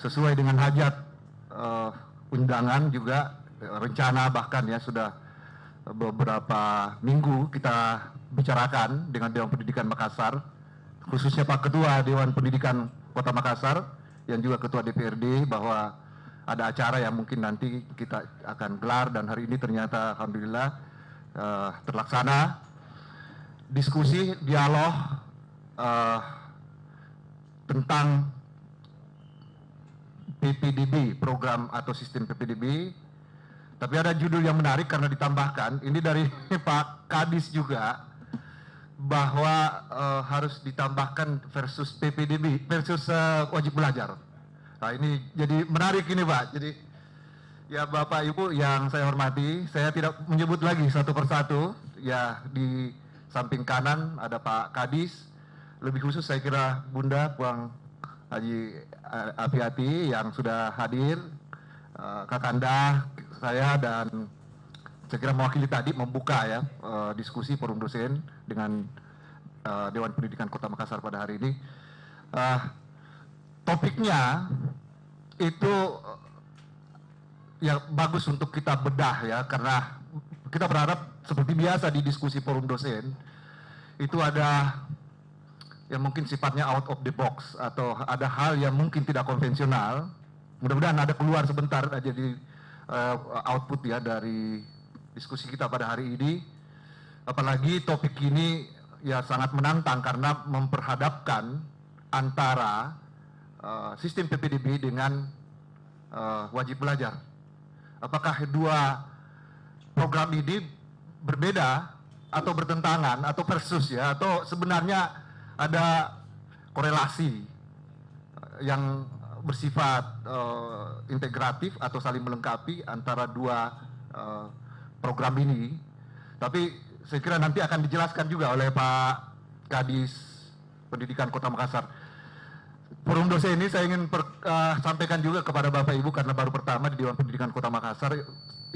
sesuai dengan hajat undangan juga rencana bahkan ya sudah beberapa minggu kita bicarakan dengan Dewan Pendidikan Makassar, khususnya Pak Ketua Dewan Pendidikan Kota Makassar yang juga Ketua DPRD, bahwa ada acara yang mungkin nanti kita akan gelar, dan hari ini ternyata alhamdulillah terlaksana. Diskusi dialog tentang PPDB, program atau sistem PPDB. Tapi ada judul yang menarik karena ditambahkan, ini dari Pak Kadis juga, bahwa harus ditambahkan versus PPDB, versus wajib belajar. Nah ini jadi menarik ini Pak. Jadi ya Bapak Ibu yang saya hormati, saya tidak menyebut lagi satu persatu. Ya di samping kanan ada Pak Kadis, lebih khusus saya kira Bunda Puang Haji Apiati yang sudah hadir, Kakanda saya, dan saya kira mewakili tadi membuka ya diskusi forum dosen dengan Dewan Pendidikan Kota Makassar pada hari ini. Topiknya itu ya bagus untuk kita bedah ya, karena kita berharap seperti biasa di diskusi forum dosen itu ada yang mungkin sifatnya out of the box atau ada hal yang mungkin tidak konvensional. Mudah-mudahan ada keluar sebentar aja di output ya dari diskusi kita pada hari ini. Apalagi topik ini ya sangat menantang karena memperhadapkan antara sistem PPDB dengan wajib belajar. Apakah dua program ini berbeda atau bertentangan atau versus ya, atau sebenarnya ada korelasi yang bersifat integratif atau saling melengkapi antara dua program ini. Tapi saya kira nanti akan dijelaskan juga oleh Pak Kadis Pendidikan Kota Makassar. Forum dosen ini saya ingin sampaikan juga kepada Bapak Ibu karena baru pertama di Dewan Pendidikan Kota Makassar.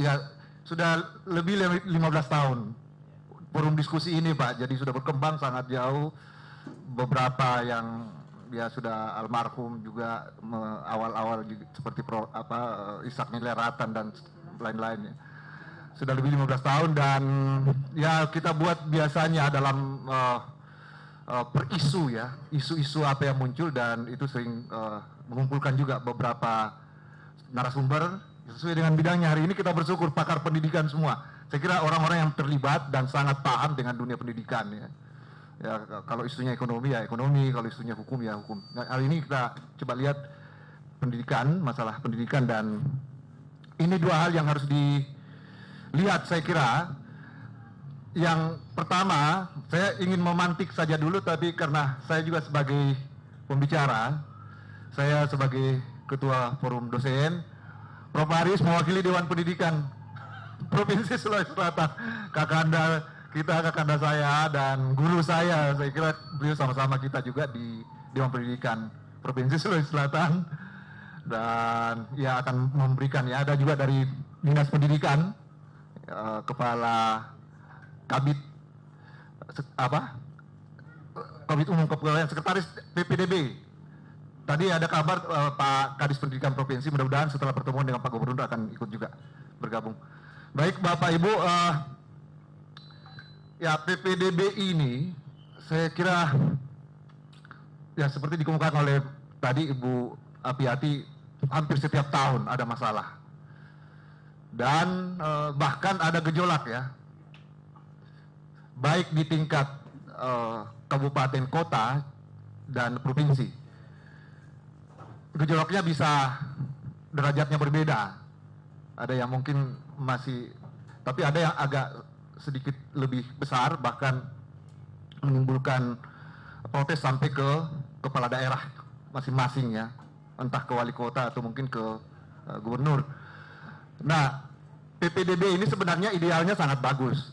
Ya sudah lebih 15 tahun forum diskusi ini Pak, jadi sudah berkembang sangat jauh. Beberapa yang ya sudah almarhum juga awal-awal seperti Ishak Mileratan dan lain-lainnya. Sudah lebih 15 tahun, dan ya kita buat biasanya dalam per isu ya, isu-isu apa yang muncul, dan itu sering mengumpulkan juga beberapa narasumber sesuai dengan bidangnya. Hari ini kita bersyukur pakar pendidikan semua. Saya kira orang-orang yang terlibat dan sangat paham dengan dunia pendidikan ya. Ya kalau isunya ekonomi ya ekonomi, kalau isunya hukum ya hukum. Nah, hari ini kita coba lihat pendidikan, masalah pendidikan, dan ini dua hal yang harus dilihat saya kira. Yang pertama, saya ingin memantik saja dulu, tapi karena saya juga sebagai pembicara, saya sebagai ketua forum dosen, Prof. Haris mewakili Dewan Pendidikan Provinsi Sulawesi Selatan, kakanda saya dan guru saya kira beliau sama-sama kita juga di Dewan Pendidikan Provinsi Sulawesi Selatan, dan ya akan memberikan ya, ada juga dari Dinas Pendidikan, Kepala Kabid Umum Kepegawaian, Sekretaris PPDB. Tadi ada kabar Pak Kadis Pendidikan Provinsi, mudah-mudahan setelah pertemuan dengan Pak Gubernur akan ikut juga bergabung. Baik Bapak Ibu, ya PPDB ini saya kira ya seperti dikemukakan oleh tadi Ibu Apiati, hampir setiap tahun ada masalah. Dan bahkan ada gejolak ya, baik di tingkat kabupaten, kota, dan provinsi. Gejolaknya bisa derajatnya berbeda. Ada yang mungkin masih, tapi ada yang agak sedikit lebih besar, bahkan menimbulkan protes sampai ke kepala daerah masing-masing ya, entah ke wali kota atau mungkin ke gubernur. Nah, PPDB ini sebenarnya idealnya sangat bagus.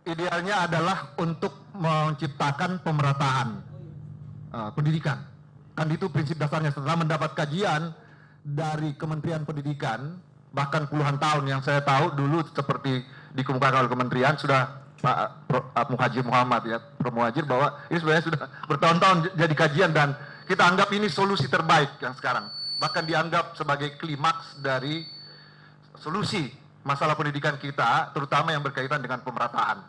Idealnya adalah untuk menciptakan pemerataan pendidikan. Kan itu prinsip dasarnya. Setelah mendapat kajian dari Kementerian Pendidikan, bahkan puluhan tahun yang saya tahu dulu seperti dikemukakan oleh Kementerian, sudah Pak Muhajir Muhammad ya, Prof. Muhajir, bahwa ini sebenarnya sudah bertahun-tahun jadi kajian, dan kita anggap ini solusi terbaik yang sekarang. Bahkan dianggap sebagai klimaks dari solusi masalah pendidikan kita, terutama yang berkaitan dengan pemerataan.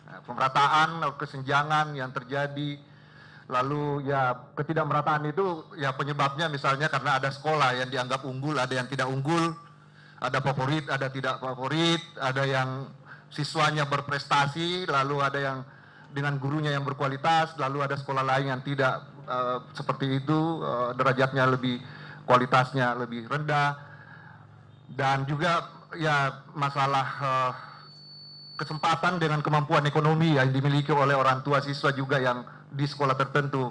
Nah, pemerataan, kesenjangan yang terjadi, lalu ya ketidakmerataan itu ya penyebabnya misalnya karena ada sekolah yang dianggap unggul, ada yang tidak unggul, ada favorit, ada tidak favorit, ada yang siswanya berprestasi, lalu ada yang dengan gurunya yang berkualitas, lalu ada sekolah lain yang tidak seperti itu, derajatnya lebih, kualitasnya lebih rendah, dan juga ya masalah kesempatan dengan kemampuan ekonomi yang dimiliki oleh orang tua siswa juga yang di sekolah tertentu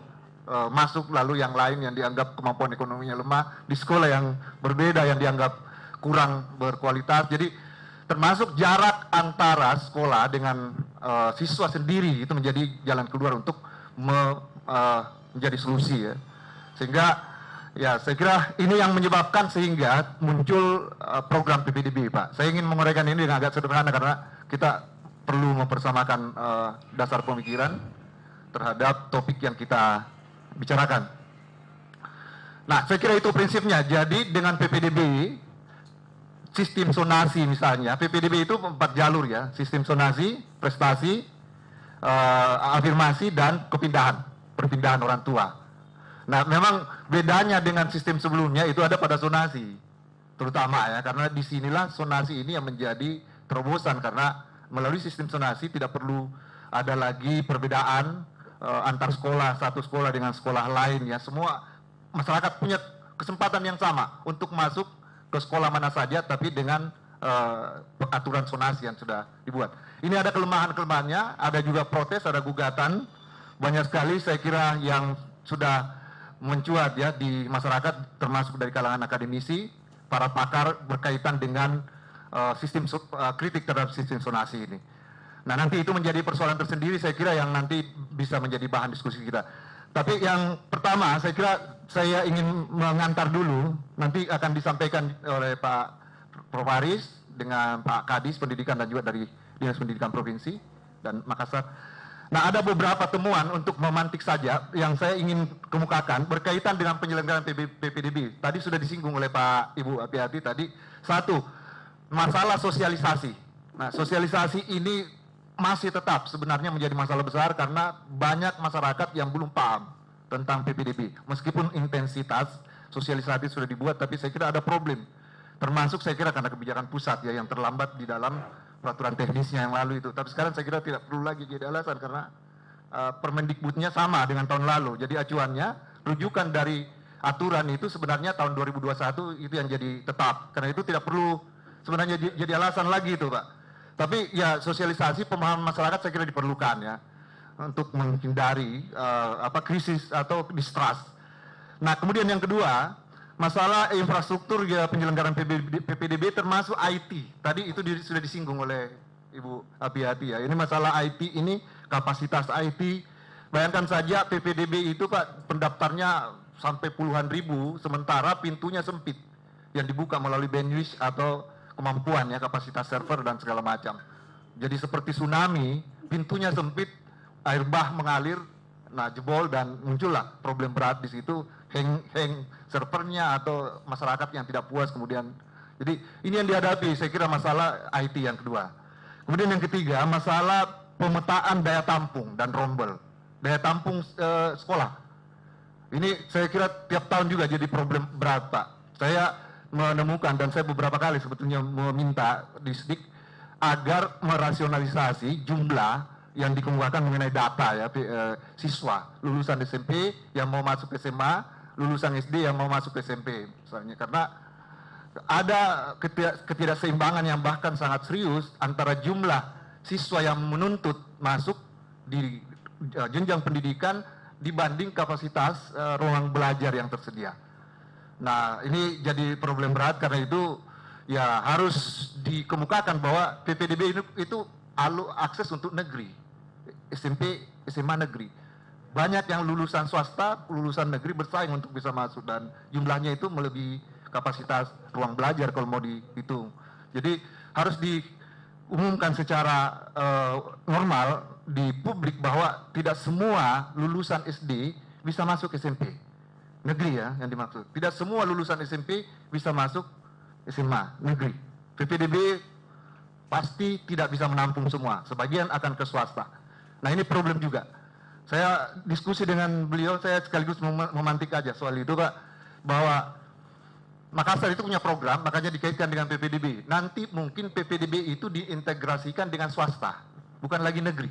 masuk, lalu yang lain yang dianggap kemampuan ekonominya lemah di sekolah yang berbeda yang dianggap kurang berkualitas. Jadi termasuk jarak antara sekolah dengan siswa sendiri itu menjadi jalan keluar untuk menjadi solusi ya. Sehingga ya saya kira ini yang menyebabkan sehingga muncul program PPDB, Pak. Saya ingin menguraikan ini dengan agak sederhana karena kita perlu mempersamakan dasar pemikiran terhadap topik yang kita bicarakan. Nah, saya kira itu prinsipnya. Jadi dengan PPDB, sistem zonasi misalnya, PPDB itu 4 jalur ya, sistem zonasi, prestasi, afirmasi, dan perpindahan orang tua. Nah, memang bedanya dengan sistem sebelumnya itu ada pada zonasi, terutama ya, karena disinilah zonasi ini yang menjadi terobosan, karena melalui sistem zonasi tidak perlu ada lagi perbedaan antar sekolah, satu sekolah dengan sekolah lain ya, semua masyarakat punya kesempatan yang sama untuk masuk ke sekolah mana saja, tapi dengan aturan zonasi yang sudah dibuat. Ini ada kelemahan-kelemahannya, ada juga protes, ada gugatan, banyak sekali saya kira yang sudah mencuat ya di masyarakat, termasuk dari kalangan akademisi, para pakar berkaitan dengan sistem kritik terhadap sistem zonasi ini. Nah, nanti itu menjadi persoalan tersendiri, saya kira yang nanti bisa menjadi bahan diskusi kita. Tapi yang pertama, saya kira saya ingin mengantar dulu, nanti akan disampaikan oleh Pak Prof. Aris dengan Pak Kadis Pendidikan dan juga dari Dinas Pendidikan Provinsi dan Makassar. Nah, ada beberapa temuan untuk memantik saja yang saya ingin kemukakan berkaitan dengan penyelenggaraan PPDB. Tadi sudah disinggung oleh Pak Ibu Apiati tadi. Satu, masalah sosialisasi. Nah, sosialisasi ini masih tetap sebenarnya menjadi masalah besar karena banyak masyarakat yang belum paham tentang PPDB. Meskipun intensitas sosialisasi sudah dibuat, tapi saya kira ada problem. Termasuk saya kira karena kebijakan pusat ya yang terlambat di dalam peraturan teknisnya yang lalu itu. Tapi sekarang saya kira tidak perlu lagi jadi alasan karena Permendikbudnya sama dengan tahun lalu. Jadi acuannya, rujukan dari aturan itu sebenarnya tahun 2021 itu yang jadi tetap. Karena itu tidak perlu sebenarnya jadi alasan lagi itu, Pak. Tapi ya sosialisasi pemahaman masyarakat saya kira diperlukan ya untuk menghindari krisis atau distrust. Nah, kemudian yang kedua, masalah infrastruktur ya penyelenggaraan PPDB termasuk IT. Tadi itu sudah disinggung oleh Ibu Apiati ya. Ini masalah IT ini, kapasitas IT. Bayangkan saja PPDB itu Pak pendaftarnya sampai puluhan ribu, sementara pintunya sempit yang dibuka melalui bandwidth atau kemampuan ya, kapasitas server dan segala macam. Jadi seperti tsunami, pintunya sempit, air bah mengalir, nah jebol dan muncullah problem berat di situ, hang servernya atau masyarakat yang tidak puas kemudian. Jadi ini yang dihadapi, saya kira masalah IT yang kedua. Kemudian yang ketiga, masalah pemetaan daya tampung dan rombel, daya tampung sekolah. Ini saya kira tiap tahun juga jadi problem berat, Pak. Saya menemukan dan saya beberapa kali sebetulnya meminta Disdik agar merasionalisasi jumlah yang dikemukakan mengenai data ya siswa lulusan SMP yang mau masuk ke SMA, lulusan SD yang mau masuk ke SMP misalnya, karena ada ketidakseimbangan yang bahkan sangat serius antara jumlah siswa yang menuntut masuk di jenjang pendidikan dibanding kapasitas ruang belajar yang tersedia. Nah, ini jadi problem berat, karena itu ya harus dikemukakan bahwa PPDB itu akses untuk negeri, SMP, SMA negeri. Banyak yang lulusan swasta, lulusan negeri bersaing untuk bisa masuk dan jumlahnya itu melebihi kapasitas ruang belajar kalau mau dihitung. Jadi harus diumumkan secara normal di publik bahwa tidak semua lulusan SD bisa masuk SMP. negeri ya yang dimaksud. Tidak semua lulusan SMP bisa masuk SMA negeri. PPDB pasti tidak bisa menampung semua, sebagian akan ke swasta. Nah ini problem juga. Saya diskusi dengan beliau, saya sekaligus memantik aja soal itu Pak, bahwa Makassar itu punya program, makanya dikaitkan dengan PPDB. Nanti mungkin PPDB itu diintegrasikan dengan swasta, bukan lagi negeri.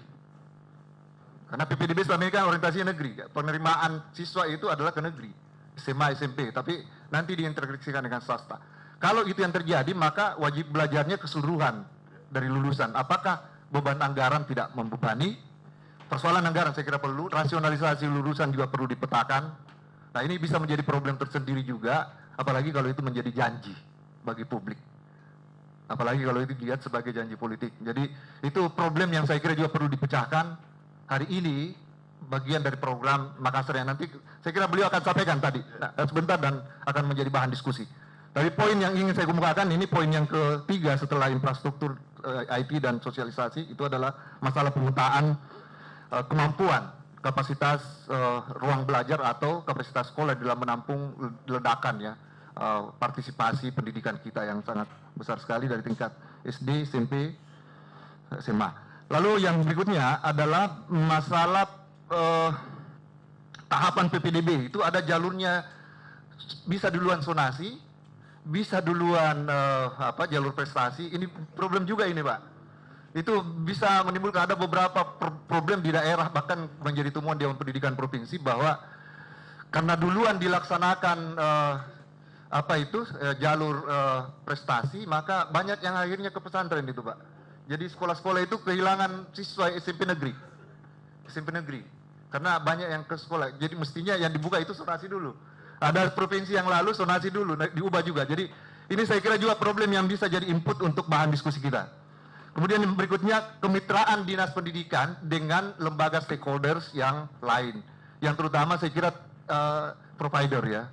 Karena PPDB selama ini kan orientasinya negeri, penerimaan siswa itu adalah ke negeri, SMA, SMP, tapi nanti diintegrasikan dengan swasta. Kalau itu yang terjadi, maka wajib belajarnya keseluruhan dari lulusan. Apakah beban anggaran tidak membebani? Persoalan anggaran saya kira perlu, rasionalisasi lulusan juga perlu dipetakan. Nah ini bisa menjadi problem tersendiri juga, apalagi kalau itu menjadi janji bagi publik. Apalagi kalau itu dilihat sebagai janji politik. Jadi itu problem yang saya kira juga perlu dipecahkan. Hari ini bagian dari program Makassar yang nanti saya kira beliau akan sampaikan tadi sebentar dan akan menjadi bahan diskusi. Dari poin yang ingin saya kemukakan, ini poin yang ketiga setelah infrastruktur IT dan sosialisasi, itu adalah masalah pemetaan kemampuan kapasitas ruang belajar atau kapasitas sekolah dalam menampung ledakan ya partisipasi pendidikan kita yang sangat besar sekali dari tingkat SD, SMP, SMA. Lalu yang berikutnya adalah masalah tahapan PPDB. Itu ada jalurnya, bisa duluan sonasi, bisa duluan jalur prestasi. Ini problem juga ini Pak. Itu bisa menimbulkan ada beberapa problem di daerah, bahkan menjadi temuan Dewan Pendidikan Provinsi bahwa karena duluan dilaksanakan jalur prestasi, maka banyak yang akhirnya ke pesantren itu Pak. Jadi sekolah-sekolah itu kehilangan siswa SMP negeri, karena banyak yang ke sekolah. Jadi mestinya yang dibuka itu sonasi dulu. Ada provinsi yang lalu sonasi dulu, diubah juga. Jadi ini saya kira juga problem yang bisa jadi input untuk bahan diskusi kita. Kemudian yang berikutnya, kemitraan dinas pendidikan dengan lembaga stakeholders yang lain. Yang terutama saya kira provider ya,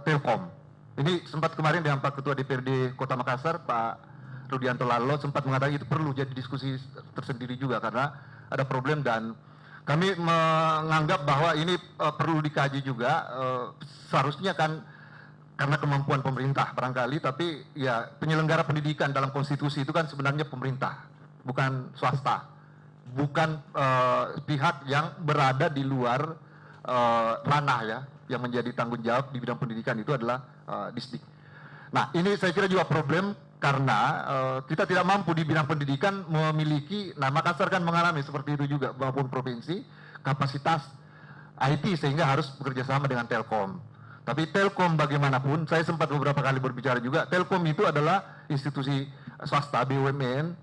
Telkom. Ini sempat kemarin dengan Pak Ketua DPRD Kota Makassar, Pak Rudianto Lalo, sempat mengatakan itu perlu jadi diskusi tersendiri juga karena ada problem, dan kami menganggap bahwa ini perlu dikaji juga. Seharusnya kan karena kemampuan pemerintah barangkali, tapi ya penyelenggara pendidikan dalam konstitusi itu kan sebenarnya pemerintah, bukan swasta, bukan pihak yang berada di luar ranah ya, yang menjadi tanggung jawab di bidang pendidikan itu adalah Disdik. Nah ini saya kira juga problem karena kita tidak mampu di bidang pendidikan memiliki, nah Makassar kan mengalami seperti itu juga maupun provinsi, kapasitas IT sehingga harus bekerja sama dengan Telkom. Tapi Telkom bagaimanapun, saya sempat beberapa kali berbicara juga, Telkom itu adalah institusi swasta BUMN.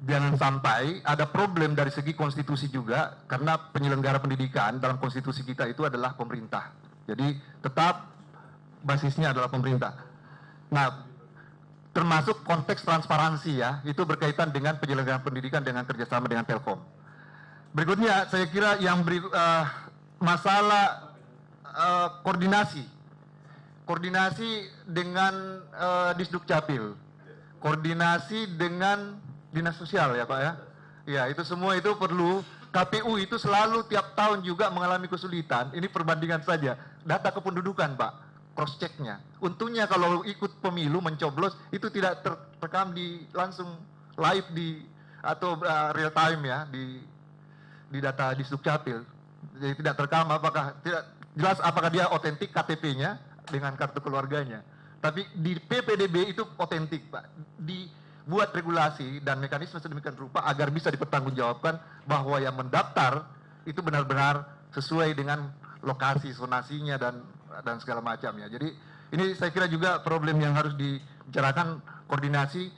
Jangan sampai ada problem dari segi konstitusi juga, karena penyelenggara pendidikan dalam konstitusi kita itu adalah pemerintah. Jadi tetap basisnya adalah pemerintah. Nah, termasuk konteks transparansi ya, itu berkaitan dengan penyelenggaraan pendidikan dengan kerjasama dengan Telkom. Berikutnya saya kira yang masalah koordinasi dengan Disduk Capil, koordinasi dengan dinas sosial ya Pak ya. Ya itu semua itu perlu. KPU itu selalu tiap tahun juga mengalami kesulitan. Ini perbandingan saja data kependudukan Pak, cross checknya. Untungnya kalau ikut pemilu mencoblos itu tidak terekam di langsung live di atau real time ya di data di Dukcapil. Jadi tidak terekam, apakah tidak jelas apakah dia otentik KTP-nya dengan kartu keluarganya. Tapi di PPDB itu otentik Pak. Dibuat regulasi dan mekanisme sedemikian rupa agar bisa dipertanggungjawabkan bahwa yang mendaftar itu benar-benar sesuai dengan lokasi zonasinya dan segala macamnya. Jadi ini saya kira juga problem yang harus dibicarakan, koordinasi.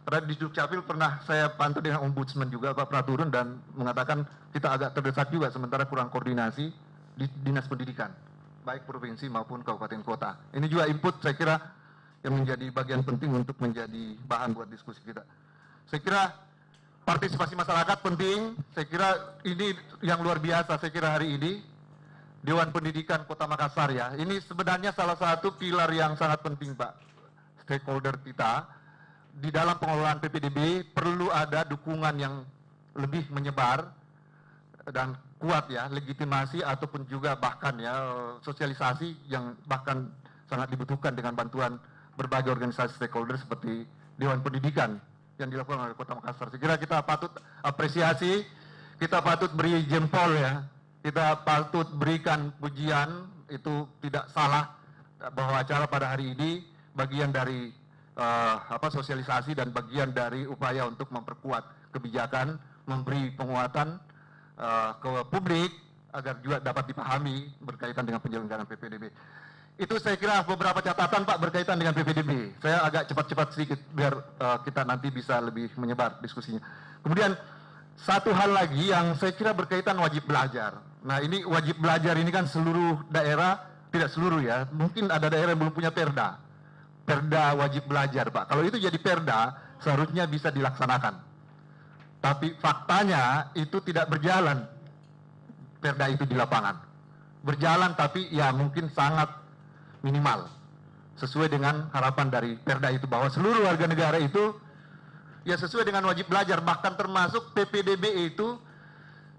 Karena di Dukcapil pernah saya pantau dengan Ombudsman juga Pak Praturun dan mengatakan kita agak terdesak juga sementara kurang koordinasi di dinas pendidikan, baik provinsi maupun kabupaten kota. Ini juga input saya kira yang menjadi bagian penting untuk menjadi bahan buat diskusi kita. Saya kira partisipasi masyarakat penting, saya kira ini yang luar biasa saya kira hari ini. Dewan Pendidikan Kota Makassar ya, ini sebenarnya salah satu pilar yang sangat penting Pak. Stakeholder kita di dalam pengelolaan PPDB perlu ada dukungan yang lebih menyebar dan kuat ya, legitimasi ataupun juga bahkan ya sosialisasi yang bahkan sangat dibutuhkan dengan bantuan berbagai organisasi stakeholder seperti Dewan Pendidikan yang dilakukan oleh Kota Makassar. Saya kira kita patut apresiasi, kita patut beri jempol ya, kita patut berikan pujian, itu tidak salah bahwa acara pada hari ini bagian dari sosialisasi dan bagian dari upaya untuk memperkuat kebijakan, memberi penguatan ke publik agar juga dapat dipahami berkaitan dengan penyelenggaraan PPDB. Itu saya kira beberapa catatan Pak berkaitan dengan PPDB. Saya agak cepat-cepat sedikit biar kita nanti bisa lebih menyebar diskusinya. Kemudian satu hal lagi yang saya kira berkaitan wajib belajar. Nah ini wajib belajar ini kan seluruh daerah, tidak seluruh ya, mungkin ada daerah yang belum punya perda. Perda wajib belajar Pak. Kalau itu jadi perda seharusnya bisa dilaksanakan. Tapi faktanya itu tidak berjalan perda itu di lapangan. Berjalan tapi ya mungkin sangat minimal. Sesuai dengan harapan dari perda itu bahwa seluruh warga negara itu ya sesuai dengan wajib belajar. Bahkan termasuk PPDB itu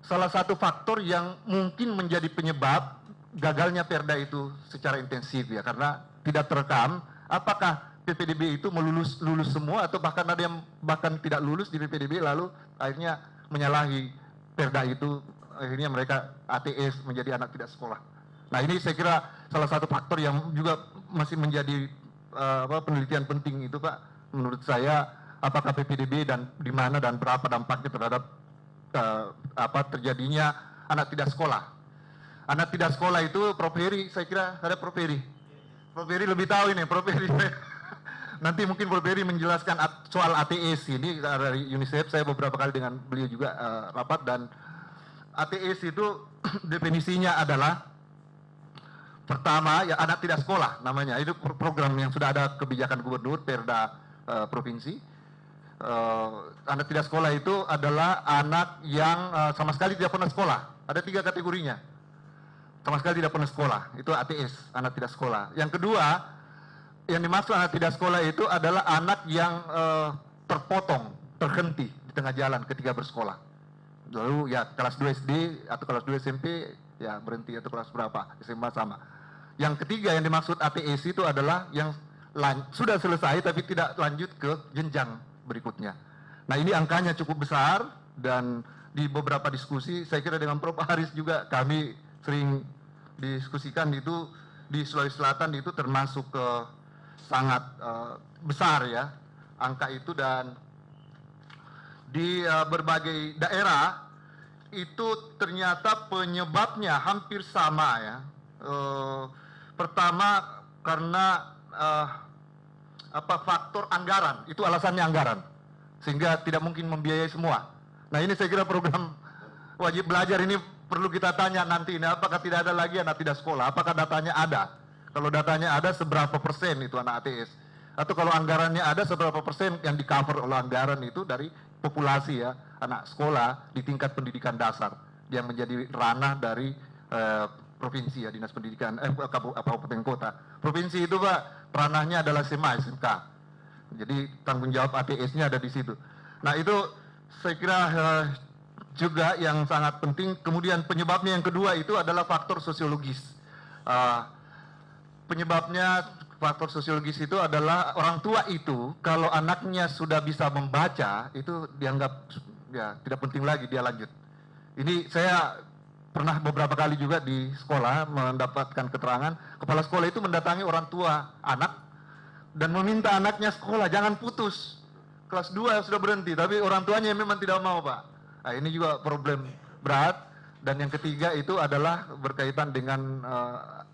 salah satu faktor yang mungkin menjadi penyebab gagalnya perda itu secara intensif ya. Karena tidak terekam apakah PPDB itu lulus semua atau bahkan ada yang bahkan tidak lulus di PPDB lalu akhirnya menyalahi perda itu, akhirnya mereka ATS menjadi anak tidak sekolah. Nah ini saya kira salah satu faktor yang juga masih menjadi penelitian penting itu Pak menurut saya, apakah PPDB dan di mana dan berapa dampaknya terhadap terjadinya anak tidak sekolah. Anak tidak sekolah itu Prof Heri, saya kira ada Prof Heri. Prof Heri lebih tahu ini, Prof Heri. Nanti mungkin Prof Heri menjelaskan soal ATS ini dari UNICEF. Saya beberapa kali dengan beliau juga rapat, dan ATS itu definisinya adalah pertama ya anak tidak sekolah namanya. Itu program yang sudah ada kebijakan gubernur, perda provinsi. Anak tidak sekolah itu adalah anak yang sama sekali tidak pernah sekolah. Ada 3 kategorinya. Sama sekali tidak pernah sekolah, itu ATS, anak tidak sekolah. Yang kedua, yang dimaksud anak tidak sekolah itu adalah anak yang terpotong, terhenti di tengah jalan ketika bersekolah. Lalu ya kelas 2 SD atau kelas 2 SMP ya berhenti, atau kelas berapa, SMA sama. Yang ketiga yang dimaksud ATS itu adalah yang sudah selesai tapi tidak lanjut ke jenjang berikutnya. Nah ini angkanya cukup besar, dan di beberapa diskusi saya kira dengan Prof Haris juga kami sering diskusikan itu di Sulawesi Selatan itu termasuk sangat besar ya angka itu, dan di berbagai daerah itu ternyata penyebabnya hampir sama ya. Pertama karena faktor anggaran, itu alasannya anggaran, sehingga tidak mungkin membiayai semua. Nah ini saya kira program wajib belajar ini perlu kita tanya nanti ini, apakah tidak ada lagi anak tidak sekolah, apakah datanya ada? Kalau datanya ada, seberapa persen itu anak ATS? Atau kalau anggarannya ada, seberapa persen yang di cover oleh anggaran itu dari populasi ya anak sekolah di tingkat pendidikan dasar yang menjadi ranah dari provinsi ya, dinas pendidikan kabupaten kota. Provinsi itu Pak ranahnya adalah SMA, SMK. Jadi tanggung jawab ATS-nya ada di situ. Nah itu saya kira juga yang sangat penting. Kemudian penyebabnya yang kedua itu adalah faktor sosiologis. Penyebabnya faktor sosiologis itu adalah orang tua itu kalau anaknya sudah bisa membaca itu dianggap ya tidak penting lagi dia lanjut. Ini saya pernah beberapa kali juga di sekolah mendapatkan keterangan kepala sekolah itu mendatangi orang tua anak dan meminta anaknya sekolah, jangan putus. Kelas 2 sudah berhenti, tapi orang tuanya memang tidak mau Pak. Nah, ini juga problem berat. Dan yang ketiga itu adalah berkaitan dengan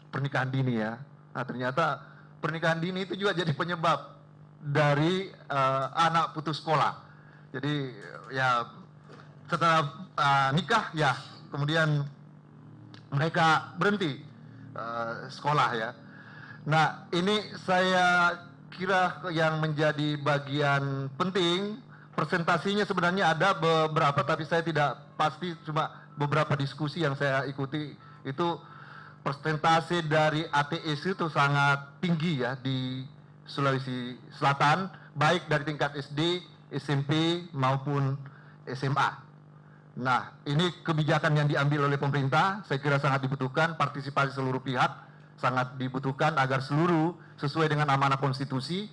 pernikahan dini ya. Nah ternyata pernikahan dini itu juga jadi penyebab dari anak putus sekolah. Jadi ya setelah nikah ya kemudian mereka berhenti sekolah ya. Nah ini saya kira yang menjadi bagian penting. Presentasinya sebenarnya ada beberapa, tapi saya tidak pasti, cuma beberapa diskusi yang saya ikuti itu persentase dari ATS itu sangat tinggi ya di Sulawesi Selatan, baik dari tingkat SD, SMP maupun SMA. Nah, ini kebijakan yang diambil oleh pemerintah, saya kira sangat dibutuhkan, partisipasi seluruh pihak sangat dibutuhkan agar seluruh sesuai dengan amanah konstitusi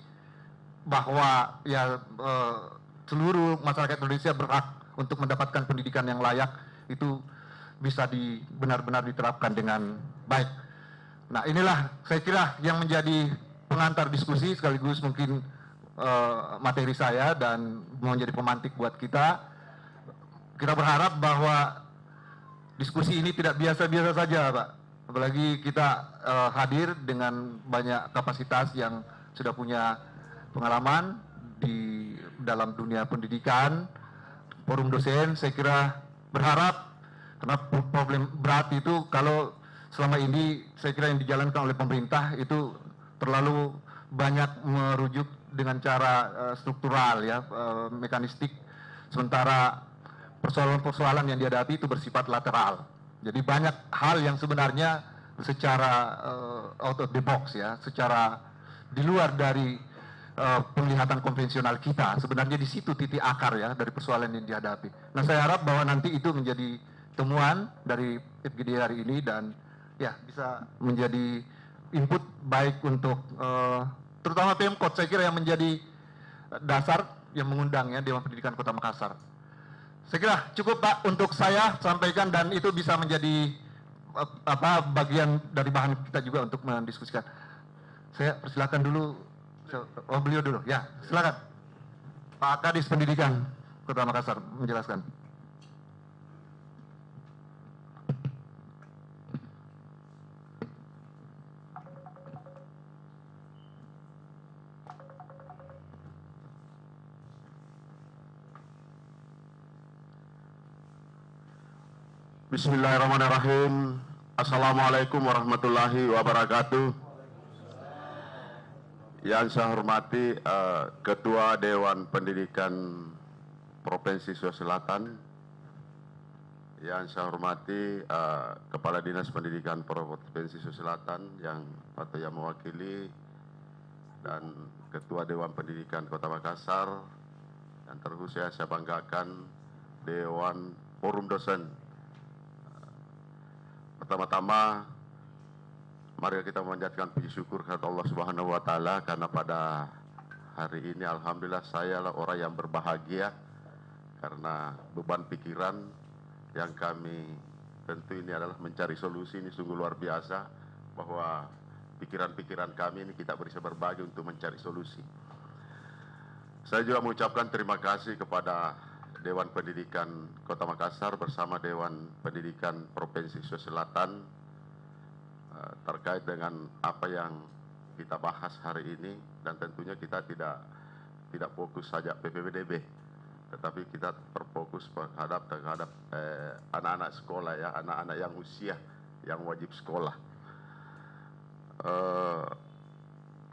bahwa ya seluruh masyarakat Indonesia berhak untuk mendapatkan pendidikan yang layak, itu bisa benar-benar diterapkan dengan baik. Nah, inilah saya kira yang menjadi pengantar diskusi sekaligus mungkin materi saya dan menjadi pemantik buat kita. Kita berharap bahwa diskusi ini tidak biasa-biasa saja, Pak. Apalagi kita hadir dengan banyak kapasitas yang sudah punya pengalaman di dalam dunia pendidikan, forum dosen. Saya kira berharap, karena problem berat itu kalau selama ini saya kira yang dijalankan oleh pemerintah itu terlalu banyak merujuk dengan cara struktural ya, mekanistik, sementara persoalan-persoalan yang dihadapi itu bersifat lateral. Jadi banyak hal yang sebenarnya secara out of the box ya, secara di luar dari penglihatan konvensional kita. Sebenarnya di situ titik akar ya dari persoalan yang dihadapi. Nah, saya harap bahwa nanti itu menjadi temuan dari FGD hari ini dan ya bisa menjadi input baik untuk terutama Pemkot, saya kira yang menjadi dasar yang mengundang ya Dewan Pendidikan Kota Makassar. Saya kira cukup Pak untuk saya sampaikan dan itu bisa menjadi bagian dari bahan kita juga untuk mendiskusikan. Saya persilakan dulu, beliau dulu ya, silakan Pak Kadis Pendidikan Kota Makassar menjelaskan. Bismillahirrahmanirrahim. Assalamualaikum warahmatullahi wabarakatuh. Yang saya hormati Ketua Dewan Pendidikan Provinsi Sulawesi Selatan, yang saya hormati Kepala Dinas Pendidikan Provinsi Sulawesi Selatan yang mewakili, dan Ketua Dewan Pendidikan Kota Makassar, yang terkhusus saya banggakan Dewan Forum Dosen. Pertama-tama, mari kita memanjatkan puji syukur kepada Allah Subhanahu wa Ta'ala, karena pada hari ini alhamdulillah saya adalah orang yang berbahagia karena beban pikiran yang kami tentu ini adalah mencari solusi. Ini sungguh luar biasa bahwa pikiran-pikiran kami ini kita bisa berbagi untuk mencari solusi. Saya juga mengucapkan terima kasih kepada Dewan Pendidikan Kota Makassar bersama Dewan Pendidikan Provinsi Sulawesi Selatan terkait dengan apa yang kita bahas hari ini, dan tentunya kita tidak fokus saja PPDB, tetapi kita berfokus terhadap anak-anak sekolah ya, anak-anak yang usia yang wajib sekolah.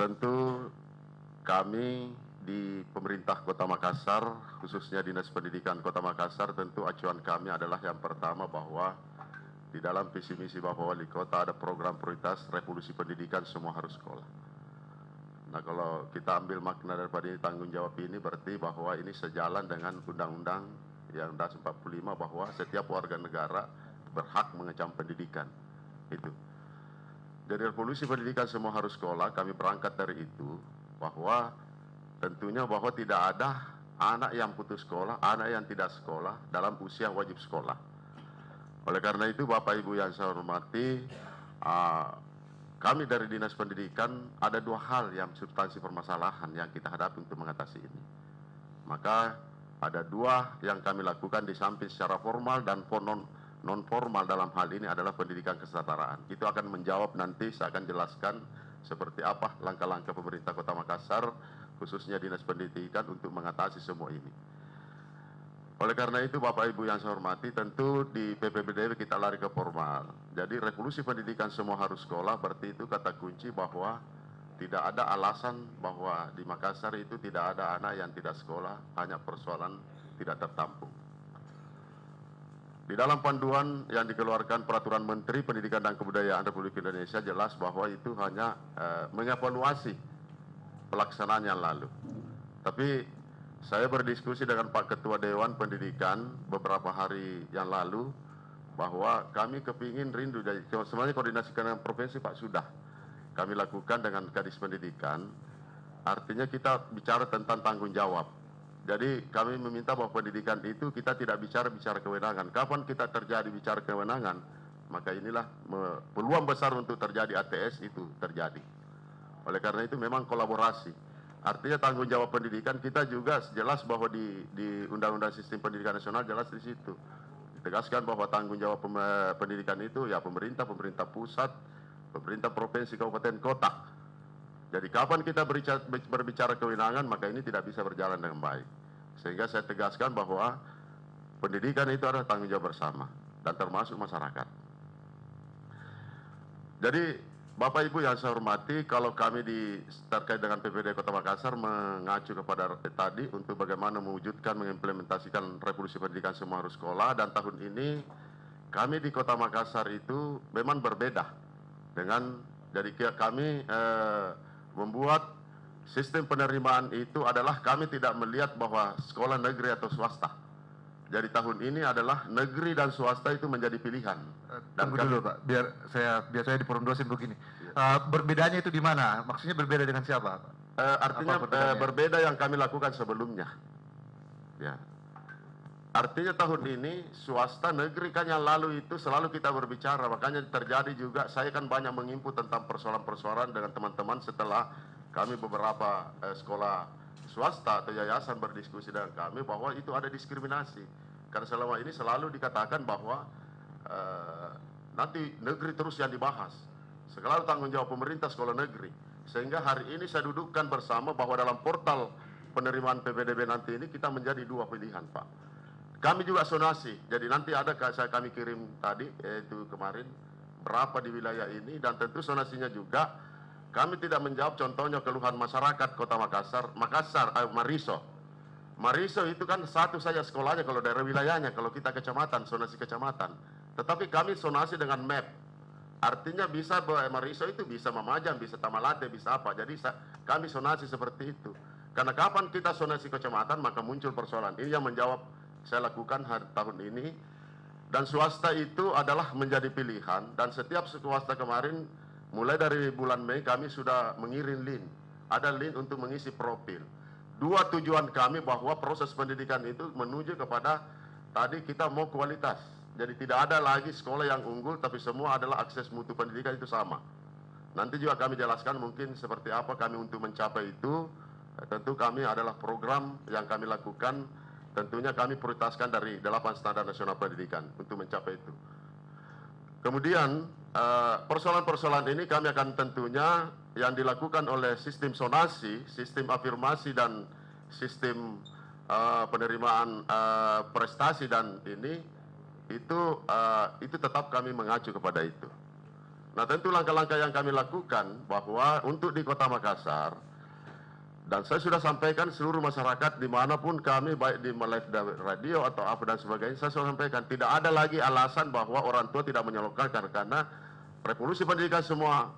Tentu kami di pemerintah Kota Makassar, khususnya Dinas Pendidikan Kota Makassar, tentu acuan kami adalah yang pertama bahwa di dalam visi misi bahwa wali kota ada program prioritas revolusi pendidikan semua harus sekolah. Nah, kalau kita ambil makna daripada ini, tanggung jawab ini berarti bahwa ini sejalan dengan undang-undang yang Dasar 45 bahwa setiap warga negara berhak mengecam pendidikan. Itu. Dari revolusi pendidikan semua harus sekolah, kami berangkat dari itu bahwa tentunya bahwa tidak ada anak yang putus sekolah, anak yang tidak sekolah dalam usia wajib sekolah. Oleh karena itu Bapak Ibu yang saya hormati, kami dari Dinas Pendidikan ada dua hal yang substansi permasalahan yang kita hadapi untuk mengatasi ini. Maka ada dua yang kami lakukan di samping secara formal dan non formal dalam hal ini adalah pendidikan kesetaraan. Itu akan menjawab nanti, saya akan jelaskan seperti apa langkah-langkah pemerintah Kota Makassar, khususnya Dinas Pendidikan untuk mengatasi semua ini. Oleh karena itu Bapak Ibu yang saya hormati, tentu di PPDB kita lari ke formal. Jadi revolusi pendidikan semua harus sekolah, berarti itu kata kunci bahwa tidak ada alasan bahwa di Makassar itu tidak ada anak yang tidak sekolah, hanya persoalan tidak tertampung. Di dalam panduan yang dikeluarkan Peraturan Menteri Pendidikan dan Kebudayaan Republik Indonesia jelas bahwa itu hanya mengevaluasi pelaksanaan yang lalu. Tapi Saya berdiskusi dengan Pak Ketua Dewan Pendidikan beberapa hari yang lalu bahwa kami kepingin rindu, jadi semuanya koordinasi dengan provinsi Pak sudah kami lakukan dengan Kadis Pendidikan. Artinya kita bicara tentang tanggung jawab. Jadi kami meminta bahwa pendidikan itu kita tidak bicara kewenangan. Kapan kita terjadi bicara kewenangan, maka inilah peluang besar untuk terjadi ATS itu terjadi. Oleh karena itu memang kolaborasi. Artinya tanggung jawab pendidikan kita juga jelas bahwa di Undang-Undang Sistem Pendidikan Nasional jelas di situ. Ditegaskan bahwa tanggung jawab pendidikan itu ya pemerintah pusat, pemerintah provinsi, kabupaten, kota. Jadi kapan kita berbicara kewenangan, maka ini tidak bisa berjalan dengan baik. Sehingga saya tegaskan bahwa pendidikan itu adalah tanggung jawab bersama dan termasuk masyarakat. Jadi Bapak Ibu yang saya hormati, kalau kami terkait dengan PPD Kota Makassar mengacu kepada tadi untuk bagaimana mewujudkan, mengimplementasikan revolusi pendidikan semua harus sekolah, dan tahun ini kami di Kota Makassar itu memang berbeda dengan, jadi kami membuat sistem penerimaan itu adalah kami tidak melihat bahwa sekolah negeri atau swasta. Jadi tahun ini adalah negeri dan swasta itu menjadi pilihan. Dan Tunggu dulu Pak, biar saya di Forum Dosen begini. Berbedanya itu di mana? Maksudnya berbeda dengan siapa? Artinya berbeda yang kami lakukan sebelumnya. Ya. Artinya tahun ini swasta negeri kan yang lalu itu selalu kita berbicara, makanya terjadi juga saya kan banyak menginput tentang persoalan-persoalan dengan teman-teman setelah kami beberapa sekolah swasta atau yayasan berdiskusi dengan kami bahwa itu ada diskriminasi. Karena selama ini selalu dikatakan bahwa nanti negeri terus yang dibahas. Sekarang tanggung jawab pemerintah sekolah negeri. Sehingga hari ini saya dudukkan bersama bahwa dalam portal penerimaan PPDB nanti ini kita menjadi dua pilihan Pak. Kami juga sonasi, jadi nanti ada kami kirim tadi, yaitu kemarin, berapa di wilayah ini, dan tentu sonasinya juga, kami tidak menjawab contohnya keluhan masyarakat Kota Makassar, Mariso. Mariso itu kan satu saja sekolahnya kalau daerah wilayahnya, kalau kita kecamatan, sonasi kecamatan. Tetapi kami sonasi dengan map. Artinya bisa Mariso itu bisa Mamajang, bisa Tamalate, bisa apa. Jadi kami sonasi seperti itu. Karena kapan kita sonasi kecamatan, maka muncul persoalan. Ini yang menjawab saya lakukan tahun ini. Dan swasta itu adalah menjadi pilihan. Dan setiap swasta kemarin, mulai dari bulan Mei kami sudah mengirim link. Ada link untuk mengisi profil. Dua tujuan kami bahwa proses pendidikan itu menuju kepada tadi kita mau kualitas. Jadi tidak ada lagi sekolah yang unggul, tapi semua adalah akses mutu pendidikan itu sama. Nanti juga kami jelaskan mungkin seperti apa kami untuk mencapai itu. Tentu kami adalah program yang kami lakukan. Tentunya kami prioritaskan dari 8 standar nasional pendidikan untuk mencapai itu. Kemudian persoalan-persoalan ini kami akan tentunya yang dilakukan oleh sistem sonasi, sistem afirmasi dan sistem penerimaan prestasi dan ini itu tetap kami mengacu kepada itu. Nah tentu langkah-langkah yang kami lakukan bahwa untuk di Kota Makassar, dan saya sudah sampaikan seluruh masyarakat dimanapun kami, baik di live radio atau apa dan sebagainya, saya sudah sampaikan tidak ada lagi alasan bahwa orang tua tidak menyalurkan karena revolusi pendidikan semua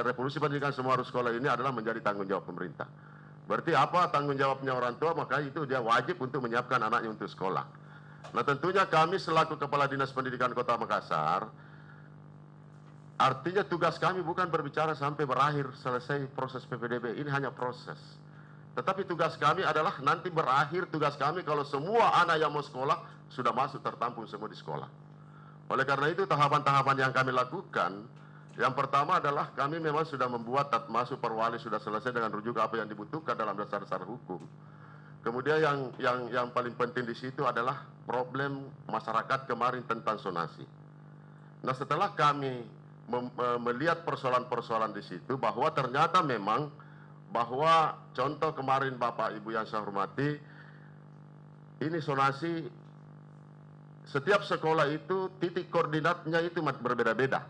revolusi pendidikan semua harus sekolah ini adalah menjadi tanggung jawab pemerintah. Berarti apa tanggung jawabnya orang tua, maka itu dia wajib untuk menyiapkan anaknya untuk sekolah. Nah tentunya kami selaku Kepala Dinas Pendidikan Kota Makassar, artinya tugas kami bukan berbicara sampai berakhir selesai proses PPDB, ini hanya proses. Tetapi tugas kami adalah nanti berakhir tugas kami kalau semua anak yang mau sekolah sudah masuk tertampung semua di sekolah. Oleh karena itu tahapan-tahapan yang kami lakukan, yang pertama adalah kami memang sudah membuat masuk perwali sudah selesai dengan rujuk apa yang dibutuhkan dalam dasar-dasar hukum. Kemudian yang paling penting di situ adalah problem masyarakat kemarin tentang sonasi. Nah setelah kami melihat persoalan-persoalan di situ bahwa ternyata memang bahwa contoh kemarin Bapak Ibu yang saya hormati, ini sonasi setiap sekolah itu titik koordinatnya itu berbeda-beda.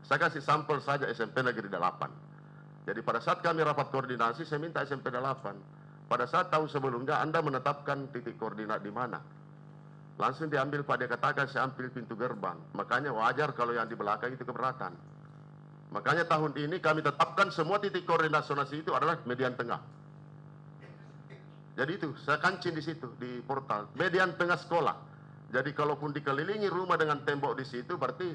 Saya kasih sampel saja SMP Negeri 8. Jadi pada saat kami rapat koordinasi saya minta SMP 8. Pada saat tahun sebelumnya Anda menetapkan titik koordinat di mana? Langsung diambil Pak, dia katakan saya ambil pintu gerbang. Makanya wajar kalau yang di belakang itu keberatan. Makanya tahun ini kami tetapkan semua titik koordinat sonasi itu adalah median tengah. Jadi itu saya kancing di situ di portal median tengah sekolah. Jadi kalaupun dikelilingi rumah dengan tembok di situ, berarti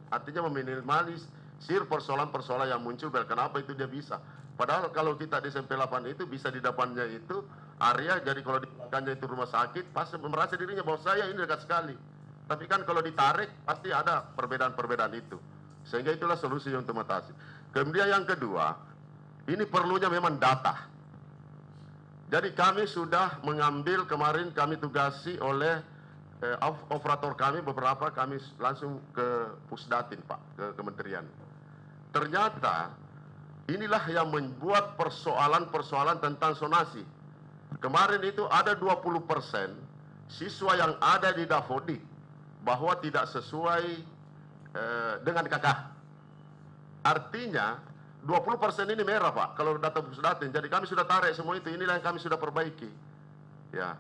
artinya meminimalisir persoalan-persoalan yang muncul. Kenapa itu dia bisa? Padahal kalau kita di SMP 8 itu bisa di depannya itu area, jadi kalau di belakangnya itu rumah sakit, pasti merasa dirinya bahwa saya ini dekat sekali. Tapi kan kalau ditarik pasti ada perbedaan-perbedaan itu. Sehingga itulah solusi untuk mengatasi. Kemudian yang kedua, ini perlunya memang data. Jadi kami sudah mengambil, kemarin kami tugasi oleh operator kami beberapa, kami langsung ke Pusdatin Pak, ke kementerian. Ternyata inilah yang membuat persoalan-persoalan tentang zonasi. Kemarin itu ada 20% siswa yang ada di Davodik bahwa tidak sesuai dengan KK. Artinya 20% ini merah Pak, kalau data Pusdatin. Jadi kami sudah tarik semua itu, inilah yang kami sudah perbaiki. Ya,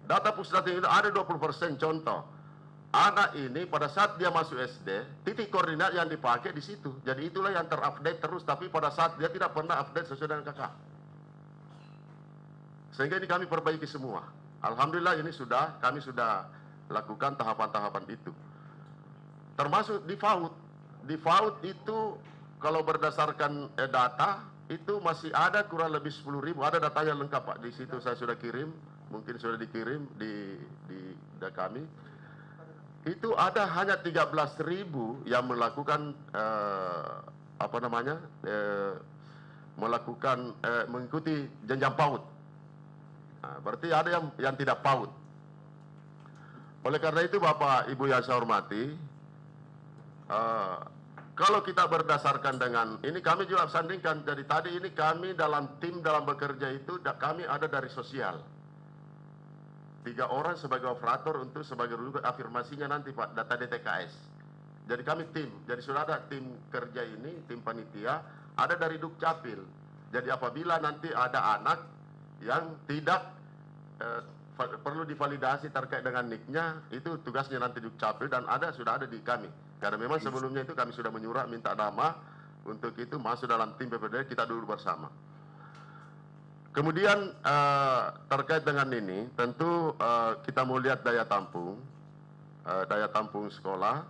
data Pusdatin itu ada 20%. Contoh, anak ini pada saat dia masuk SD, titik koordinat yang dipakai di situ. Jadi itulah yang terupdate terus, tapi pada saat dia tidak pernah update sesuai dengan KK. Sehingga ini kami perbaiki semua. Alhamdulillah ini kami sudah lakukan tahapan-tahapan itu. Termasuk di FAUD. Di FAUD itu kalau berdasarkan data itu masih ada kurang lebih 10.000, ada datanya lengkap Pak. Di situ saya sudah kirim, mungkin sudah dikirim di kami. Itu ada hanya 13.000 yang melakukan mengikuti jenjang PAUD. Nah, berarti ada yang tidak PAUD. Oleh karena itu Bapak Ibu yang saya hormati, kalau kita berdasarkan dengan ini, kami juga sandingkan. Jadi tadi ini kami dalam bekerja itu kami ada dari sosial 3 orang sebagai operator untuk sebagai afirmasinya nanti Pak, data DTKS. Jadi kami tim, jadi sudah ada tim kerja ini, tim panitia, ada dari Dukcapil. Jadi apabila nanti ada anak yang tidak perlu divalidasi terkait dengan NIK-nya, itu tugasnya nanti Dukcapil dan sudah ada di kami. Karena memang sebelumnya itu kami sudah menyurat minta nama untuk itu masuk dalam tim PPD, kita dulu bersama. Kemudian terkait dengan ini, tentu kita mau lihat daya tampung sekolah.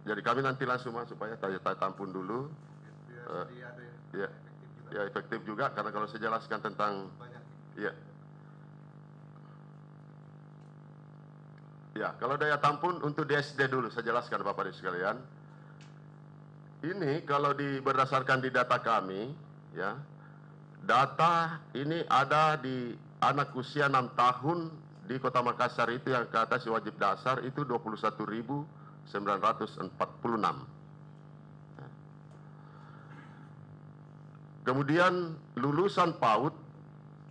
Jadi kami nanti langsung masuk Pak ya, daya tampung dulu. Ya efektif juga, karena kalau saya jelaskan tentang ya, kalau daya tampung untuk di SD dulu saya jelaskan Bapak Ibu sekalian. Ini kalau berdasarkan di data kami, ya, data ini ada di anak usia 6 tahun di Kota Makassar itu yang ke atas wajib dasar itu 21.946. Kemudian lulusan PAUD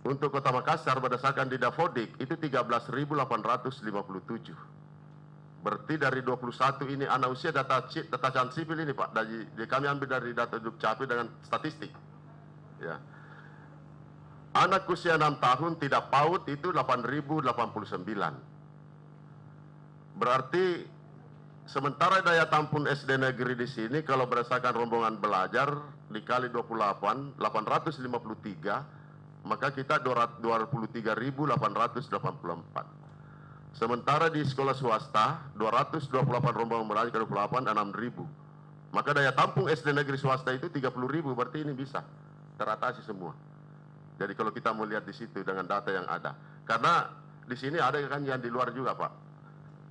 untuk Kota Makassar berdasarkan di Davodik itu 13.857. Berarti dari 21 ini anak usia data sipil ini Pak, kami ambil dari data Dukcapil dengan statistik. Ya. Anak usia 6 tahun tidak PAUD itu 8.089. Berarti sementara daya tampung SD negeri di sini kalau berdasarkan rombongan belajar dikali 28, 853, maka kita 23.884. Sementara di sekolah swasta 228 rombongan belajar ke 28, 6.000. Maka daya tampung SD negeri swasta itu 30.000, berarti ini bisa teratasi semua. Jadi kalau kita mau lihat di situ dengan data yang ada. Karena di sini ada kan yang di luar juga Pak.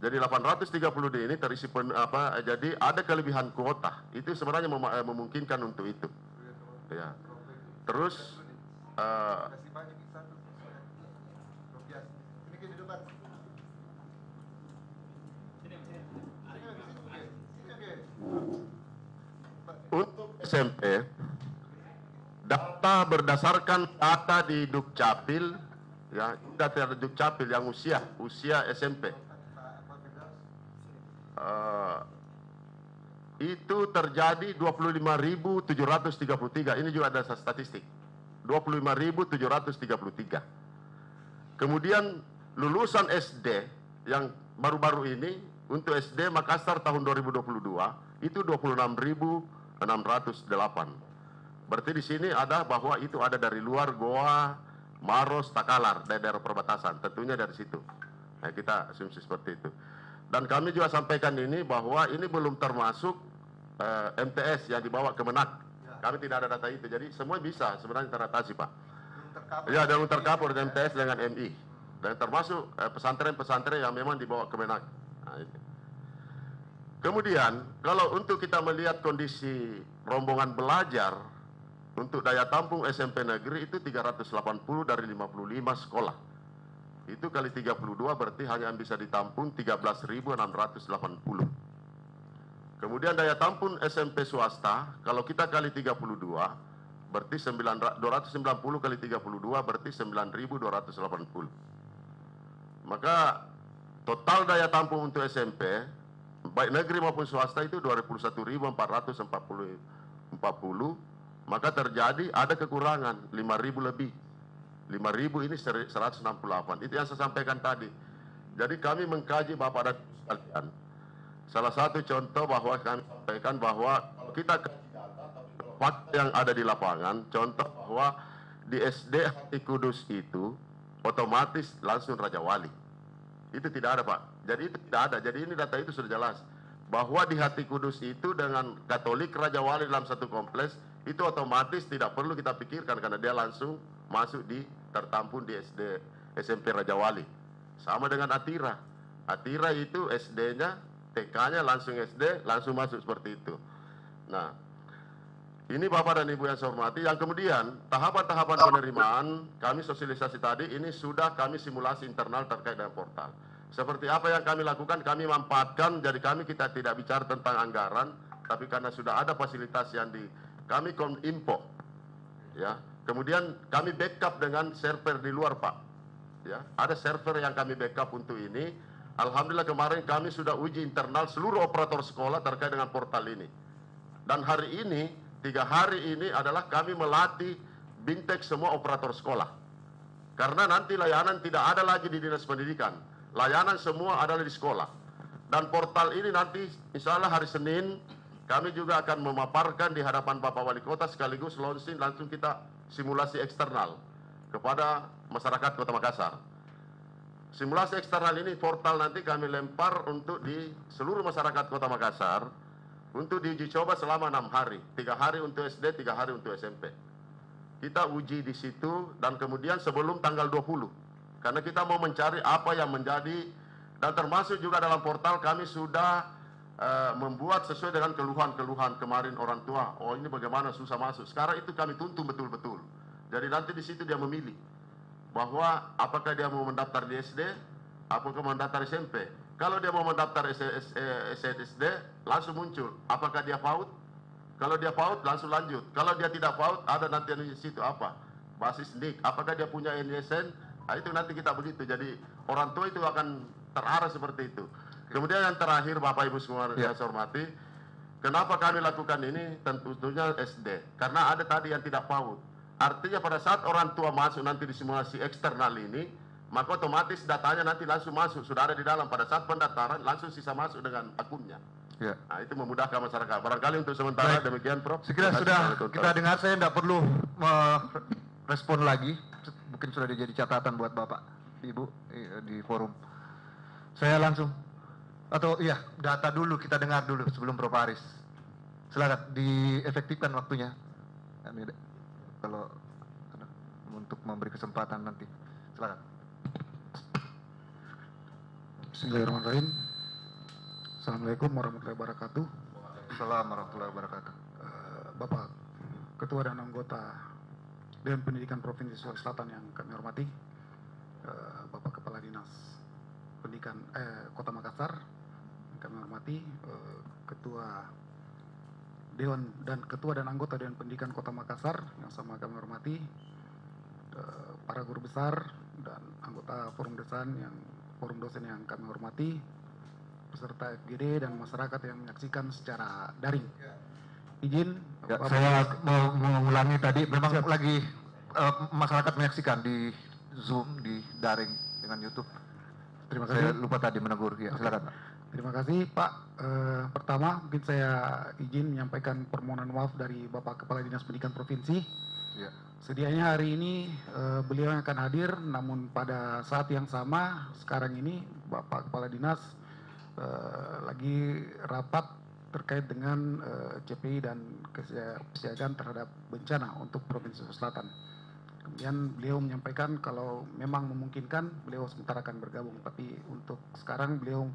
Jadi 830 D ini terisi jadi ada kelebihan kuota. Itu sebenarnya memungkinkan untuk itu. Ya. Terus untuk SMP, data berdasarkan data di Dukcapil, ya, data Dukcapil yang usia SMP, itu terjadi 25.733. Ini juga ada statistik. 25.733. Kemudian lulusan SD yang baru-baru ini untuk SD Makassar tahun 2022 itu 26.608. Berarti di sini ada bahwa itu ada dari luar Goa, Maros, Takalar, daerah perbatasan. Tentunya dari situ. Nah, kita asumsi seperti itu. Dan kami juga sampaikan ini bahwa ini belum termasuk MTS yang dibawa ke Menak. Kami tidak ada data itu. Jadi semua bisa sebenarnya teratasi, Pak. Ya, ada terkapur MTS dengan MI. Dan termasuk pesantren-pesantren yang memang dibawa ke Menak. Nah, ini. Kemudian, kalau untuk kita melihat kondisi rombongan belajar, untuk daya tampung SMP negeri itu 380 dari 55 sekolah. Itu kali 32 berarti hanya bisa ditampung 13.680. Kemudian daya tampung SMP swasta, kalau kita kali 32, berarti 290 kali 32 berarti 9.280. Maka total daya tampung untuk SMP, baik negeri maupun swasta itu 21.440, maka terjadi ada kekurangan 5.000 lebih. 5.000 ini 168. Itu yang saya sampaikan tadi. Jadi kami mengkaji Bapak dan sekalian. Salah satu contoh bahwa kami sampaikan bahwa kita fakta yang ada di lapangan, contoh bahwa di SD Hati Kudus itu otomatis langsung Raja Wali. Itu tidak ada, Pak. Jadi itu tidak ada. Jadi ini data itu sudah jelas. Bahwa di Hati Kudus itu dengan Katolik Raja Wali dalam satu kompleks, itu otomatis tidak perlu kita pikirkan karena dia langsung masuk tertampung di SD SMP Raja Wali. Sama dengan Atira. Atira itu SD-nya, TK-nya langsung SD, langsung masuk seperti itu. Nah, ini Bapak dan Ibu yang saya hormati. Yang kemudian, tahapan-tahapan penerimaan, kami sosialisasi tadi, ini sudah kami simulasi internal terkait dengan portal. Seperti apa yang kami lakukan, kami manfaatkan, jadi kita tidak bicara tentang anggaran, tapi karena sudah ada fasilitas yang kami info, ya. Kemudian kami backup dengan server di luar, Pak. Ya, ada server yang kami backup untuk ini. Alhamdulillah kemarin kami sudah uji internal seluruh operator sekolah terkait dengan portal ini. Dan hari ini, 3 hari ini adalah kami melatih bintek semua operator sekolah. Karena nanti layanan tidak ada lagi di dinas pendidikan. Layanan semua adalah di sekolah. Dan portal ini nanti insya Allah hari Senin kami juga akan memaparkan di hadapan Bapak Wali Kota sekaligus launching langsung kita simulasi eksternal kepada masyarakat Kota Makassar. Simulasi eksternal ini portal nanti kami lempar untuk di seluruh masyarakat Kota Makassar untuk diuji coba selama 6 hari. 3 hari untuk SD, 3 hari untuk SMP. Kita uji di situ dan kemudian sebelum tanggal 20. Karena kita mau mencari apa yang menjadi, dan termasuk juga dalam portal kami sudah membuat sesuai dengan keluhan-keluhan kemarin orang tua. Oh ini bagaimana susah masuk. Sekarang itu kami tuntun betul-betul. Jadi nanti di situ dia memilih bahwa apakah dia mau mendaftar di SD, apakah mau mendaftar SMP. Kalau dia mau mendaftar SD, langsung muncul. Apakah dia PAUD? Kalau dia PAUD, langsung lanjut. Kalau dia tidak PAUD, ada nanti di situ apa? Basis NIK. Apakah dia punya NISN? Nah, itu nanti kita begitu. Jadi orang tua itu akan terarah seperti itu. Kemudian yang terakhir, Bapak Ibu semua yang saya hormati, kenapa kami lakukan ini? Tentunya SD. Karena ada tadi yang tidak PAUD. Artinya pada saat orang tua masuk nanti di simulasi eksternal ini, maka otomatis datanya nanti langsung masuk, sudah ada di dalam. Pada saat pendaftaran langsung sisa masuk dengan akunnya. Ya. Nah, itu memudahkan masyarakat. Barangkali untuk sementara demikian, Prof. Sekira sudah kita dengar, saya tidak perlu merespon lagi. Mungkin sudah jadi catatan buat Bapak, Ibu di forum. Saya langsung, atau iya, data dulu kita dengar dulu sebelum Prof. Aris. Silakan diefektifkan waktunya. Kalau untuk memberi kesempatan nanti. Silakan. Bismillahirrahmanirrahim. Assalamualaikum warahmatullahi wabarakatuh. Assalamualaikum warahmatullahi wabarakatuh. Bapak Ketua dan anggota Dewan Pendidikan Provinsi Sulawesi Selatan yang kami hormati, Bapak Kepala Dinas Pendidikan Kota Makassar yang kami hormati, Ketua Dewan dan anggota Dewan Pendidikan Kota Makassar yang sama kami hormati, para guru besar dan anggota forum dosen yang kami hormati, peserta FGD dan masyarakat yang menyaksikan secara daring. Izin ya, saya mau mengulangi tadi, memang lagi masyarakat menyaksikan di Zoom, di daring dengan YouTube. Terima kasih. Saya lupa tadi menegur, ya silakan. Terima kasih Pak. Pertama mungkin saya izin menyampaikan permohonan maaf dari Bapak Kepala Dinas Pendidikan Provinsi. Ya. Sedianya hari ini beliau yang akan hadir, namun pada saat yang sama sekarang ini Bapak Kepala Dinas lagi rapat terkait dengan CPI dan kesiagaan terhadap bencana untuk Provinsi Sulawesi Selatan. Kemudian beliau menyampaikan kalau memang memungkinkan beliau sementara akan bergabung, tapi untuk sekarang beliau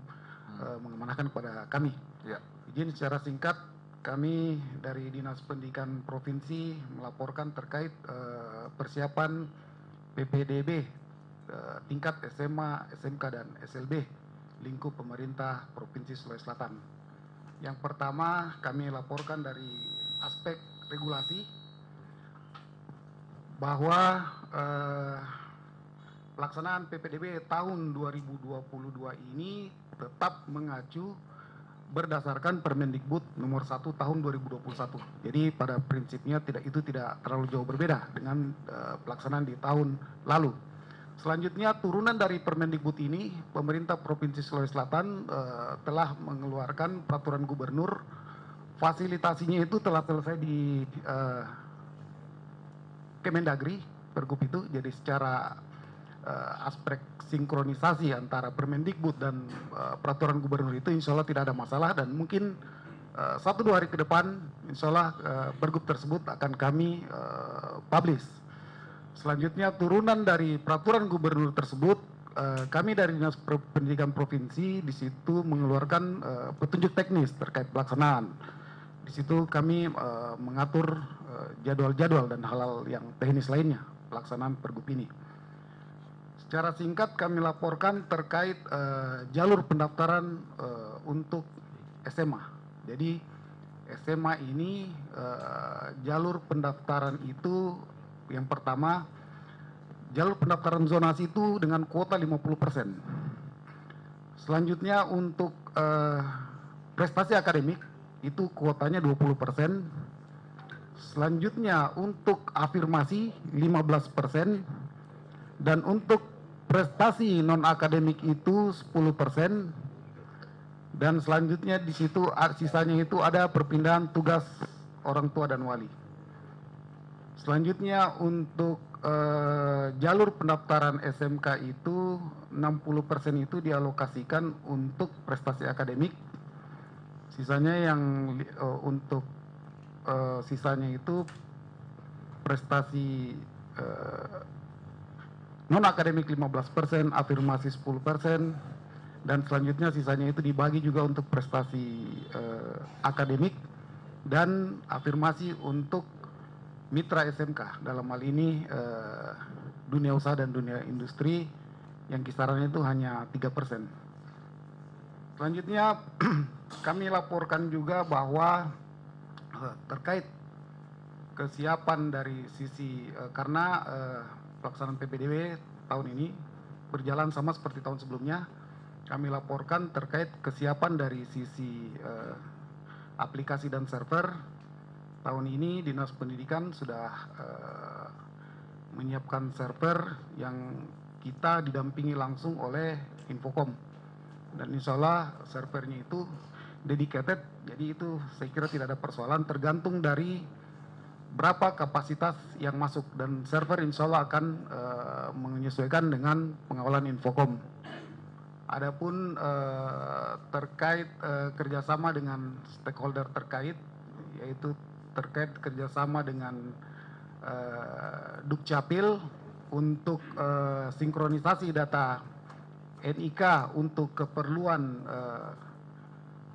mengamanahkan kepada kami. Ya. Izin secara singkat, kami dari Dinas Pendidikan Provinsi melaporkan terkait persiapan PPDB tingkat SMA, SMK, dan SLB lingkup pemerintah Provinsi Sulawesi Selatan. Yang pertama kami laporkan dari aspek regulasi bahwa pelaksanaan PPDB tahun 2022 ini tetap mengacu berdasarkan Permendikbud nomor 1 tahun 2021. Jadi pada prinsipnya itu tidak terlalu jauh berbeda dengan pelaksanaan di tahun lalu. Selanjutnya turunan dari Permendikbud ini, pemerintah Provinsi Sulawesi Selatan telah mengeluarkan peraturan gubernur. Fasilitasinya itu telah selesai di Kemendagri, Pergub itu. Jadi secara aspek sinkronisasi antara Permendikbud dan peraturan gubernur itu insya Allah tidak ada masalah, dan mungkin 1-2 hari ke depan insya Allah Pergub tersebut akan kami publish. Selanjutnya turunan dari peraturan gubernur tersebut, kami dari Dinas Pendidikan Provinsi di situ mengeluarkan petunjuk teknis terkait pelaksanaan. Di situ kami mengatur jadwal-jadwal dan hal-hal yang teknis lainnya pelaksanaan Pergub ini. Secara singkat kami laporkan terkait jalur pendaftaran untuk SMA. Jadi SMA ini jalur pendaftaran itu yang pertama, jalur pendaftaran zonasi itu dengan kuota 50%. Selanjutnya untuk prestasi akademik itu kuotanya 20%. Selanjutnya untuk afirmasi 15%. Dan untuk prestasi non akademik itu 10%. Dan selanjutnya di situ sisanya itu ada perpindahan tugas orang tua dan wali. Selanjutnya untuk jalur pendaftaran SMK itu 60% itu dialokasikan untuk prestasi akademik. Sisanya yang untuk sisanya itu prestasi non akademik 15%, afirmasi 10%, dan selanjutnya sisanya itu dibagi juga untuk prestasi akademik dan afirmasi untuk mitra SMK, dalam hal ini dunia usaha dan dunia industri yang kisarannya itu hanya 3%. Selanjutnya kami laporkan juga bahwa terkait kesiapan dari sisi karena pelaksanaan PPDB tahun ini berjalan sama seperti tahun sebelumnya, kami laporkan terkait kesiapan dari sisi aplikasi dan server. Tahun ini Dinas Pendidikan sudah menyiapkan server yang kita didampingi langsung oleh Infocom, dan insya Allah servernya itu dedicated, jadi itu saya kira tidak ada persoalan, tergantung dari berapa kapasitas yang masuk, dan server insya Allah akan menyesuaikan dengan pengawalan Infocom. Adapun terkait kerjasama dengan stakeholder terkait, yaitu terkait kerjasama dengan Dukcapil untuk sinkronisasi data NIK untuk keperluan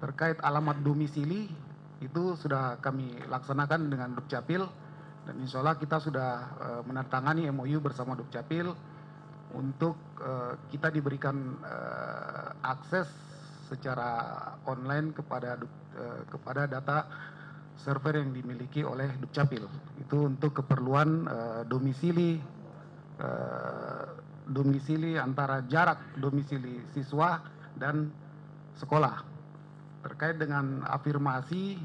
terkait alamat domisili, itu sudah kami laksanakan dengan Dukcapil, dan insya Allah kita sudah menandatangani MOU bersama Dukcapil untuk kita diberikan akses secara online kepada data server yang dimiliki oleh Dukcapil. Itu untuk keperluan domisili antara jarak domisili siswa dan sekolah. Terkait dengan afirmasi,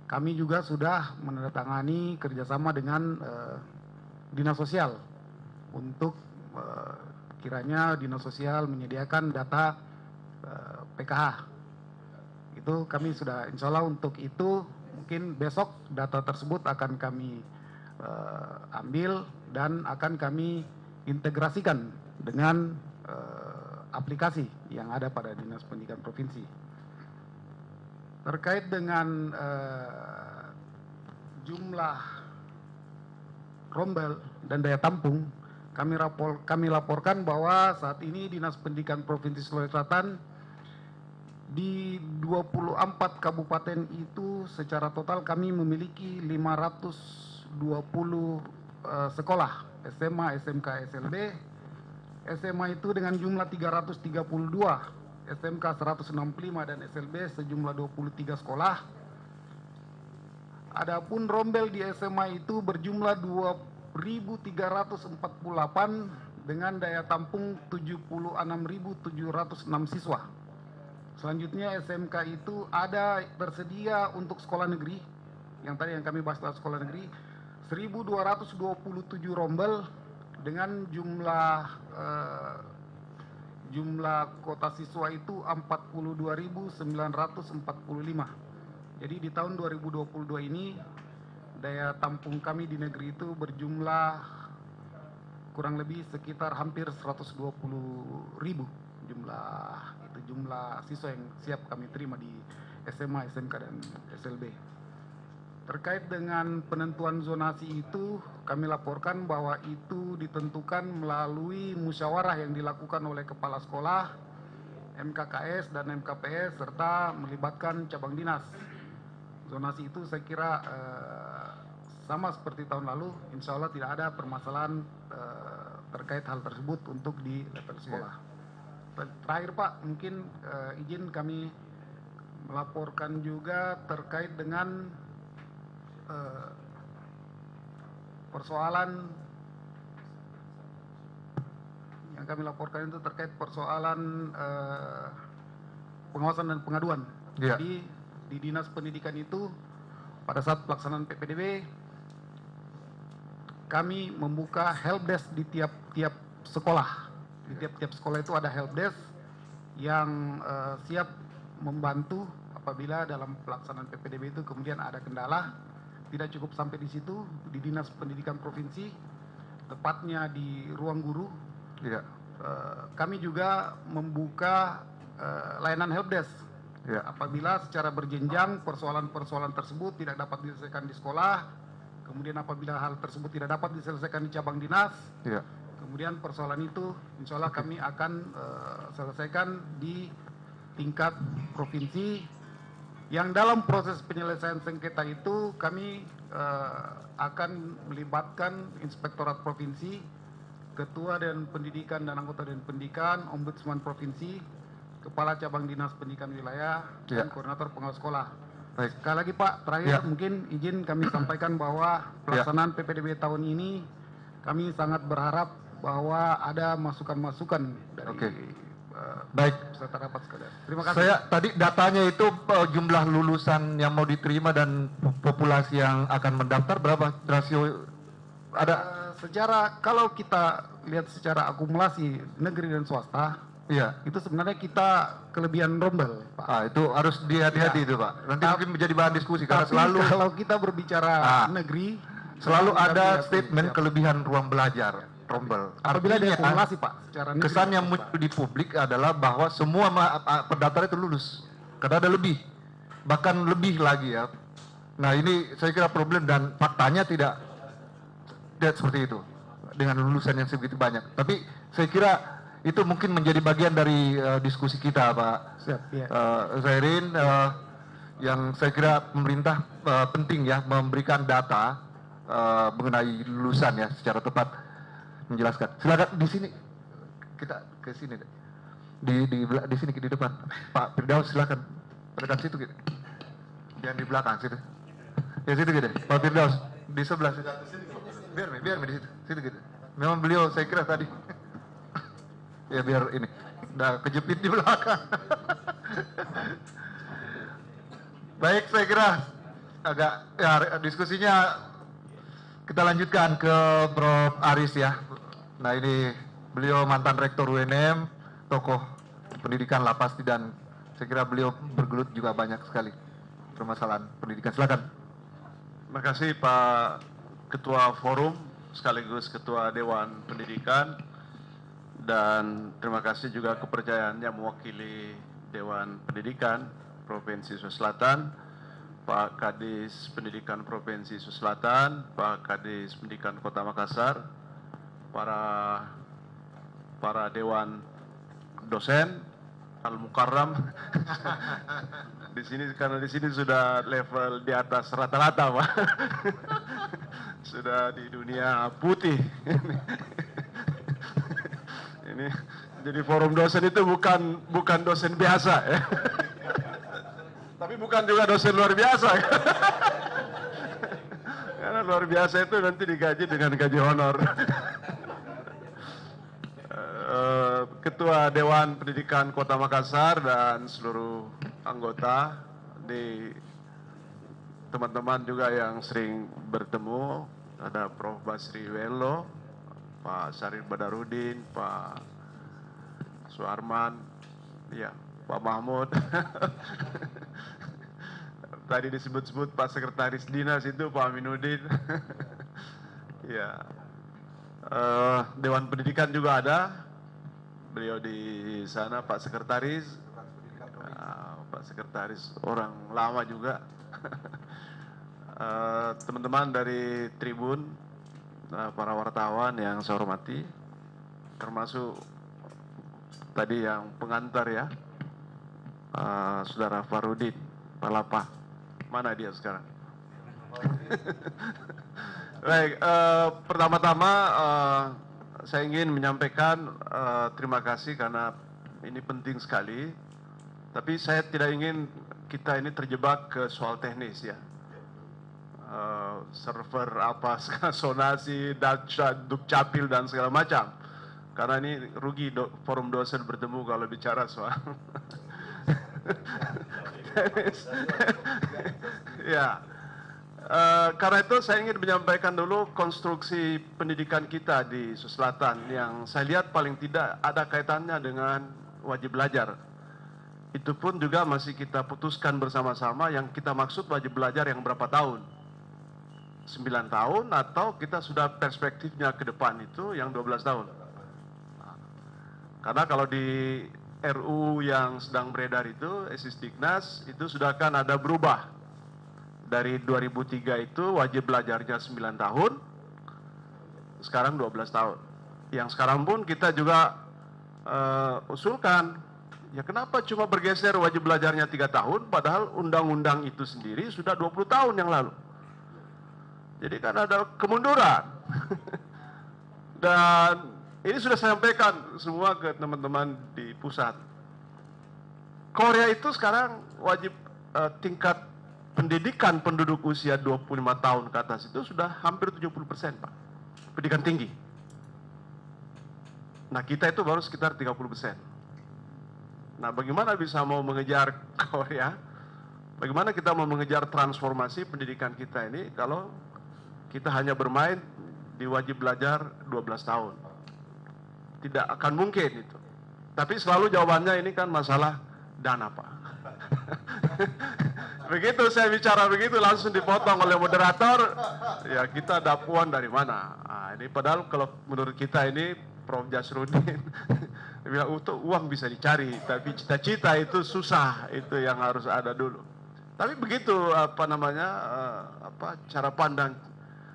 kami juga sudah menandatangani kerjasama dengan Dinas Sosial untuk kiranya Dinas Sosial menyediakan data PKH. Itu kami sudah insya Allah untuk itu mungkin besok data tersebut akan kami ambil dan akan kami integrasikan dengan aplikasi yang ada pada Dinas Pendidikan Provinsi. Terkait dengan jumlah rombel dan daya tampung, kami laporkan bahwa saat ini Dinas Pendidikan Provinsi Sulawesi Selatan di 24 kabupaten itu secara total kami memiliki 520 sekolah SMA, SMK, SLB. SMA itu dengan jumlah 332, SMK 165 dan SLB sejumlah 23 sekolah. Adapun rombel di SMA itu berjumlah 2.348 dengan daya tampung 76.706 siswa. Selanjutnya SMK itu ada tersedia untuk sekolah negeri, yang tadi yang kami bahas adalah sekolah negeri, 1.227 rombel dengan jumlah kota siswa itu 42.945. Jadi di tahun 2022 ini daya tampung kami di negeri itu berjumlah kurang lebih sekitar hampir 120.000 jumlah siswa yang siap kami terima di SMA, SMK dan SLB. Terkait dengan penentuan zonasi itu, kami laporkan bahwa itu ditentukan melalui musyawarah yang dilakukan oleh kepala sekolah, MKKS dan MKPS serta melibatkan cabang dinas. Zonasi itu saya kira sama seperti tahun lalu, insya Allah tidak ada permasalahan terkait hal tersebut untuk di level sekolah. Terakhir Pak, mungkin izin kami melaporkan juga terkait dengan persoalan yang kami laporkan itu terkait persoalan pengawasan dan pengaduan. Ya. Jadi di Dinas Pendidikan itu pada saat pelaksanaan PPDB kami membuka helpdesk di tiap-tiap sekolah. Di tiap-tiap sekolah itu ada helpdesk yang siap membantu apabila dalam pelaksanaan PPDB itu kemudian ada kendala. Tidak cukup sampai di situ, di Dinas Pendidikan Provinsi, tepatnya di ruang guru, Ya. kami juga membuka layanan helpdesk. Ya. Apabila secara berjenjang persoalan-persoalan tersebut tidak dapat diselesaikan di sekolah, kemudian apabila hal tersebut tidak dapat diselesaikan di cabang dinas, Ya. kemudian persoalan itu insya Allah kami akan selesaikan di tingkat provinsi, yang dalam proses penyelesaian sengketa itu kami akan melibatkan Inspektorat Provinsi, Ketua dan Pendidikan dan Anggota dan Pendidikan, Ombudsman Provinsi, Kepala Cabang Dinas Pendidikan Wilayah, dan Koordinator Pengawas Sekolah. Baik. Sekali lagi Pak, terakhir mungkin izin kami sampaikan bahwa pelaksanaan PPDB tahun ini kami sangat berharap bahwa ada masukan-masukan dari Baik. peserta rapat sekalian. Terima kasih. Saya tadi datanya itu jumlah lulusan yang mau diterima dan populasi yang akan mendaftar berapa rasio ada? Secara kalau kita lihat secara akumulasi negeri dan swasta, Iya. itu sebenarnya kita kelebihan rombel, Pak. Ah, itu harus hati-hati itu Pak. Nanti mungkin menjadi bahan diskusi karena Tapi selalu kalau kita berbicara negeri, selalu kita ada lihat statement siap. kelebihan ruang belajar rombel. Apabila Artinya, diakumulasi Pak, secara negeri kesan dan yang swasta. muncul di publik adalah bahwa semua pendaftar itu lulus karena ada lebih, bahkan lebih lagi ya. Nah ini saya kira problem dan faktanya tidak seperti itu dengan lulusan yang segitu banyak. Tapi saya kira itu mungkin menjadi bagian dari diskusi kita Pak Siap, ya. Zairin, yang saya kira pemerintah penting ya memberikan data mengenai lulusan ya secara tepat. Menjelaskan. Silakan di sini kita ke sini deh. Di sini di depan. Pak Firdaus silakan. Dekat situ gitu. Yang di belakang situ. Ya situ gitu. Pak Firdaus di sebelah situ. Biar di situ. Situ gitu. Memang beliau saya kira tadi. Ya biar ini. Udah kejepit di belakang. Baik, saya kira agak ya diskusinya kita lanjutkan ke Prof. Aris ya. Nah ini beliau mantan rektor UNM, tokoh pendidikan Lapasti, dan saya kira beliau bergelut juga banyak sekali permasalahan pendidikan. Silakan. Terima kasih Pak Ketua Forum sekaligus Ketua Dewan Pendidikan, dan terima kasih juga kepercayaannya mewakili Dewan Pendidikan Provinsi Sulawesi Selatan, Pak Kadis Pendidikan Provinsi Sulawesi Selatan, Pak Kadis Pendidikan Kota Makassar, para Dewan Dosen Al-Mukarram. Di sini, karena di sini sudah level di atas rata-rata, Pak. Sudah di dunia putih. Ini jadi forum dosen itu bukan dosen biasa ya. Tapi bukan juga dosen luar biasa. Karena luar biasa itu nanti digaji dengan gaji honor. Ketua Dewan Pendidikan Kota Makassar dan seluruh anggota, di teman-teman juga yang sering bertemu, ada Prof. Basri Welo, Pak Syarif Badarudin, Pak Suarman, ya, Pak Mahmud. Tadi disebut-sebut Pak Sekretaris Dinas itu Pak Aminuddin. Ya, Dewan Pendidikan juga ada. Beliau di sana, Pak Sekretaris. Pak Sekretaris orang lama juga. Teman-teman dari Tribun, para wartawan yang saya hormati, termasuk tadi yang pengantar ya, Saudara Farudin Palapa. Mana dia sekarang? Baik, pertama-tama saya ingin menyampaikan terima kasih karena ini penting sekali. Tapi saya tidak ingin kita ini terjebak ke soal teknis ya. Server apa, sonasi, dukcapil dan segala macam. Karena ini rugi forum dosen bertemu kalau bicara soal teknis. Ya. Karena itu saya ingin menyampaikan dulu konstruksi pendidikan kita di Sulawesi Selatan yang saya lihat paling tidak ada kaitannya dengan wajib belajar. Itu pun juga masih kita putuskan bersama-sama, yang kita maksud wajib belajar yang berapa tahun. 9 tahun atau kita sudah perspektifnya ke depan itu yang 12 tahun. Karena kalau di RU yang sedang beredar itu, Esisdiknas, itu sudah kan ada berubah. Dari 2003 itu wajib belajarnya 9 tahun, sekarang 12 tahun. Yang sekarang pun kita juga usulkan, ya kenapa cuma bergeser wajib belajarnya 3 tahun, padahal undang-undang itu sendiri sudah 20 tahun yang lalu. Jadi kan ada kemunduran. Dan ini sudah saya sampaikan semua ke teman-teman di pusat. Korea itu sekarang wajib tingkat pendidikan penduduk usia 25 tahun ke atas itu sudah hampir 70%, Pak. Pendidikan tinggi. Nah, kita itu baru sekitar 30%. Nah, bagaimana bisa mau mengejar Korea? Bagaimana kita mau mengejar transformasi pendidikan kita ini kalau kita hanya bermain di wajib belajar 12 tahun? Tidak akan mungkin itu. Tapi selalu jawabannya ini kan masalah dana, Pak. Begitu saya bicara begitu langsung dipotong oleh moderator. Ya, kita dapuan dari mana? Nah, ini padahal kalau menurut kita ini Prof. Jasrudin bilang uang bisa dicari, tapi cita-cita itu susah, itu yang harus ada dulu. Tapi begitu cara pandang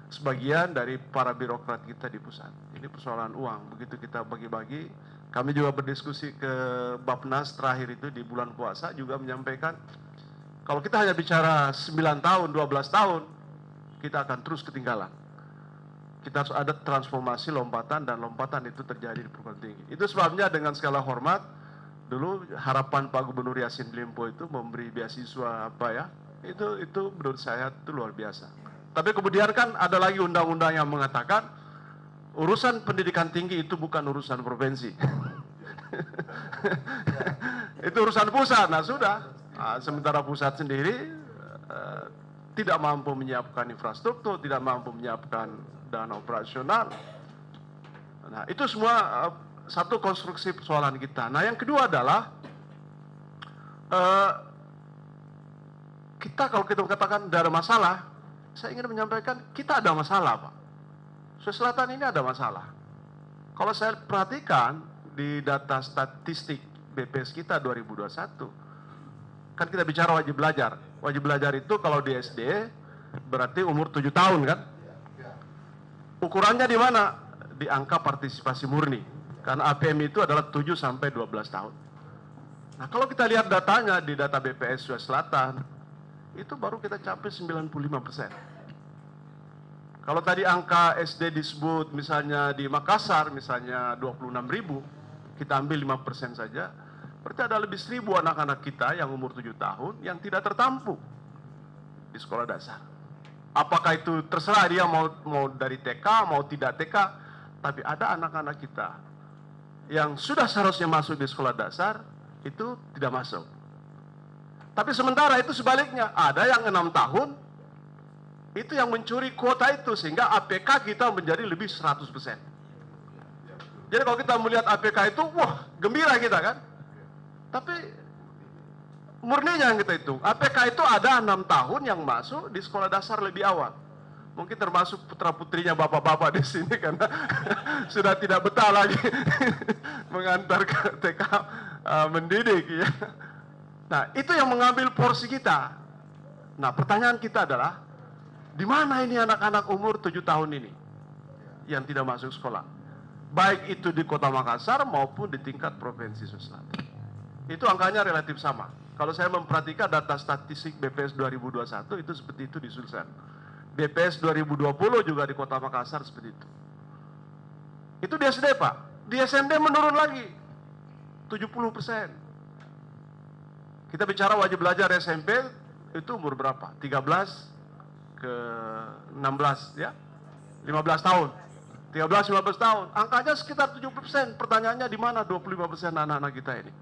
sebagian dari para birokrat kita di pusat. Ini persoalan uang. Begitu kita bagi-bagi, kami juga berdiskusi ke Bapnas terakhir itu di bulan puasa juga menyampaikan, kalau kita hanya bicara 9 tahun, 12 tahun, kita akan terus ketinggalan. Kita harus ada transformasi lompatan, dan lompatan itu terjadi di perguruan tinggi. Itu sebabnya dengan segala hormat, dulu harapan Pak Gubernur Yassin Limpo itu memberi beasiswa itu menurut saya itu luar biasa. Tapi kemudian kan ada lagi undang-undang yang mengatakan urusan pendidikan tinggi itu bukan urusan provinsi. Itu urusan pusat. Nah, sudah. Nah, sementara pusat sendiri tidak mampu menyiapkan infrastruktur, tidak mampu menyiapkan dana operasional. Nah, itu semua satu konstruksi persoalan kita. Nah, yang kedua adalah kita kalau kita katakan tidak ada masalah, saya ingin menyampaikan kita ada masalah, Pak. Sulawesi Selatan ini ada masalah. Kalau saya perhatikan di data statistik BPS kita 2021, kan kita bicara wajib belajar. Wajib belajar itu kalau di SD berarti umur 7 tahun kan? Ukurannya di mana? Di angka partisipasi murni. Karena APM itu adalah 7 sampai 12 tahun. Nah, kalau kita lihat datanya di data BPS Sulawesi Selatan, itu baru kita capai 95%. Kalau tadi angka SD disebut misalnya di Makassar, misalnya 26.000, kita ambil 5% saja, berarti ada lebih 1.000 anak-anak kita yang umur 7 tahun yang tidak tertampung di sekolah dasar. Apakah itu terserah dia mau dari TK, mau tidak TK, tapi ada anak-anak kita yang sudah seharusnya masuk di sekolah dasar, itu tidak masuk. Tapi sementara itu sebaliknya, ada yang 6 tahun, itu yang mencuri kuota itu, sehingga APK kita menjadi lebih 100%. Jadi kalau kita melihat APK itu, wah gembira kita kan. Tapi murninya yang kita hitung, APK itu ada 6 tahun yang masuk di sekolah dasar lebih awal. Mungkin termasuk putra-putrinya bapak-bapak di sini karena sudah tidak betah lagi mengantar ke TK mendidik ya. Nah, itu yang mengambil porsi kita. Nah, pertanyaan kita adalah di mana ini anak-anak umur 7 tahun ini yang tidak masuk sekolah? Baik itu di Kota Makassar maupun di tingkat Provinsi Sulawesi Selatan. Itu angkanya relatif sama. Kalau saya memperhatikan data statistik BPS 2021 itu seperti itu di Sulsel. BPS 2020 juga di Kota Makassar seperti itu. Itu di SD, Pak. Di SMP menurun lagi 70%. Kita bicara wajib belajar SMP itu umur berapa? 13 ke 16 ya. 15 tahun. 13-15 tahun. Angkanya sekitar 70%. Pertanyaannya di mana 25% anak-anak kita ini?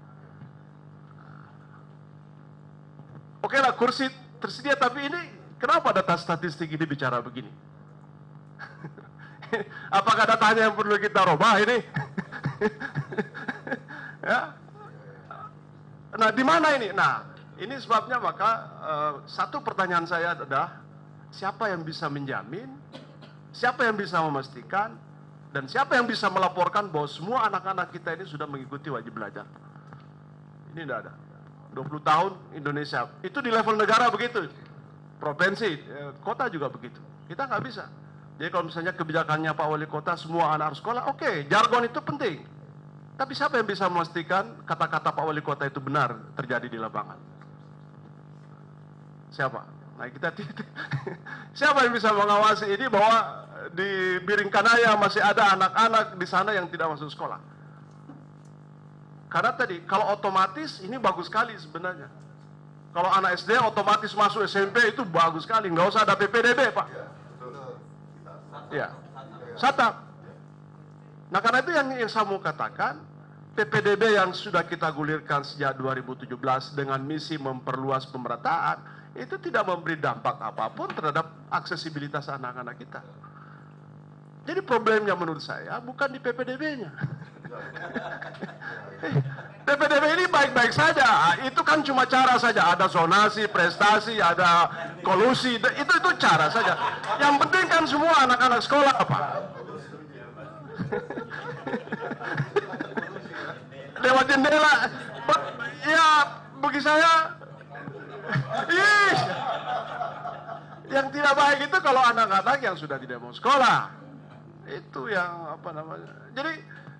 Oke lah, kursi tersedia, tapi ini kenapa data statistik ini bicara begini? Apakah datanya yang perlu kita rubah ini? Ya. Nah, di mana ini? Nah, ini sebabnya maka satu pertanyaan saya adalah siapa yang bisa menjamin, siapa yang bisa memastikan, dan siapa yang bisa melaporkan bahwa semua anak-anak kita ini sudah mengikuti wajib belajar? Ini tidak ada. 20 tahun Indonesia, itu di level negara begitu, provinsi, kota juga begitu. Kita nggak bisa. Jadi kalau misalnya kebijakannya Pak Wali Kota semua anak harus sekolah, oke, jargon itu penting. Tapi siapa yang bisa memastikan kata-kata Pak Wali Kota itu benar terjadi di lapangan? Siapa? Nah, kita siapa yang bisa mengawasi ini bahwa di Biringkanaya masih ada anak-anak di sana yang tidak masuk sekolah? Karena tadi, kalau otomatis ini bagus sekali sebenarnya. Kalau anak SD otomatis masuk SMP itu bagus sekali. Nggak usah ada PPDB, Pak. Ya, SATAP. Nah, karena itu yang saya mau katakan, PPDB yang sudah kita gulirkan sejak 2017 dengan misi memperluas pemerataan, itu tidak memberi dampak apapun terhadap aksesibilitas anak-anak kita. Jadi problemnya menurut saya bukan di PPDB-nya. PPDB ini baik-baik saja, itu kan cuma cara saja, ada zonasi, prestasi, ada kolusi, itu cara saja. Yang penting kan semua anak-anak sekolah apa? Lewat jendela, ya bagi saya, yang tidak baik itu kalau anak-anak yang sudah tidak mau sekolah, itu yang apa namanya. Jadi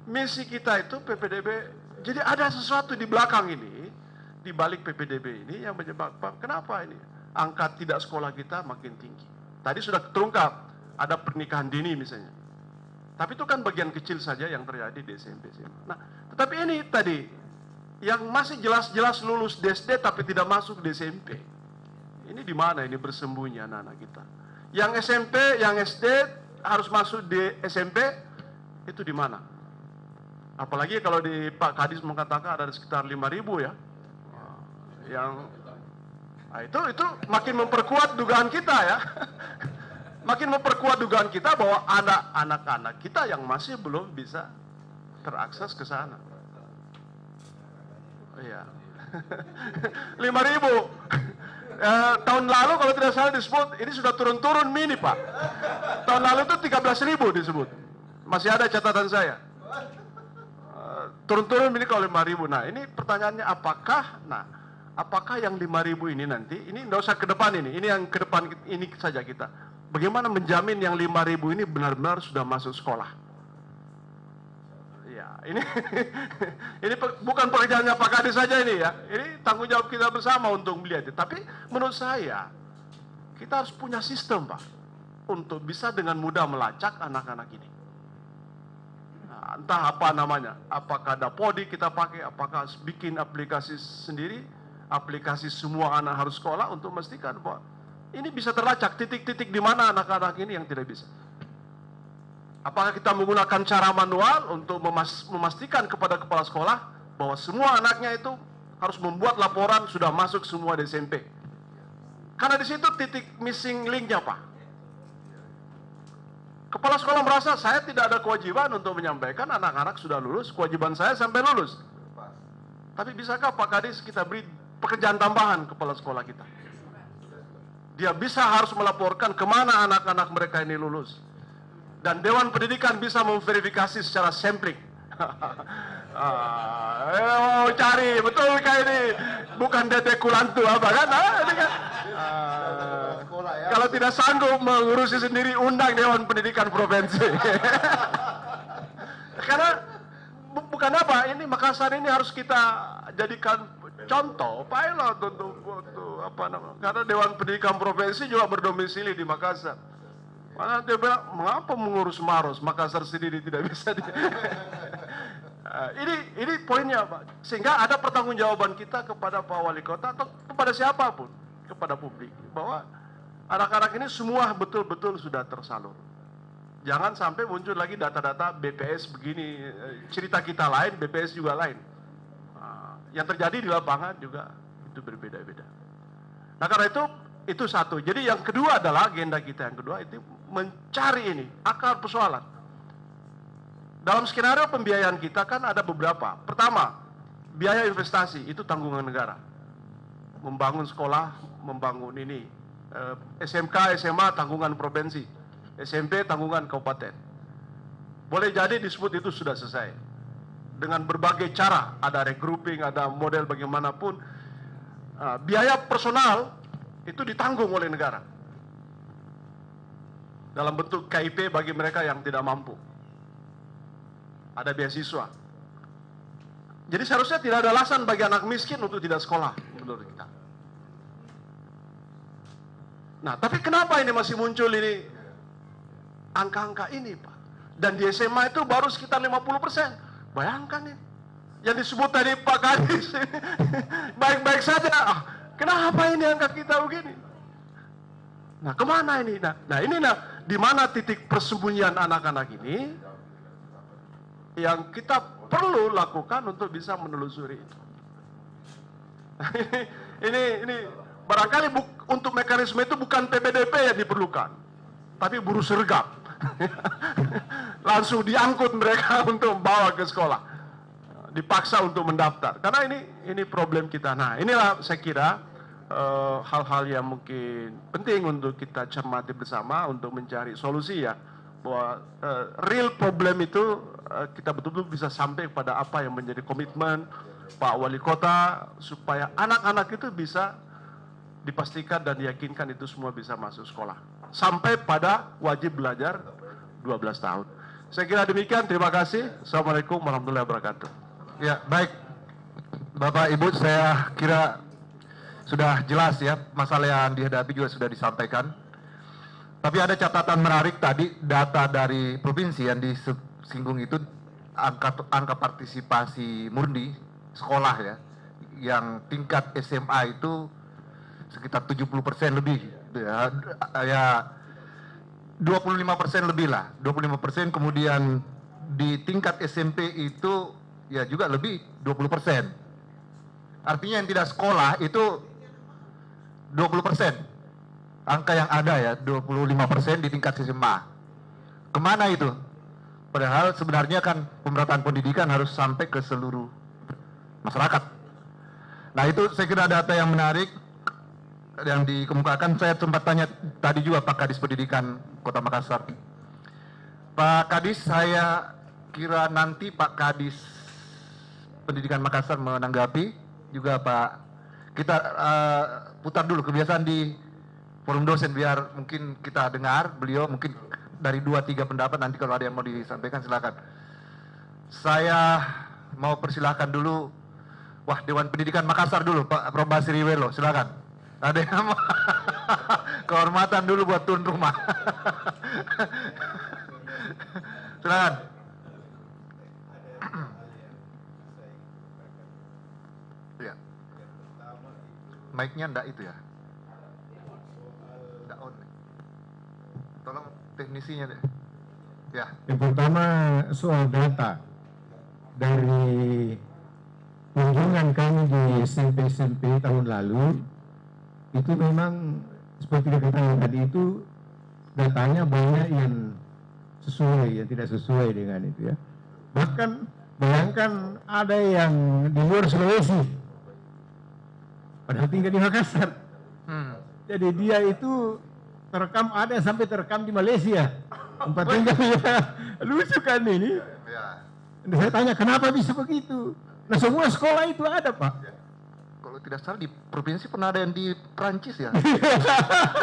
misi kita itu PPDB. Jadi ada sesuatu di belakang ini, di balik PPDB ini yang menyebabkan kenapa ini angka tidak sekolah kita makin tinggi. Tadi sudah terungkap, ada pernikahan dini misalnya. Tapi itu kan bagian kecil saja yang terjadi di SMP. Nah, tetapi ini tadi, yang masih jelas-jelas lulus di SD tapi tidak masuk di SMP. Ini di mana ini bersembunyi anak-anak kita? Yang SMP, yang SD harus masuk di SMP, itu di mana? Apalagi kalau di Pak Kadis mengatakan ada sekitar 5.000 ya. Yang nah itu makin memperkuat dugaan kita ya. Makin memperkuat dugaan kita bahwa anak-anak kita yang masih belum bisa terakses ke sana. Iya. 5.000. Tahun lalu kalau tidak salah disebut, ini sudah turun-turun mini Pak. Tahun lalu itu 13.000 disebut. Masih ada catatan saya. Turun-turun mini kalau 5.000. Nah ini pertanyaannya apakah yang 5.000 ini nanti, ini tidak usah ke depan ini yang ke depan ini saja kita. Bagaimana menjamin yang 5.000 ini benar-benar sudah masuk sekolah? Ya, ini bukan pekerjaannya Pak Kadis saja ini ya. Ini tanggung jawab kita bersama untuk melihat. Tapi menurut saya kita harus punya sistem Pak untuk bisa dengan mudah melacak anak-anak ini. Nah, entah apa namanya, apakah ada podi kita pakai, apakah bikin aplikasi sendiri, aplikasi semua anak harus sekolah untuk memastikan bahwa ini bisa terlacak titik-titik di mana anak-anak ini yang tidak bisa. Apakah kita menggunakan cara manual untuk memastikan kepada kepala sekolah bahwa semua anaknya itu harus membuat laporan sudah masuk semua di SMP. Karena di situ titik missing linknya Pak. Kepala sekolah merasa saya tidak ada kewajiban untuk menyampaikan anak-anak sudah lulus, kewajiban saya sampai lulus. Tapi bisakah Pak Kadis kita beri pekerjaan tambahan kepala sekolah kita? Dia bisa harus melaporkan kemana anak-anak mereka ini lulus. Dan Dewan Pendidikan bisa memverifikasi secara sampling. Cari, betul kayak ini. Bukan Dede Kulantu apa kan? Ini kan. Kalau tidak sanggup mengurusi sendiri, undang Dewan Pendidikan Provinsi. Karena bukan apa, ini Makassar ini harus kita jadikan contoh, pilot untuk apa namanya? Karena Dewan Pendidikan Provinsi juga berdomisili di Makassar. Mana dia bilang, mengapa mengurus Maros, Makassar sendiri tidak bisa ini poinnya Pak. Sehingga ada pertanggungjawaban kita kepada Pak Wali Kota atau kepada siapapun, kepada publik, bahwa anak-anak ini semua betul-betul sudah tersalur. Jangan sampai muncul lagi data-data BPS begini, cerita kita lain, BPS juga lain. Yang terjadi di lapangan juga itu berbeda-beda. Nah karena itu satu. Jadi yang kedua adalah agenda kita yang kedua itu mencari ini akar persoalan. Dalam skenario pembiayaan kita kan ada beberapa. Pertama, biaya investasi itu tanggungan negara. Membangun sekolah, membangun ini SMK, SMA tanggungan provinsi, SMP tanggungan kabupaten. Boleh jadi disebut itu sudah selesai. Dengan berbagai cara, ada regrouping, ada model bagaimanapun, biaya personal itu ditanggung oleh negara dalam bentuk KIP bagi mereka yang tidak mampu. Ada beasiswa. Jadi seharusnya tidak ada alasan bagi anak miskin untuk tidak sekolah menurut kita. Nah, tapi kenapa ini masih muncul ini angka-angka ini, Pak? Dan di SMA itu baru sekitar 50%. Bayangkan ini. Yang disebut tadi Pak Kadis baik-baik saja. Kenapa ini angka kita begini? Nah, kemana ini? Nah ini di mana titik persembunyian anak-anak ini yang kita perlu lakukan untuk bisa menelusuri itu. Ini barangkali untuk mekanisme itu bukan PPDP yang diperlukan, tapi buruh sergap. Langsung diangkut mereka untuk bawa ke sekolah, dipaksa untuk mendaftar. Karena ini problem kita. Nah, inilah saya kira hal-hal yang mungkin penting untuk kita cermati bersama untuk mencari solusi ya, bahwa real problem itu kita betul-betul bisa sampai pada apa yang menjadi komitmen Pak Wali Kota supaya anak-anak itu bisa dipastikan dan diyakinkan itu semua bisa masuk sekolah sampai pada wajib belajar 12 tahun. Saya kira demikian, terima kasih. Assalamualaikum warahmatullahi wabarakatuh. Ya, baik. Bapak Ibu, saya kira sudah jelas ya, masalah yang dihadapi juga sudah disampaikan. Tapi ada catatan menarik tadi, data dari provinsi yang disinggung itu, angka partisipasi murni sekolah ya, yang tingkat SMA itu sekitar 70% lebih, ya 25% lebih lah, 25%, kemudian di tingkat SMP itu ya juga lebih 20%. Artinya yang tidak sekolah itu 20%, angka yang ada ya 25% di tingkat SMA. Kemana itu? Padahal sebenarnya kan pemerataan pendidikan harus sampai ke seluruh masyarakat. Nah itu saya kira data yang menarik yang dikemukakan. Saya sempat tanya tadi juga Pak Kadis Pendidikan Kota Makassar. Pak Kadis, saya kira nanti Pak Kadis Pendidikan Makassar menanggapi juga Pak. Kita putar dulu kebiasaan di forum dosen biar mungkin kita dengar beliau mungkin dari 2-3 pendapat, nanti kalau ada yang mau disampaikan silakan. Saya mau persilahkan dulu, Dewan Pendidikan Makassar dulu, Pak Prof. Basriwelo, silakan. Ada yang mau kehormatan dulu buat tuan rumah. Silakan. Ya. Mic-nya enggak itu ya? Enggak on. Tolong teknisinya deh. Ya. Yang pertama soal data dari kunjungan kami di SMP tahun lalu itu memang seperti dikatakan tadi itu datanya banyak yang sesuai, yang tidak sesuai dengan itu ya. Bahkan bayangkan ada yang di luar Sulawesi padahal tinggal di Makassar. Jadi dia itu terekam, ada yang sampai terekam di Malaysia tempat tinggal ya. Lucu kan ini Ya. saya tanya kenapa bisa begitu. Nah semua sekolah itu ada Pak. Kalau tidak salah di provinsi pernah ada yang di Prancis ya.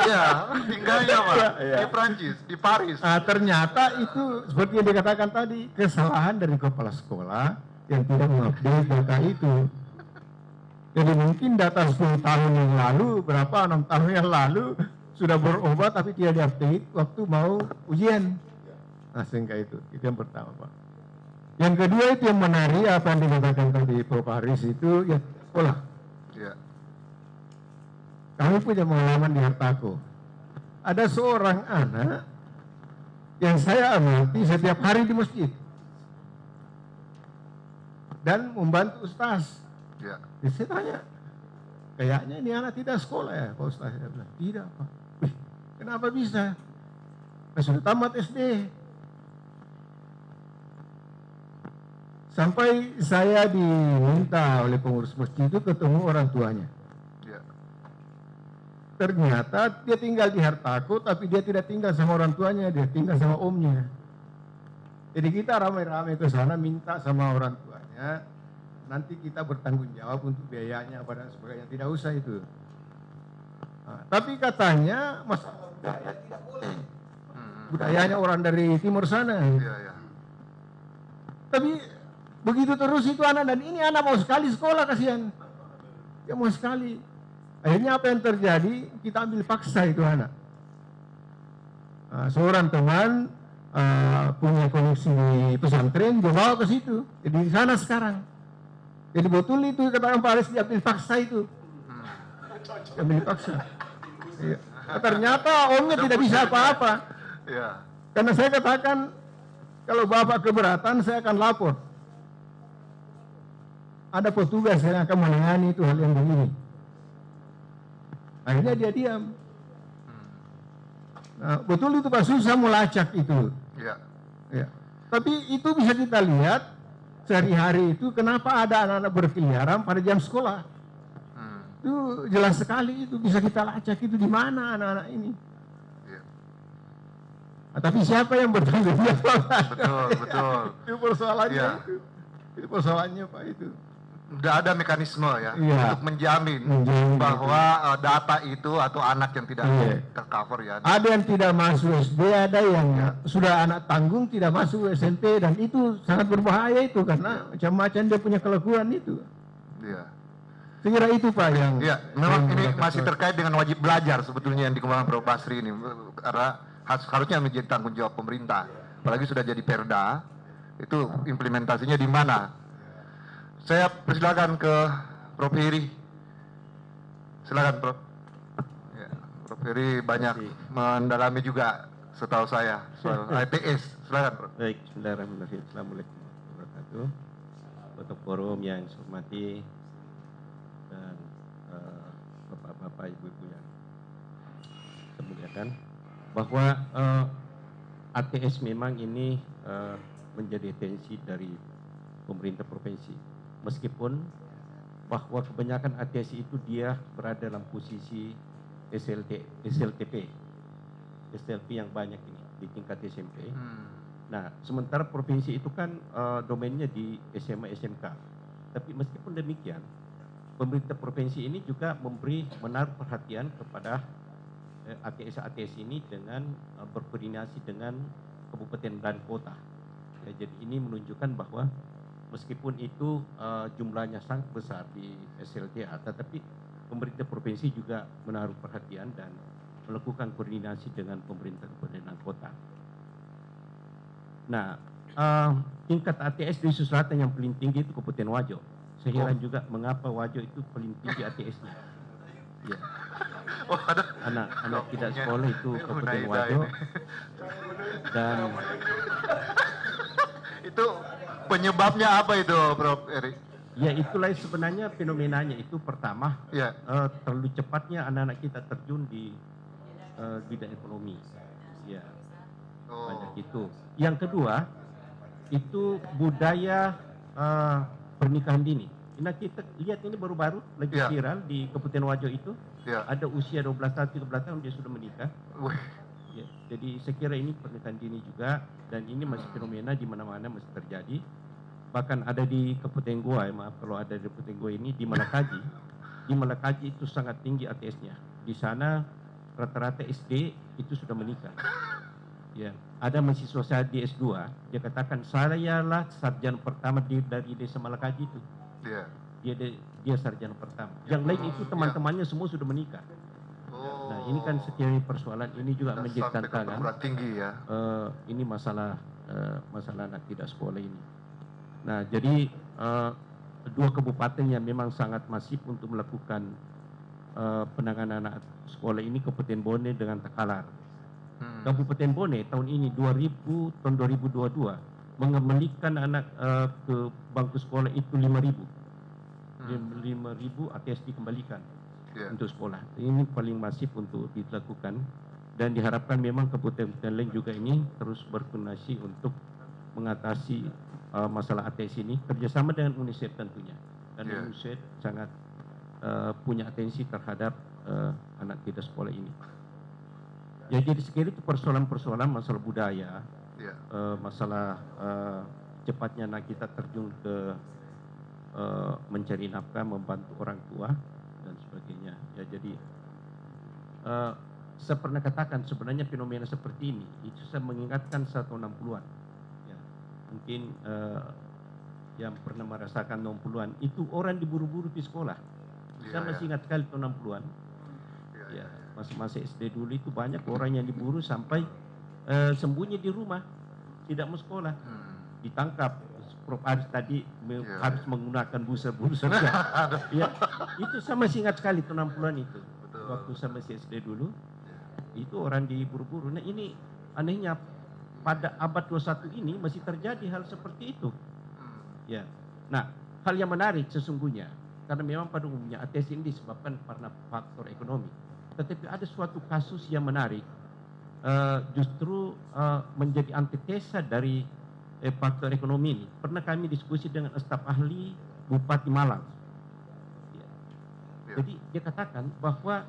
Iya, tinggalnya Pak. Iya. Di Prancis, di Paris. Nah, ternyata itu seperti yang dikatakan tadi, kesalahan dari kepala sekolah yang tidak mengupdate data itu. Jadi mungkin data 10 tahun yang lalu, 6 tahun yang lalu sudah berubah tapi tidak diupdate waktu mau ujian. Nah sehingga itu yang pertama Pak. Yang kedua itu yang menarik apa yang dikatakan tadi Prof. Haris itu ya sekolah. Ya. Kami punya pengalaman di Hartako. Ada seorang anak yang saya amati setiap hari di masjid dan membantu ustaz. Ya. Jadi saya tanya, kayaknya ini anak tidak sekolah ya Pak Ustaz? Saya bilang, tidak Pak. Wih, kenapa bisa? Nah, sudah tamat SD. Sampai saya diminta oleh pengurus masjid itu ketemu orang tuanya. Ya. Ternyata dia tinggal di Hartako, tapi dia tidak tinggal sama orang tuanya, dia tinggal sama omnya. Jadi kita ramai-ramai ke sana minta sama orang tuanya, nanti kita bertanggung jawab untuk biayanya dan sebagainya, tidak usah itu. Nah, tapi katanya masalah budaya tidak boleh. Budayanya orang dari timur sana. Iya, ya. Tapi begitu terus itu anak, dan ini anak mau sekali sekolah, kasihan. Dia mau sekali. Akhirnya apa yang terjadi? Kita ambil paksa itu anak. Seorang teman punya koneksi di pesantren, dia bawa ke situ. Jadi di sana sekarang. Jadi betul itu katakan Pak Aris, diambil paksa itu. Diambil paksa. Iya. Ternyata omnya tidak bisa apa-apa. Ya. Karena saya katakan, kalau bapak keberatan saya akan lapor. Ada petugas yang akan menangani itu hal yang begini. Akhirnya dia diam. Nah, betul itu Pak, susah melacak itu. Ya. Ya. Tapi itu bisa kita lihat sehari-hari itu kenapa ada anak-anak berkeliaran pada jam sekolah. Itu jelas sekali, itu bisa kita lacak itu di mana anak-anak ini. Ya. Nah, tapi siapa yang bertanggung jawab? Betul, betul. Itu persoalannya Ya. itu. Itu persoalannya Pak itu. Udah ada mekanisme ya, Iya. untuk menjamin bahwa data itu atau anak yang tidak Iya. tercover ya. Ada yang tidak masuk SD, ada yang sudah anak tanggung tidak masuk SMP, dan itu sangat berbahaya itu karena macam-macam dia punya kelakuan itu. Iya. Saya kira itu Pak yang. Iya, memang yang ini mendapat masih terkait dengan wajib belajar sebetulnya yang dikembangkan Prof. Basri ini, karena harusnya menjadi tanggung jawab pemerintah. Apalagi sudah jadi perda, itu implementasinya di mana? Saya persilakan ke Prof. Heri. Silakan Prof. Ya, Prof. Heri banyak mendalami juga setahu saya soal ITS. Silakan Prof. Baik, bismillahirrahmanirrahim. Assalamualaikum warahmatullahi wabarakatuh. Untuk forum yang saya hormati dan bapak-bapak, ibu-ibu yang saya muliakan, bahwa ATS memang ini menjadi atensi dari pemerintah provinsi. Meskipun bahwa kebanyakan ATS itu dia berada dalam posisi SLTP yang banyak ini di tingkat SMP. Nah, sementara provinsi itu kan domainnya di SMA SMK. Tapi meskipun demikian, pemerintah provinsi ini juga menaruh perhatian kepada ATS ini dengan berkoordinasi dengan kabupaten dan kota. Ya, jadi ini menunjukkan bahwa meskipun itu jumlahnya sangat besar di SLTA, tetapi pemerintah provinsi juga menaruh perhatian dan melakukan koordinasi dengan pemerintah kabupaten dan kota. Nah, tingkat ATS di Sulawesi Selatan yang paling tinggi itu Kabupaten Wajo. Saya heran juga mengapa Wajo itu paling tinggi ATS-nya. Ya. Anak-anak tidak sekolah itu Kabupaten Wajo. Dan itu penyebabnya apa itu, Prof. Eri? ya itulah sebenarnya fenomenanya itu pertama, Ya. terlalu cepatnya anak-anak kita terjun di bidang ekonomi. Ya. Banyak itu. Yang kedua, itu budaya pernikahan dini. Nah, kita lihat ini baru-baru lagi Ya. viral di Kabupaten Wajo itu. Ya. Ada usia 12 tahun, 13 tahun dia sudah menikah. Wih. Ya, jadi saya kira ini pernikahan dini juga, dan ini masih fenomena di mana-mana masih terjadi. Bahkan ada di Kabupaten Goa, maaf kalau ada di Kabupaten Goa ini, di Malakaji. Di Malakaji itu sangat tinggi ATS-nya. Di sana rata-rata SD itu sudah menikah. Ya, ada mahasiswa saya di S2, dia katakan saya lah sarjana pertama dari desa Malakaji itu. Ya. Dia sarjana pertama. Yang lain itu teman-temannya semua sudah menikah. Nah, ini kan setiap persoalan ini juga menjadi tantangan. Perguruan tinggi ya. Ini masalah anak tidak sekolah ini. Nah, jadi dua kabupaten yang memang sangat masif untuk melakukan penanganan anak sekolah ini, Kabupaten Bone dengan Takalar. Kabupaten Bone tahun ini 2022 mengembalikan anak ke bangku sekolah itu 5.000. 5.000 ATS dikembalikan untuk sekolah. Ini paling masif untuk dilakukan, dan diharapkan memang kabupaten lain juga ini terus berkoordinasi untuk mengatasi masalah ATS ini, kerjasama dengan UNICEF tentunya. Dan UNICEF sangat punya atensi terhadap anak tidak sekolah ini. Ya, jadi sekiranya itu persoalan-persoalan masalah budaya, masalah cepatnya anak kita terjun ke mencari nafkah, membantu orang tua dan sebagainya. Ya, jadi saya pernah katakan sebenarnya fenomena seperti ini itu saya mengingatkan 60-an. Ya, mungkin yang pernah merasakan 60-an itu orang diburu-buru di sekolah. Saya masih ingat sekali tahun 60-an. Ya, masa-masa SD dulu itu banyak orang yang diburu sampai sembunyi di rumah, tidak mau sekolah, ditangkap. Prof. Aris tadi harus menggunakan busa-busa. Ya, itu saya masih ingat sekali tahun 60-an itu. Waktu saya masih SD dulu, itu orang diburu-buru. Nah, ini anehnya pada abad 21 ini masih terjadi hal seperti itu. Ya. Nah, hal yang menarik sesungguhnya, karena memang pada umumnya ATS ini disebabkan karena faktor ekonomi. Tetapi ada suatu kasus yang menarik, justru menjadi antitesa dari faktor ekonomi ini. Pernah kami diskusi dengan staf ahli Bupati Malang. Ya. Jadi dia katakan bahwa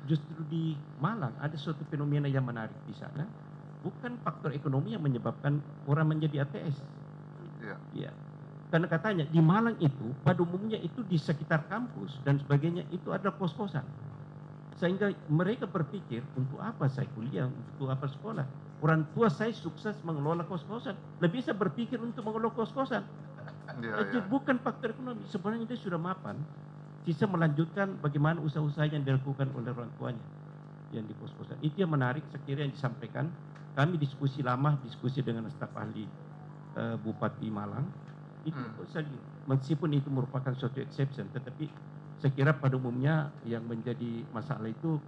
justru di Malang ada suatu fenomena yang menarik di sana. Bukan faktor ekonomi yang menyebabkan orang menjadi ATS. Ya. Karena katanya di Malang itu pada umumnya itu di sekitar kampus dan sebagainya itu ada kos-kosan. Sehingga mereka berpikir, untuk apa saya kuliah, untuk apa sekolah? Orang tua saya sukses mengelola kos-kosan, lebih bisa berpikir untuk mengelola kos-kosan. Jadi bukan faktor ekonomi, sebenarnya dia sudah mapan. Sisa melanjutkan bagaimana usaha-usaha yang dilakukan oleh orang tuanya yang di kos-kosan. Itu yang menarik sekiranya yang disampaikan. Kami diskusi lama, diskusi dengan staf ahli Bupati Malang. Itu meskipun itu merupakan suatu exception, tetapi saya kira pada umumnya yang menjadi masalah itu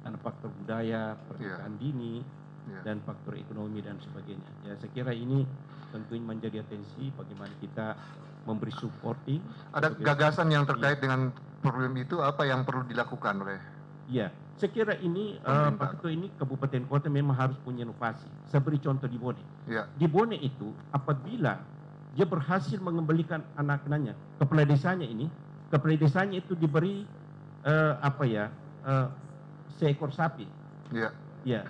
karena faktor budaya, pernikahan dini, dan faktor ekonomi dan sebagainya. Ya, saya kira ini tentunya menjadi atensi bagaimana kita memberi supporting. Ada gagasan yang terkait dengan problem itu, apa yang perlu dilakukan oleh? Ya, Saya kira ini Pak Ketua, ini kabupaten kota memang harus punya inovasi. Saya beri contoh di Bone. Ya. Di Bone itu apabila dia berhasil mengembalikan anak-anaknya, kepala desanya itu diberi seekor sapi. Ya. Ya.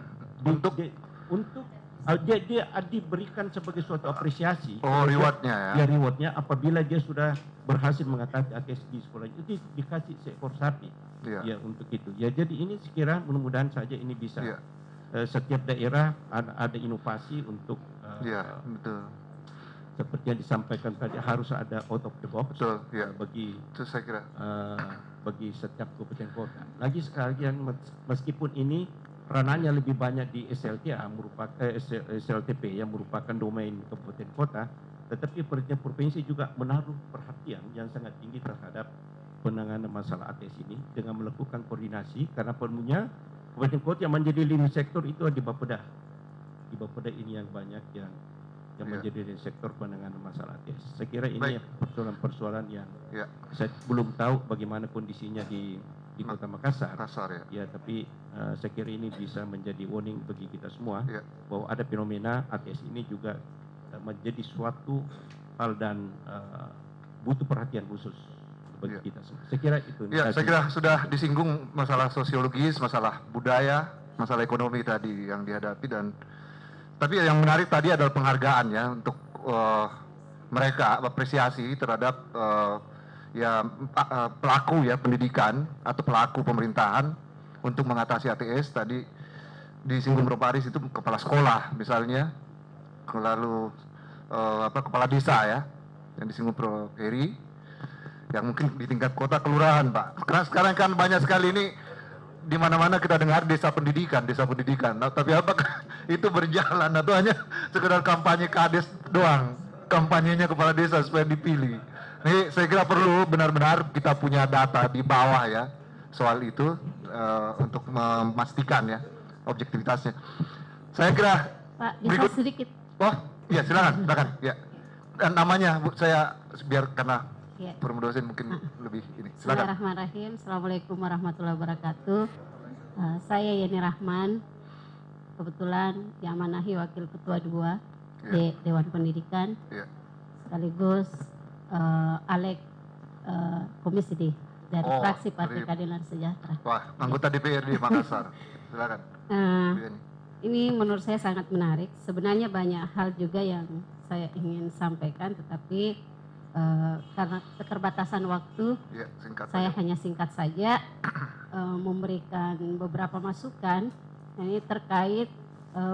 Dia diberikan sebagai suatu apresiasi. Oh, rewardnya ya. Ya, rewardnya apabila dia sudah berhasil mengatasi ATS di sekolah itu dikasih seekor sapi. Ya, untuk itu. Ya, jadi ini sekira mudah-mudahan saja ini bisa. Ya. Setiap daerah ada inovasi untuk Ya, betul. seperti yang disampaikan tadi harus ada out of the box. Betul, ya. Bagi Itu saya kira. bagi setiap kabupaten kota. Lagi sekali meskipun ini rananya lebih banyak di SLTA SLTP yang merupakan domain kabupaten kota, tetapi pemerintah provinsi juga menaruh perhatian yang sangat tinggi terhadap penanganan masalah ATS ini dengan melakukan koordinasi, karena permunya kabupaten kota yang menjadi leading sektor itu di Bapeda. Di Bapeda ini yang banyak yang menjadi leading sektor penanganan masalah ATS. Saya kira ini persoalan-persoalan yang saya belum tahu bagaimana kondisinya di Kota Makassar. Ya, tapi saya kira ini bisa menjadi warning bagi kita semua bahwa ada fenomena ATS ini juga menjadi suatu hal dan butuh perhatian khusus bagi kita semua. Saya kira itu. Ya, saya kira sudah disinggung masalah sosiologis, masalah budaya, masalah ekonomi tadi yang dihadapi, dan tapi yang menarik tadi adalah penghargaan ya untuk mereka, apresiasi terhadap pelaku ya pendidikan atau pelaku pemerintahan untuk mengatasi ATS. Tadi disinggung Bro Paris itu kepala sekolah misalnya, lalu kepala desa ya yang disinggung Bro Heri, yang mungkin di tingkat kota kelurahan Pak. Karena sekarang kan banyak sekali ini di mana-mana kita dengar desa pendidikan. Nah, tapi apakah itu berjalan atau hanya sekedar kampanye kades doang, kampanyenya kepala desa supaya dipilih? Ini saya kira perlu benar-benar kita punya data di bawah ya soal itu untuk memastikan ya objektivitasnya. Saya kira Pak, bisa sedikit. Oh, iya silakan. Ya. Dan namanya Bu, saya biar karena forum dosen mungkin lebih ini. Silakan. Bismillahirrahmanirrahim. Assalamualaikum warahmatullahi wabarakatuh. Saya Yeni Rahman, kebetulan diamanahi Wakil Ketua 2 Dewan Pendidikan, sekaligus Alek Komisi D dari fraksi Partai Keadilan Sejahtera. Wah, anggota DPRD Makassar. Silakan. Ini menurut saya sangat menarik. Sebenarnya banyak hal juga yang saya ingin sampaikan, tetapi karena keterbatasan waktu, saya hanya singkat saja memberikan beberapa masukan. Ini terkait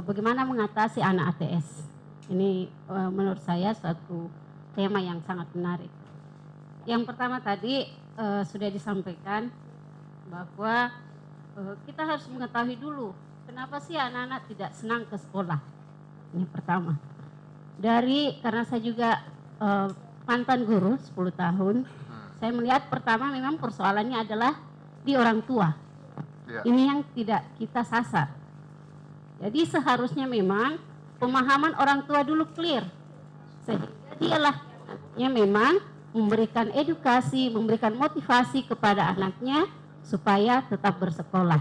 bagaimana mengatasi anak ATS. Ini menurut saya suatu tema yang sangat menarik. Yang pertama tadi sudah disampaikan bahwa kita harus mengetahui dulu kenapa sih anak-anak tidak senang ke sekolah. Ini pertama. Karena saya juga mantan guru 10 tahun, saya melihat pertama memang persoalannya adalah di orang tua. Ini yang tidak kita sasar. Jadi seharusnya memang pemahaman orang tua dulu clear. Sehingga dialah yang memang memberikan edukasi, memberikan motivasi kepada anaknya supaya tetap bersekolah.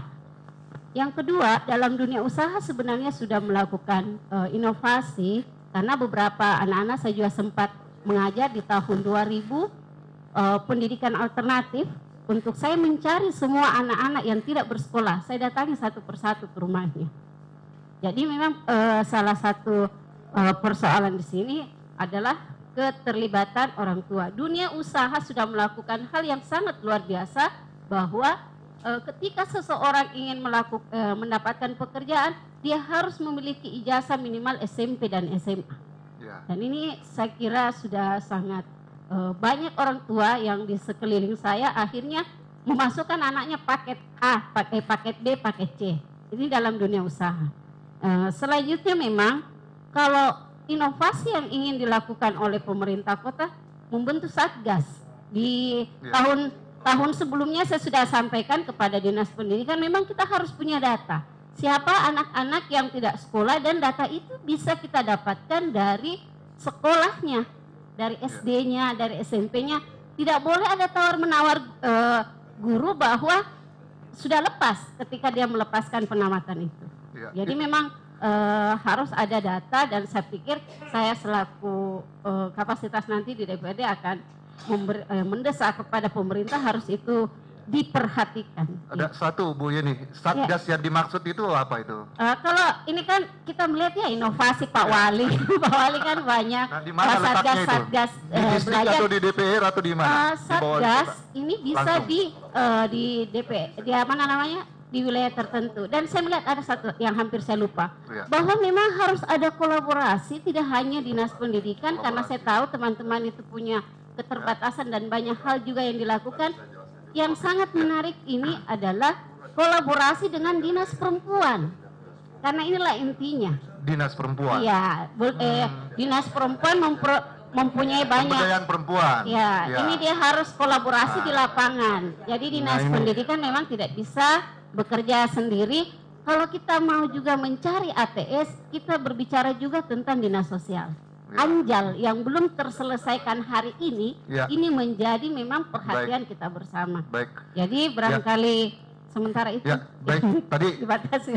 Yang kedua, dalam dunia usaha sebenarnya sudah melakukan inovasi, karena beberapa anak-anak saya juga sempat mengajar di tahun 2000 pendidikan alternatif untuk saya mencari semua anak-anak yang tidak bersekolah. Saya datangi satu persatu ke rumahnya. Jadi memang salah satu persoalan di sini adalah keterlibatan orang tua. Dunia usaha sudah melakukan hal yang sangat luar biasa, bahwa ketika seseorang ingin mendapatkan pekerjaan, dia harus memiliki ijazah minimal SMP dan SMA. Dan ini saya kira sudah sangat banyak orang tua yang di sekeliling saya akhirnya memasukkan anaknya paket A, paket B, paket C. Ini dalam dunia usaha. Selanjutnya memang kalau inovasi yang ingin dilakukan oleh pemerintah kota, membentuk satgas. Di tahun sebelumnya saya sudah sampaikan kepada Dinas Pendidikan, memang kita harus punya data. Siapa anak-anak yang tidak sekolah, dan data itu bisa kita dapatkan dari sekolahnya, dari SD-nya, dari SMP-nya. Tidak boleh ada tawar-menawar guru bahwa sudah lepas ketika dia melepaskan pengamatan itu. Jadi memang harus ada data, dan saya pikir saya selaku kapasitas nanti di DPRD akan mendesak kepada pemerintah harus itu diperhatikan. Ada satu Bu Yeni, Satgas yang dimaksud itu apa itu? Kalau ini kan kita melihat ya inovasi Pak Wali. Pak Wali kan banyak. Nah, di mana letaknya itu? Satgas Di distrik atau di DPR atau di mana? Satgas ini bisa langsung. di DPR, di mana namanya? Di wilayah tertentu. Dan saya melihat ada satu yang hampir saya lupa, bahwa memang harus ada kolaborasi, tidak hanya Dinas Pendidikan, karena saya tahu teman-teman itu punya keterbatasan dan banyak hal juga yang dilakukan. Yang sangat menarik ini adalah kolaborasi dengan Dinas Perempuan, karena inilah intinya. Dinas Perempuan. Iya, Dinas Perempuan mempunyai banyak pemberdayaan perempuan. Ya, ini dia harus kolaborasi di lapangan. Jadi Dinas Pendidikan memang tidak bisa bekerja sendiri. Kalau kita mau juga mencari ATS, kita berbicara juga tentang Dinas Sosial. Anjal yang belum terselesaikan hari ini, ini menjadi memang perhatian kita bersama. Baik. Jadi barangkali sementara itu. Ya, baik. Tadi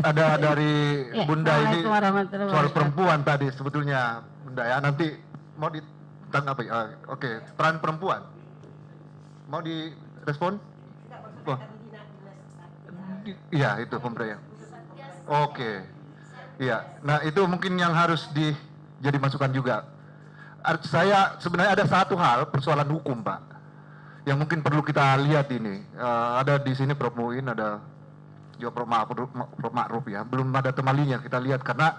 ada dari Bunda ini soal perempuan tadi sebetulnya Bunda ya. Nanti mau ditanggapi. Oke, peran perempuan. Mau direspon? Iya, itu pemberdayaan. Oke. Iya. Nah, itu mungkin yang harus jadi masukan juga. Saya sebenarnya ada satu hal persoalan hukum Pak, yang mungkin perlu kita lihat ini. Ada di sini Prof Muin, ada juga Prof Ma'ruf ya. Belum ada temalinya kita lihat karena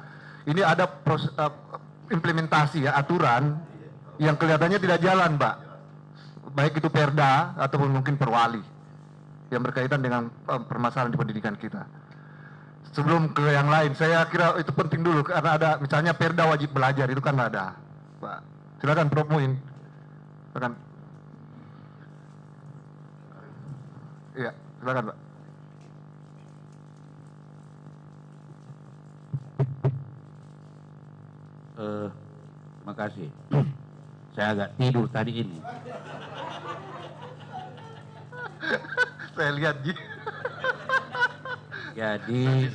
ini ada implementasi ya, aturan yang kelihatannya tidak jalan Pak. Baik itu Perda ataupun mungkin Perwali yang berkaitan dengan permasalahan di pendidikan kita. Sebelum ke yang lain, saya kira itu penting dulu karena ada misalnya Perda wajib belajar itu kan ada, Pak. Silakan Prof Muin. Silakan. Iya, silakan Pak. Terima kasih. Saya agak tidur tadi ini. Saya lihat Jadi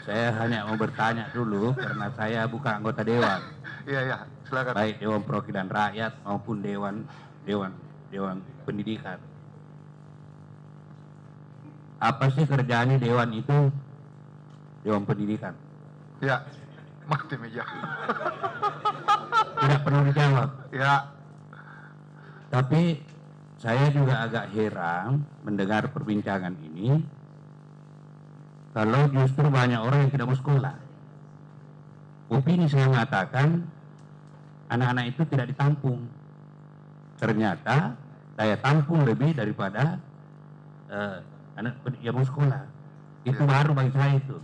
saya hanya mau bertanya dulu karena saya bukan anggota dewan. Iya, silakan. Baik Dewan Perwakilan Rakyat maupun Dewan Pendidikan. Apa sih kerjaannya dewan itu? Dewan Pendidikan. Ya, mati meja. Tidak perlu dijawab. Ya. Tapi saya juga agak heran mendengar perbincangan ini. Kalau justru banyak orang yang tidak mau sekolah. Opini saya mengatakan anak-anak itu tidak ditampung. Ternyata daya tampung lebih daripada anak yang mau sekolah. Itu baru bagi saya itu.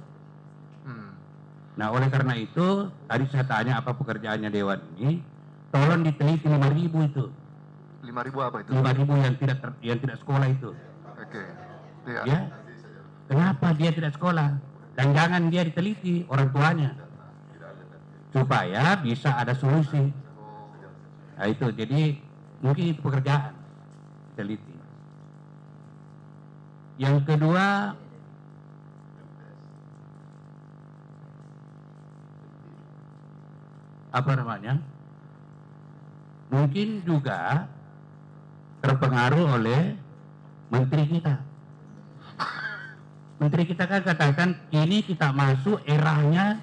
Nah oleh karena itu tadi saya tanya apa pekerjaannya dewan ini. Tolong diteliti 5.000 itu. 5.000 apa itu? 5.000 yang tidak sekolah itu. Oke. Ya. Kenapa dia tidak sekolah? Dan jangan dia diteliti orang tuanya. Supaya bisa ada solusi. Nah itu, jadi mungkin itu pekerjaan. Teliti. Yang kedua, apa namanya? Mungkin juga terpengaruh oleh menteri kita. Menteri kita kan katakan ini kita masuk eranya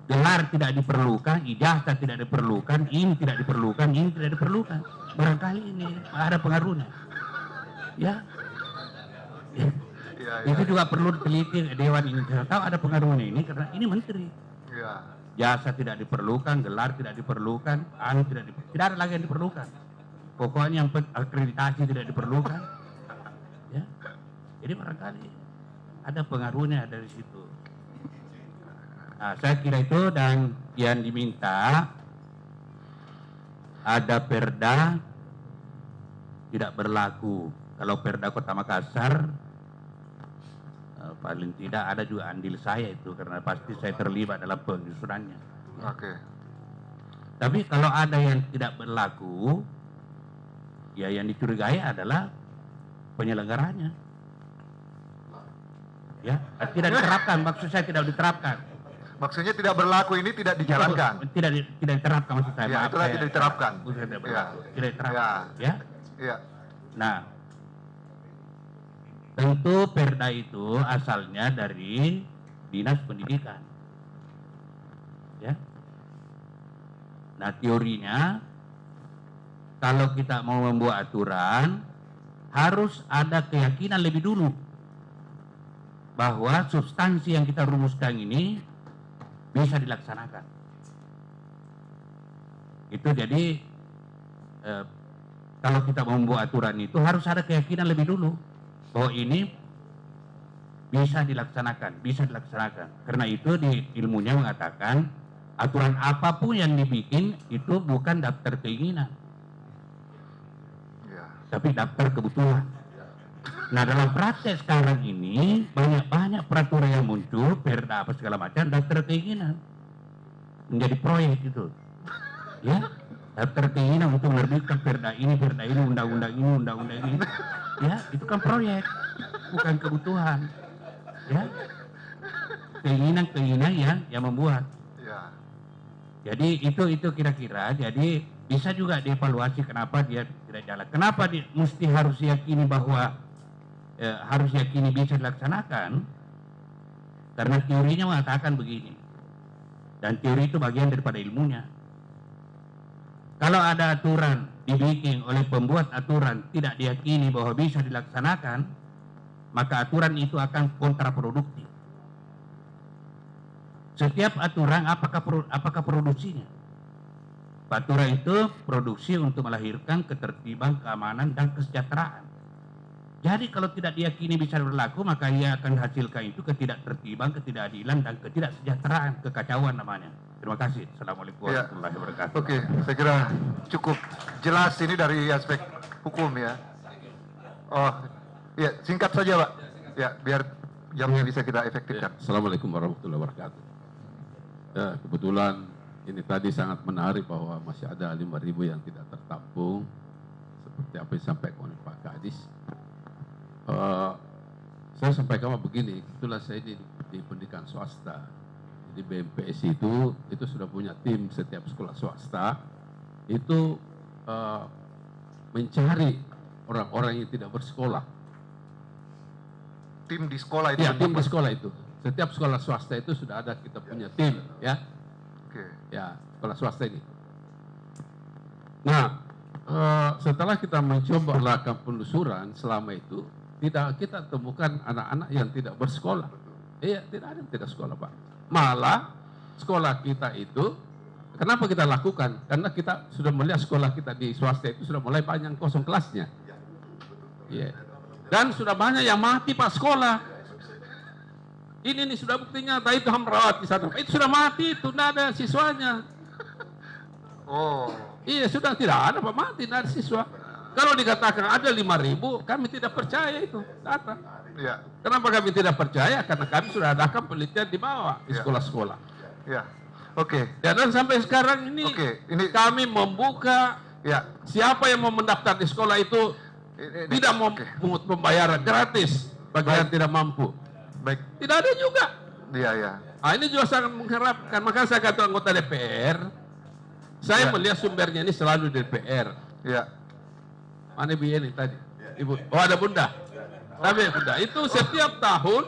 gelar tidak diperlukan, ijazah tidak diperlukan, ini tidak diperlukan, ini tidak diperlukan. Barangkali ini ada pengaruhnya. Ya. Itu juga perlu diteliti dewan ini. Saya tahu ada pengaruhnya ini karena ini menteri. Jasa tidak diperlukan, gelar tidak diperlukan, tidak ada lagi yang diperlukan. Pokoknya yang akreditasi tidak diperlukan. Ya. Jadi barangkali ada pengaruhnya dari situ. Nah, saya kira itu dan yang diminta ada Perda tidak berlaku. Kalau Perda Kota Makassar paling tidak ada juga andil saya itu karena pasti saya terlibat dalam penyusunannya. Oke. Tapi kalau ada yang tidak berlaku, ya yang dicurigai adalah penyelenggaranya. Ya, tidak diterapkan. Maksud saya tidak diterapkan. Maksudnya tidak berlaku ini tidak dijalankan. Tidak diterapkan maksud saya. Ya, itulah tidak diterapkan. Tidak berlaku. Ya. Tidak diterapkan. Ya. Iya. Nah, tentu Perda itu asalnya dari Dinas Pendidikan. Ya. Nah, teorinya kalau kita mau membuat aturan harus ada keyakinan lebih dulu bahwa substansi yang kita rumuskan ini bisa dilaksanakan. Itu jadi kalau kita mau membuat aturan itu harus ada keyakinan lebih dulu bahwa ini bisa dilaksanakan, Karena itu di ilmunya mengatakan aturan apapun yang dibikin itu bukan daftar keinginan, tapi daftar kebutuhan. Nah, dalam praktek sekarang ini banyak peraturan yang muncul, perda apa segala macam, daftar keinginan menjadi proyek itu, ya, daftar keinginan untuk menerbitkan perda ini, undang-undang ini, ya, itu kan proyek, bukan kebutuhan, ya, keinginan yang membuat. Jadi itu kira-kira, jadi bisa juga dievaluasi kenapa dia tidak jalan, kenapa dia mesti harus yakini bahwa bisa dilaksanakan, karena teorinya mengatakan begini, dan teori itu bagian daripada ilmunya. Kalau ada aturan dibikin oleh pembuat aturan tidak diyakini bahwa bisa dilaksanakan, maka aturan itu akan kontraproduktif. Setiap aturan apakah produksinya? Aturan itu produksi untuk melahirkan ketertiban, keamanan, dan kesejahteraan. Jadi kalau tidak diyakini bisa berlaku, maka ia akan hasilkan itu ketidaktertiban, ketidakadilan, dan ketidaksejahteraan, kekacauan namanya. Terima kasih. Assalamualaikum warahmatullahi wabarakatuh. Oke, saya kira cukup jelas ini dari aspek hukum ya. Oh, ya singkat saja Pak. Ya, biar jamnya bisa kita efektifkan. Assalamualaikum warahmatullahi wabarakatuh. Ya, kebetulan ini tadi sangat menarik bahwa masih ada 5.000 yang tidak tertampung, seperti apa yang disampaikan oleh Pak Kadis. Saya sampaikan begini, kebetulan saya di pendidikan swasta. Jadi BMPS itu sudah punya tim setiap sekolah swasta itu mencari orang-orang yang tidak bersekolah. Tim di sekolah itu? Ya, tim di sekolah itu. Setiap sekolah swasta itu sudah ada, kita punya tim, ya. Oke. Ya, sekolah swasta ini. Nah, setelah kita mencoba melakukan penelusuran selama itu, tidak kita temukan anak-anak yang tidak bersekolah. Iya, tidak ada yang tidak sekolah, Pak. Malah sekolah kita itu, kenapa kita lakukan? Karena kita sudah melihat sekolah kita di swasta itu sudah mulai banyak kosong kelasnya. Iya. Dan sudah banyak yang mati Pak sekolah. Ini sudah buktinya, tadi itu hamrawat di sana. Itu sudah mati, itu tidak ada siswanya. Oh. Iya, sudah tidak ada Pak, mati, tidak ada siswa. Kalau dikatakan ada 5.000, kami tidak percaya itu data. Ya. Kenapa kami tidak percaya? Karena kami sudah adakan penelitian di bawah di sekolah-sekolah. Ya. Oke. Dan sampai sekarang ini, kami membuka siapa yang mau mendaftar di sekolah itu tidak mau pungut pembayaran gratis bagi yang tidak mampu. Baik. Tidak ada juga. Iya, ya. Nah, ini juga sangat mengharapkan. Maka saya kata anggota DPR, saya melihat sumbernya ini selalu DPR. Iya. Mana ini tadi? Ibu. Oh, ada Bunda. Tapi Bunda, itu setiap tahun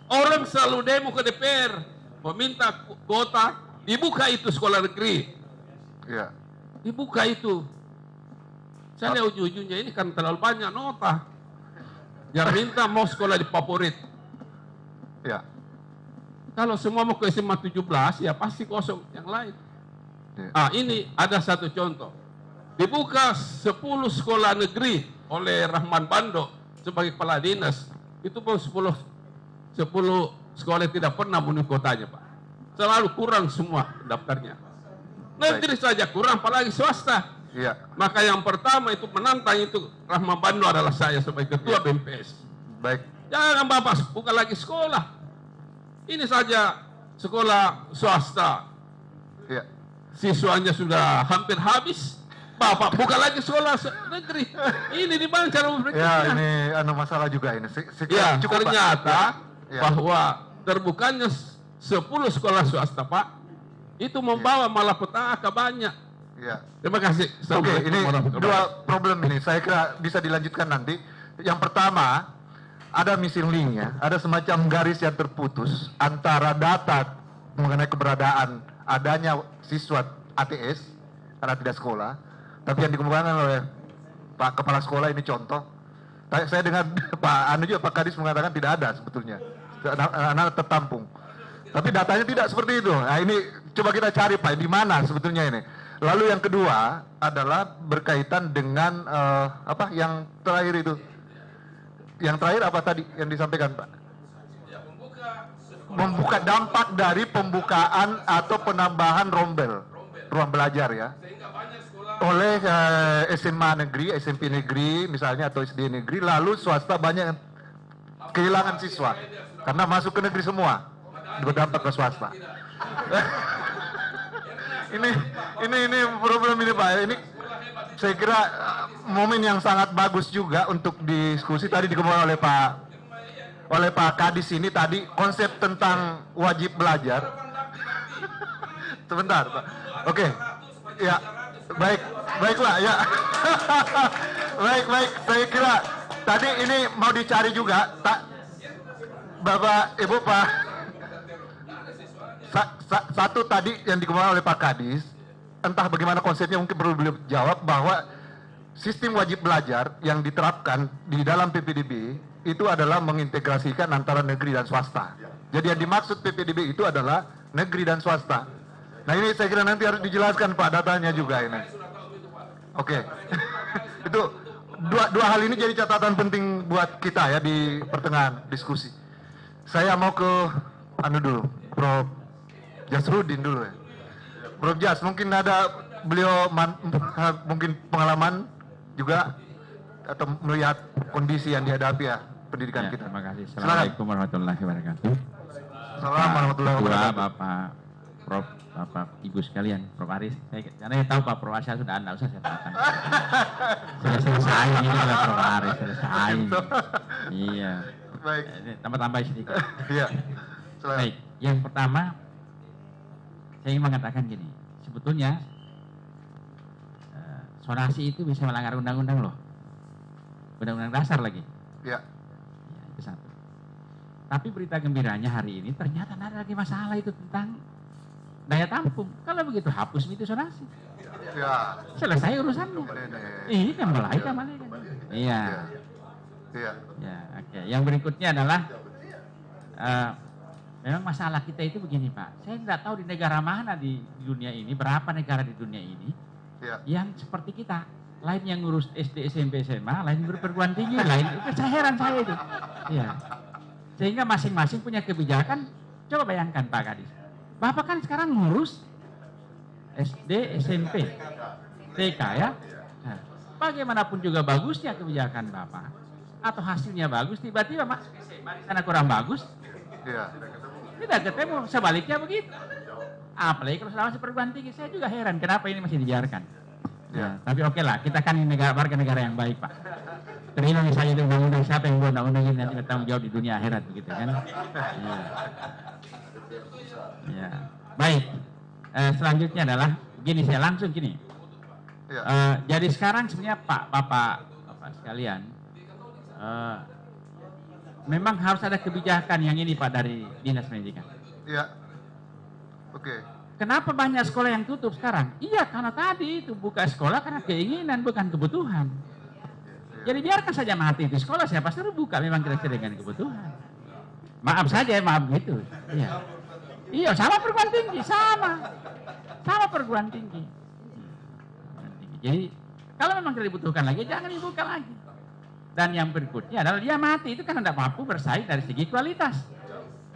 orang selalu demo ke DPR meminta kuota, dibuka itu sekolah negeri. Iya. Dibuka itu. Saya lihat ujung-ujungnya ini kan terlalu banyak nota. Yang minta mau sekolah di favorit. Ya. Kalau semua mau ke SMA 17, ya pasti kosong yang lain. Ya. Ini ada satu contoh. Dibuka 10 sekolah negeri oleh Rahman Bando sebagai kepala dinas. Itu pun 10 sekolah tidak pernah memenuhi kotanya, Pak. Selalu kurang semua daftarnya. Negeri saja kurang, apalagi swasta. Iya. Maka yang pertama itu menantang itu Rahman Bando adalah saya sebagai ketua BMPS. Baik. Jangan Bapak buka lagi sekolah. Ini saja sekolah swasta. Ya. Siswanya sudah hampir habis. Bapak buka lagi sekolah negeri. Ini di mana cara berpikirnya? Ya, ini masalah juga ini. Ya, Cukup, ternyata bahwa terbukanya 10 sekolah swasta, Pak, itu membawa malapetaka banyak. Ya. Terima kasih. Oke, ini dua problem ini. Saya kira bisa dilanjutkan nanti. Yang pertama, ada missing link ya. Ada semacam garis yang terputus antara data mengenai keberadaan adanya siswa ATS karena tidak sekolah, tapi yang dikemukakan oleh Pak Kepala Sekolah ini contoh. Saya dengar Pak Anu juga, Pak Kadis mengatakan tidak ada sebetulnya. Anak tertampung. Tapi datanya tidak seperti itu. Nah ini coba kita cari Pak, di mana sebetulnya ini. Lalu yang kedua adalah berkaitan dengan apa yang terakhir itu. Yang terakhir apa tadi yang disampaikan Pak? Membuka dampak dari pembukaan atau penambahan ruang belajar ya. Oleh SMA negeri, SMP negeri misalnya atau SD negeri, lalu swasta banyak kehilangan siswa karena masuk ke negeri semua, berdampak ke swasta. ini problem ini Pak. Ini saya kira momen yang sangat bagus juga untuk diskusi. Tadi dikemukakan oleh Pak Kadis ini tadi konsep tentang wajib belajar. Sebentar Pak. Oke. Ya. Baiklah ya. baik. Saya kira tadi ini mau dicari juga, Bapak Ibu Pak. Satu tadi yang dikemukakan oleh Pak Kadis, entah bagaimana konsepnya mungkin perlu beliau jawab bahwa sistem wajib belajar yang diterapkan di dalam PPDB itu adalah mengintegrasikan antara negeri dan swasta. Jadi yang dimaksud PPDB itu adalah negeri dan swasta. Nah ini saya kira nanti harus dijelaskan Pak datanya juga ini. Oke. Itu dua hal ini jadi catatan penting buat kita ya di pertengahan diskusi. Saya mau ke dulu, Prof. Jasrudin dulu ya. Prof. Jas, mungkin ada beliau mungkin pengalaman juga atau melihat kondisi yang dihadapi ya pendidikan kita. Terima kasih. Assalamualaikum warahmatullahi wabarakatuh. Assalamualaikum warahmatullahi wabarakatuh. Bapak Prof, Bapak Ibu sekalian, Prof Aris. Karena saya tahu Pak Prof Aris sudah Anda, usah saya katakan. Sudah selesai ini adalah Prof Aris, selesai. Iya. Baik. Tambah sedikit. Iya. Baik. Yang pertama, saya ingin mengatakan gini. Sebetulnya sonasi itu bisa melanggar undang-undang loh. Undang-undang dasar lagi. Iya. Ya, itu satu. Tapi berita gembiranya hari ini ternyata ada lagi masalah itu tentang daya tampung. Kalau begitu hapus itu sonasi. Ya. Selesai urusannya. Ini kan mulai kan. Iya. Iya. Ya, oke. Yang berikutnya adalah memang masalah kita itu begini Pak. Saya tidak tahu di negara mana di dunia ini, berapa negara di dunia ini yang seperti kita. Lain yang ngurus SD, SMP, SMA, lain yang perguruan tinggi, lain itu saya heran saya itu. Iya. Sehingga masing-masing punya kebijakan. Coba bayangkan Pak Kadis. Bapak kan sekarang ngurus SD, SMP, TK ya. Nah, bagaimanapun juga bagusnya kebijakan Bapak atau hasilnya bagus, tiba-tiba Mas SMA di sana kurang bagus. Iya. Tidak ketemu, sebaliknya begitu. Apalagi kalau selama perguruan tinggi, saya juga heran kenapa ini masih dibiarkan. Ya, tapi oke lah, kita kan warga negara yang baik Pak. Terima misalnya itu undang-undang, siapa yang buat undang-undang ini nanti bertanggung jawab di dunia akhirat begitu kan. Ya. Baik, selanjutnya adalah gini, saya langsung gini. Jadi sekarang sebenarnya Bapak sekalian, memang harus ada kebijakan yang ini Pak dari Dinas Pendidikan. Iya. Oke. Kenapa banyak sekolah yang tutup sekarang? Iya, karena tadi itu buka sekolah karena keinginan bukan kebutuhan. Jadi biarkan saja mati itu sekolah, siapa suruh buka memang kira-kira dengan kebutuhan. Maaf saja, maaf gitu. Iya. Iya, sama perguruan tinggi, sama perguruan tinggi. Jadi kalau memang tidak dibutuhkan lagi, jangan dibuka lagi. Dan yang berikutnya adalah dia mati itu kan tidak mampu bersaing dari segi kualitas.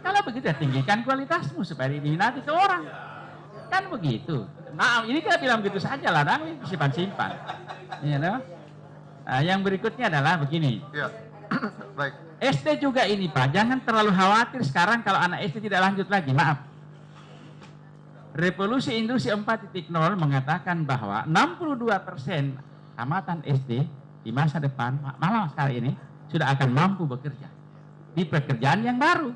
Kalau begitu ya tinggikan kualitasmu supaya diminati ke orang. Kan begitu. Nah ini kita bilang begitu saja lah, tapi simpan-simpan. Ya, no? Nah, yang berikutnya adalah begini. Ya. Baik. SD juga ini Pak, jangan terlalu khawatir sekarang kalau anak SD tidak lanjut lagi, maaf. Revolusi Industri 4.0 mengatakan bahwa 62% tamatan SD di masa depan, malah sekali ini, sudah akan mampu bekerja. di pekerjaan yang baru.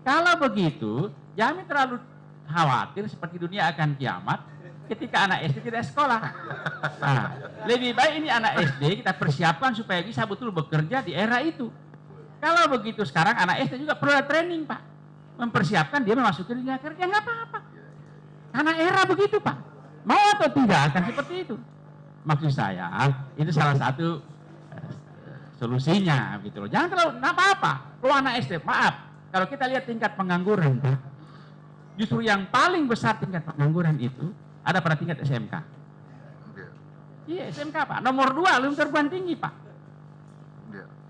Kalau begitu, jangan terlalu khawatir seperti dunia akan kiamat ketika anak SD tidak sekolah. Nah, lebih baik ini anak SD kita persiapkan supaya bisa betul bekerja di era itu. Kalau begitu sekarang anak SD juga perlu ada training, Pak. Mempersiapkan dia memasuki dunia kerja, nggak apa-apa. Karena era begitu, Pak. Mau atau tidak akan seperti itu. Maksud saya, itu salah satu solusinya gitu loh. Jangan terlalu, nggak apa-apa. Kalau anak SD, maaf. Kalau kita lihat tingkat pengangguran, Pak, justru yang paling besar tingkat pengangguran itu ada pada tingkat SMK. Iya, SMK, Pak. Nomor 2 alumni perguruan tinggi, Pak.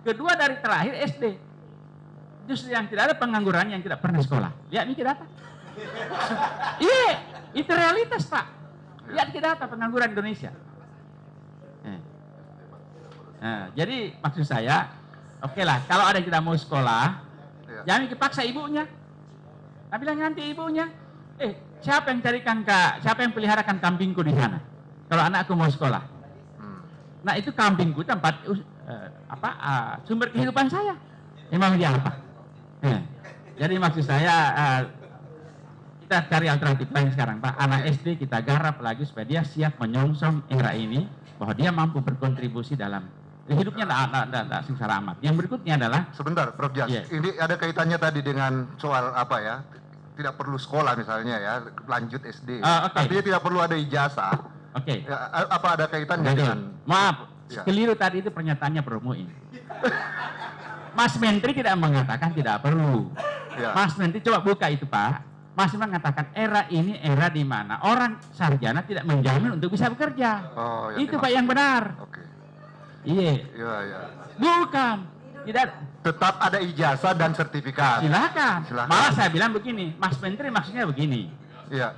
Kedua dari terakhir SD. Justru yang tidak ada pengangguran yang tidak pernah sekolah. Lihat nih data. Iya, itu realitas, Pak. Lihat kita data pengangguran Indonesia. Nah, jadi maksud saya, oke lah, kalau ada yang tidak mau sekolah, jangan dipaksa ibunya. Nah, bilang nanti ibunya, siapa yang carikan siapa yang peliharakan kambingku di sana? Kalau anakku mau sekolah. Nah, itu kambingku tempat sumber kehidupan saya. Emang dia apa? Jadi maksud saya kita cari alternatif lain sekarang, Pak. Anak SD kita garap lagi supaya dia siap menyongsong era ini, bahwa dia mampu berkontribusi dalam hidupnya tidak sengsara amat. Yang berikutnya adalah sebentar, Prof. Jas. Ini ada kaitannya tadi dengan soal apa ya? Tidak perlu sekolah misalnya ya, lanjut SD. Artinya tidak perlu ada ijazah. Oke. Ya, apa ada kaitannya dengan? Maaf, keliru tadi itu pernyataannya Prof. Muin. Mas Menteri tidak mengatakan tidak perlu. Mas Menteri coba buka itu, Pak. Mas Menteri mengatakan era ini era di mana orang sarjana tidak menjamin untuk bisa bekerja. Itu Pak yang benar. Iya. Bukan. Tidak. Tetap ada ijazah dan sertifikat. Silakan. Malah saya bilang begini, Mas Menteri maksudnya begini. Iya.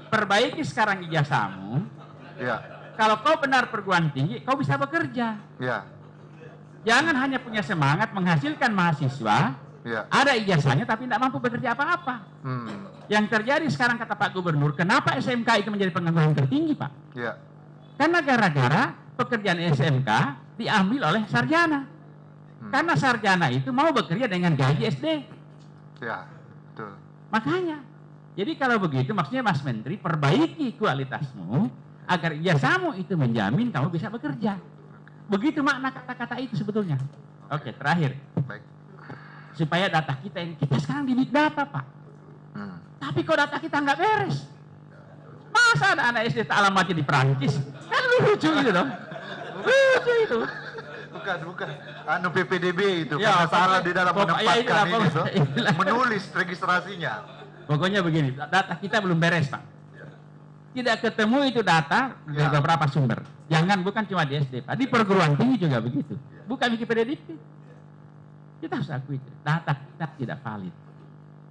Perbaiki sekarang ijazahmu. Iya. Kalau kau benar perguruan tinggi, kau bisa bekerja. Iya. Jangan hanya punya semangat menghasilkan mahasiswa, ada ijazahnya tapi tidak mampu bekerja apa-apa. Yang terjadi sekarang kata Pak Gubernur, kenapa SMK itu menjadi pengangguran tertinggi, Pak? Iya. Karena gara-gara pekerjaan SMK diambil oleh sarjana. Karena sarjana itu mau bekerja dengan gaji SD. Ya, betul. Makanya, jadi kalau begitu maksudnya Mas Menteri perbaiki kualitasmu agar ijazahmu itu menjamin kamu bisa bekerja. Begitu makna kata-kata itu sebetulnya. Oke, terakhir. Baik. Supaya data kita sekarang di big data, Pak. Tapi kok data kita nggak beres? Masa ada anak SD alamatnya di Perancis? Kan lucu itu dong. Lucu itu. Bukan. Anu PPDB itu, karena salah di dalam menempatkan itu, menulis registrasinya. Pokoknya begini, data kita belum beres, Pak. Tidak ketemu itu data dari beberapa sumber. Bukan cuma di SD, Pak. Di perguruan tinggi juga begitu. Bukan Wikipedia dikti. Kita harus akui, data kita tidak valid.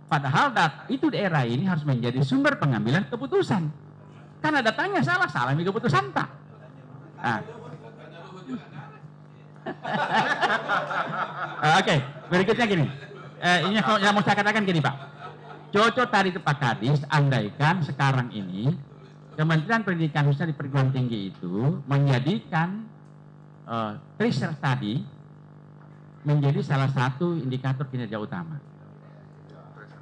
Padahal data itu di era ini harus menjadi sumber pengambilan keputusan. Karena datanya salah ambil keputusan, Pak. Nah. Oke, berikutnya gini. Ini yang mau saya katakan gini, Pak. Cocok tadi itu Pak Kadis, andaikan sekarang ini Kementerian Pendidikan khususnya di perguruan tinggi itu menjadikan tracer tadi menjadi salah satu indikator kinerja utama.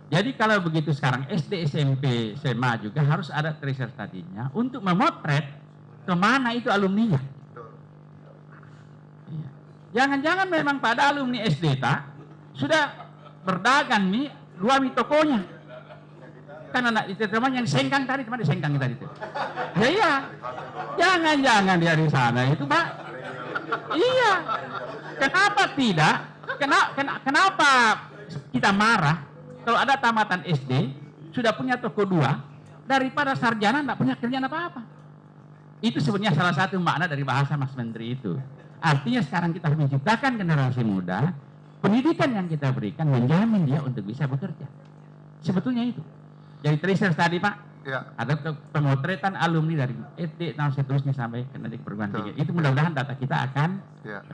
Jadi kalau begitu sekarang SD, SMP, SMA juga harus ada tracer tadinya untuk memotret kemana itu alumninya. Jangan-jangan memang pada alumni SD sudah berdagang nih 2 tokonya. Kan anak itu teman yang sengkang tadi, teman disengkang tadi itu. Ya iya. Jangan-jangan dia di sana itu, Pak. Iya. Kenapa tidak? Kenapa kita marah kalau ada tamatan SD sudah punya toko 2 daripada sarjana tidak punya kerjaan apa-apa? Itu sebenarnya salah satu makna dari bahasa Mas Menteri itu. Artinya sekarang kita harus menciptakan generasi muda, pendidikan yang kita berikan menjamin dia untuk bisa bekerja. Sebetulnya itu. Jadi tracer tadi, Pak, ada pemotretan alumni dari SD dan seterusnya sampai ke nanti perguruan tinggi. Itu mudah-mudahan data kita akan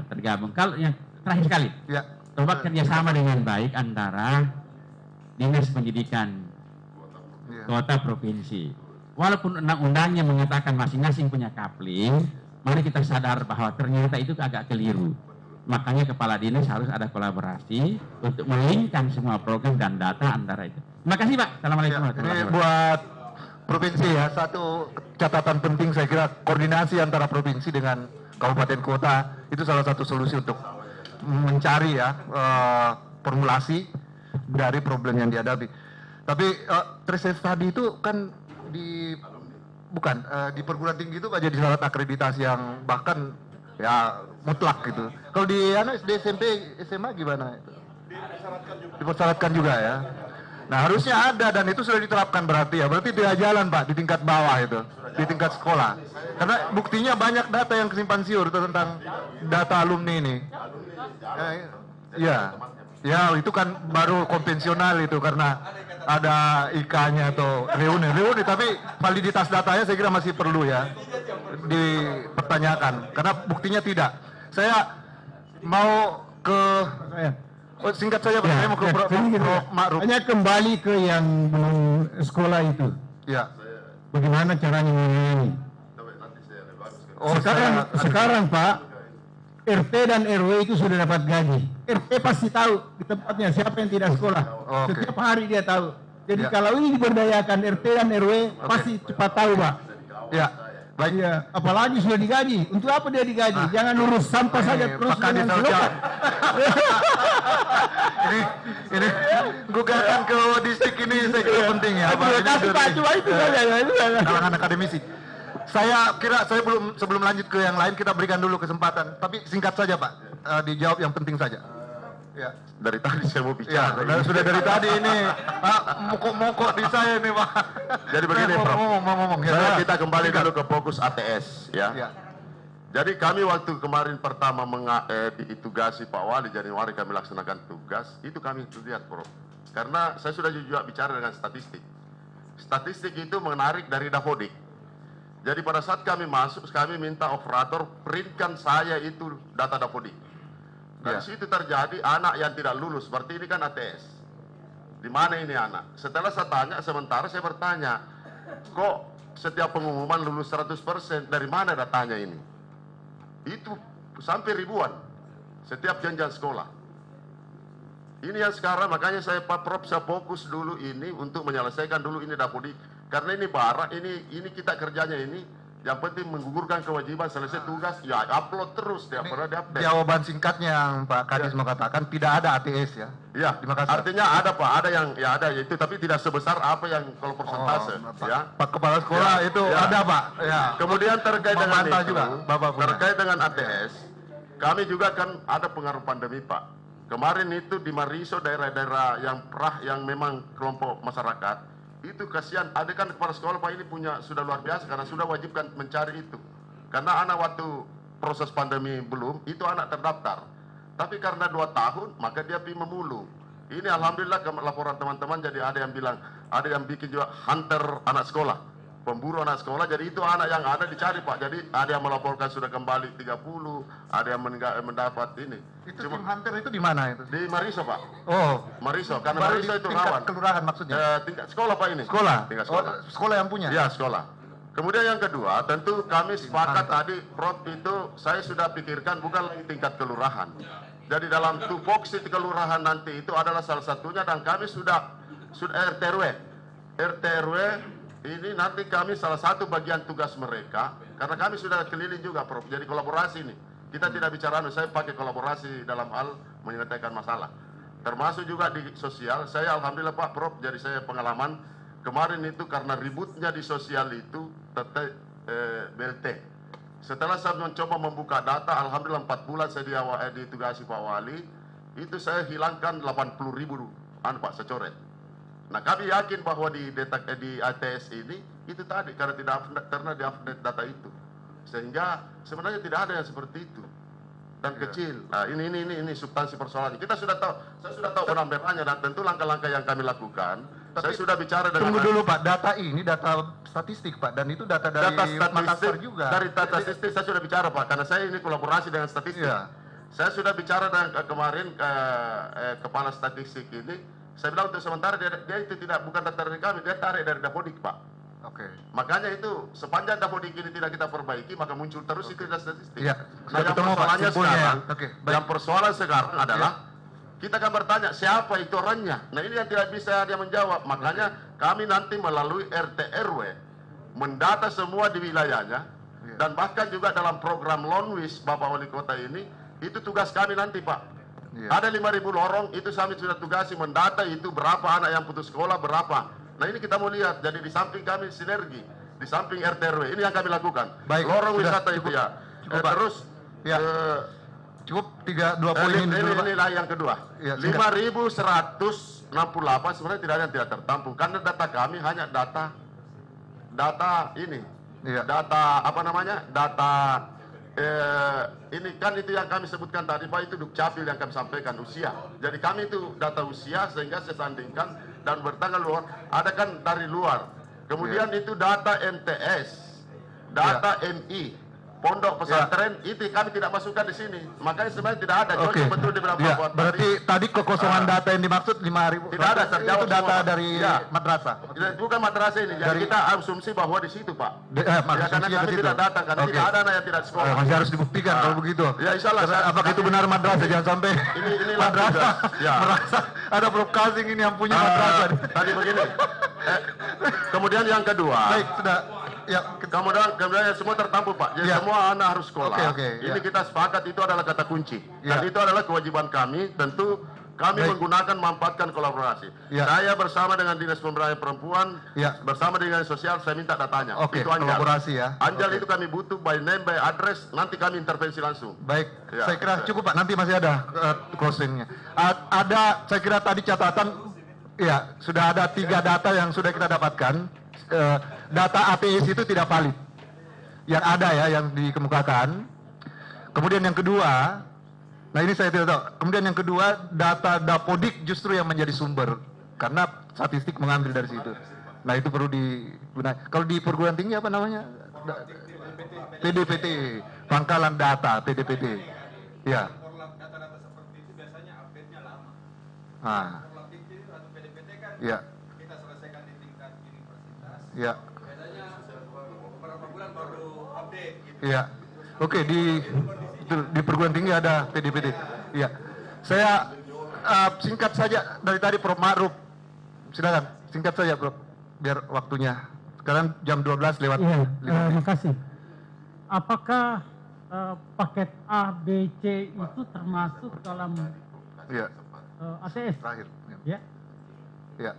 tergabung. Kalau yang terakhir sekali, coba kerjasama dengan baik antara Dinas Pendidikan Kota Provinsi. Walaupun undang-undangnya mengatakan masing-masing punya kapling, mari kita sadar bahwa ternyata itu agak keliru. Makanya kepala dinas harus ada kolaborasi untuk melingkan semua program dan data antara itu. Terima kasih Pak. Assalamualaikum warahmatullahi Ini wabarakatuh. buat provinsi ya, satu catatan penting saya kira koordinasi antara provinsi dengan kabupaten kota itu salah satu solusi untuk mencari ya formulasi dari problem yang dihadapi. Tapi trace tadi itu kan di perguruan tinggi itu jadi syarat akreditasi yang bahkan ya mutlak gitu. Kalau di SD, SMP, SMA gimana itu? Dipersyaratkan juga ya. Nah harusnya ada dan itu sudah diterapkan berarti tidak jalan Pak di tingkat bawah itu, di tingkat sekolah. Karena buktinya banyak data yang kesimpan siur tentang data alumni ini. Ya itu kan baru konvensional itu karena ada IK-nya atau reuni, tapi validitas datanya saya kira masih perlu ya dipertanyakan karena buktinya tidak. Saya mau ke singkat saja Pak, saya mau ke Prof. Ma'ruf. Hanya kembali ke yang belum sekolah itu. Ya. Bagaimana caranya menangani? Sekarang Pak, RT dan RW itu sudah dapat gaji. RT pasti tahu di tempatnya siapa yang tidak sekolah. Setiap hari dia tahu. Jadi kalau ini diberdayakan RT dan RW pasti cepat tahu Pak. Ya. Baik. Ya, apalagi sudah digaji. Untuk apa dia digaji? Jangan urus sampah saja terus dengan selokan. ini gugatan ke distrik ini saya kira penting ya. Pak, cuma itu saja. Kalangan akademisi. Saya kira sebelum lanjut ke yang lain kita berikan dulu kesempatan. Tapi singkat saja Pak, dijawab yang penting saja. Ya, dari tadi saya mau bicara. Ya, sudah dari tadi ini mokok di saya ini Pak. Jadi begini Prof. Ngomong. Kita kembali dulu ke fokus ATS ya. Jadi kami waktu kemarin pertama ditugasi Pak Wali Januari kami laksanakan tugas, itu kami lihat Prof. Karena saya sudah juga bicara dengan statistik. Statistik itu menarik dari Davodik. Jadi pada saat kami masuk, kami minta operator printkan saya itu data Davodik. Dari situ terjadi anak yang tidak lulus, berarti ini kan ATS. Di mana ini anak? Setelah saya tanya, sementara saya bertanya, kok setiap pengumuman lulus 100%, dari mana datanya ini? Itu sampai ribuan, setiap jenjang sekolah. Ini yang sekarang, makanya saya Pak Prof, saya fokus dulu ini untuk menyelesaikan dulu ini Davodik. Karena ini barang, ini kita kerjanya ini, yang penting menggugurkan kewajiban, selesai tugas, ya upload terus, dia pernah diupdate. Jawaban singkatnya yang Pak Kadis mau katakan, tidak ada ATS ya? Iya, artinya ada Pak, ada yang, ya ada itu, tapi tidak sebesar apa yang kalau persentase. Ya. Pak Kepala Sekolah itu ada Pak. Ya. Kemudian terkait dengan itu, juga, terkait dengan ATS, kami juga kan ada pengaruh pandemi Pak. Kemarin itu di Mariso, daerah-daerah yang memang kelompok masyarakat, itu kasihan, ada kan kepala sekolah Pak ini punya sudah luar biasa karena sudah wajibkan mencari itu. Karena anak waktu proses pandemi belum, itu anak terdaftar. Tapi karena 2 tahun, maka dia pergi memulung. Ini alhamdulillah laporan teman-teman, jadi ada yang bilang, ada yang bikin juga hunter anak sekolah, pemburu anak sekolah, jadi itu anak yang ada dicari Pak. Jadi ada yang melaporkan sudah kembali 30, ada yang mendapat ini. Itu tim hunter itu di mana itu? Di Mariso Pak. Oh, Mariso, karena Mariso itu rawan. Kelurahan maksudnya? Tingkat sekolah Pak ini. Sekolah? Tingkat sekolah. Sekolah yang punya? Ya, sekolah. Kemudian yang kedua, tentu kami sepakat tadi, Prof, itu saya sudah pikirkan bukan lagi tingkat kelurahan. Jadi dalam tupoksi kelurahan nanti itu adalah salah satunya, dan kami sudah RT/RW ini nanti kami salah satu bagian tugas mereka, karena kami sudah keliling juga Prof, jadi kolaborasi nih. Kita tidak bicara, saya pakai kolaborasi dalam hal menyelesaikan masalah. Termasuk juga di sosial, saya alhamdulillah Pak Prof, jadi saya pengalaman kemarin itu karena ributnya di sosial itu BLT. Setelah saya mencoba membuka data, alhamdulillah 4 bulan saya ditugasi Pak Wali, itu saya hilangkan 80.000 Pak secoret. Nah kami yakin bahwa di ATS ini itu tadi karena di-update data itu, sehingga sebenarnya tidak ada yang seperti itu dan kecil. Nah, ini substansi persoalannya. Kita sudah tahu, saya sudah tahu penampilannya dan tentu langkah-langkah yang kami lakukan. Tapi saya sudah bicara dengan. Tunggu dulu Pak, data ini data statistik Pak, dan itu data dari Makassar juga. Dari data statistik saya sudah bicara Pak, karena saya ini kolaborasi dengan statistik. Ya. Saya sudah bicara dengan kemarin kepala statistik ini. Saya bilang untuk sementara dia itu bukan data dari kami, dia tarik dari Davodik Pak. Oke. Makanya itu sepanjang Dapodik ini tidak kita perbaiki, maka muncul terus itu statistik. Iya. Nah, yang persoalannya sekarang, yang persoalan sekarang adalah kita akan bertanya siapa itu orangnya. Nah ini yang tidak bisa dia menjawab. Makanya kami nanti melalui RT RW mendata semua di wilayahnya, dan bahkan juga dalam program Lonwis Bapak Wali Kota ini, itu tugas kami nanti Pak. Ada 5.000 lorong, itu kami sudah tugasi mendata itu berapa anak yang putus sekolah, berapa. Nah ini kita mau lihat, jadi di samping kami sinergi, di samping RT RW, ini yang kami lakukan. Baik, lorong sudah, wisata cukup, itu ya. Terus cukup 2 poin ini dulu, inilah yang kedua. Ya, 5.168 sebenarnya tidak ada yang tidak tertampung, karena data kami hanya data ini, data apa namanya, data ini kan itu yang kami sebutkan tadi Pak, itu Dukcapil yang kami sampaikan usia. Jadi kami itu data usia sehingga saya sandingkan dan bertanggal luar, ada kan dari luar. Kemudian itu data MTS, data MI, pondok pesantren, itu kami tidak masukkan di sini. Makanya sebenarnya tidak ada. Oke. Betul di beberapa Berarti tadi kekosongan data yang dimaksud 5.000. Tidak ada, terjawab itu data semua, dari madrasah. Bukan madrasah ini. Jadi kita asumsi bahwa di situ Pak. Karena kami tidak datang, karena tidak ada anak yang tidak sekolah. Masih harus dibuktikan kalau begitu. Ya insyaallah. Apakah itu benar madrasah? Jangan sampai ini madrasah merasa ada Prof Kazing ini yang punya madrasah. Tadi begini. Kemudian yang kedua. Baik, sudah. Ya, kemudian semua tertampung Pak. Jadi semua anak harus sekolah. Ini kita sepakat, itu adalah kata kunci. Dan itu adalah kewajiban kami. Tentu kami menggunakan memanfaatkan kolaborasi. Saya bersama dengan Dinas Pemberdayaan Perempuan, bersama dengan Sosial, saya minta datanya. Oke, itu Anjal. kolaborasi ya. Anjal itu kami butuh by name, by address. Nanti kami intervensi langsung. Baik, saya kira cukup Pak. Nanti masih ada closingnya. Ada, saya kira tadi catatan, ya sudah ada 3 data yang sudah kita dapatkan. Data APS itu tidak valid. Yang ada ya, yang dikemukakan. Kemudian yang kedua, nah ini saya tidak tahu. Kemudian yang kedua, data Dapodik justru yang menjadi sumber, karena statistik mengambil dari situ. Nah itu perlu digunakan. Kalau di perguruan tinggi apa namanya? PDPT, pangkalan data PDPT. Ya. Data-data seperti itu biasanya update-nya lama. PDPT kan kita selesaikan di tingkat universitas. Ya. Biasanya beberapa bulan baru update gitu. Iya. Oke, di perguruan tinggi ada PDPT. Iya. Saya singkat saja dari tadi Prof Ma'ruf. Silakan, singkat saja Prof, biar waktunya. Sekarang jam 12 lewat 5 menit. Terima kasih. Apakah paket A, B, C itu termasuk dalam ATS? Terakhir. Ya. Ya.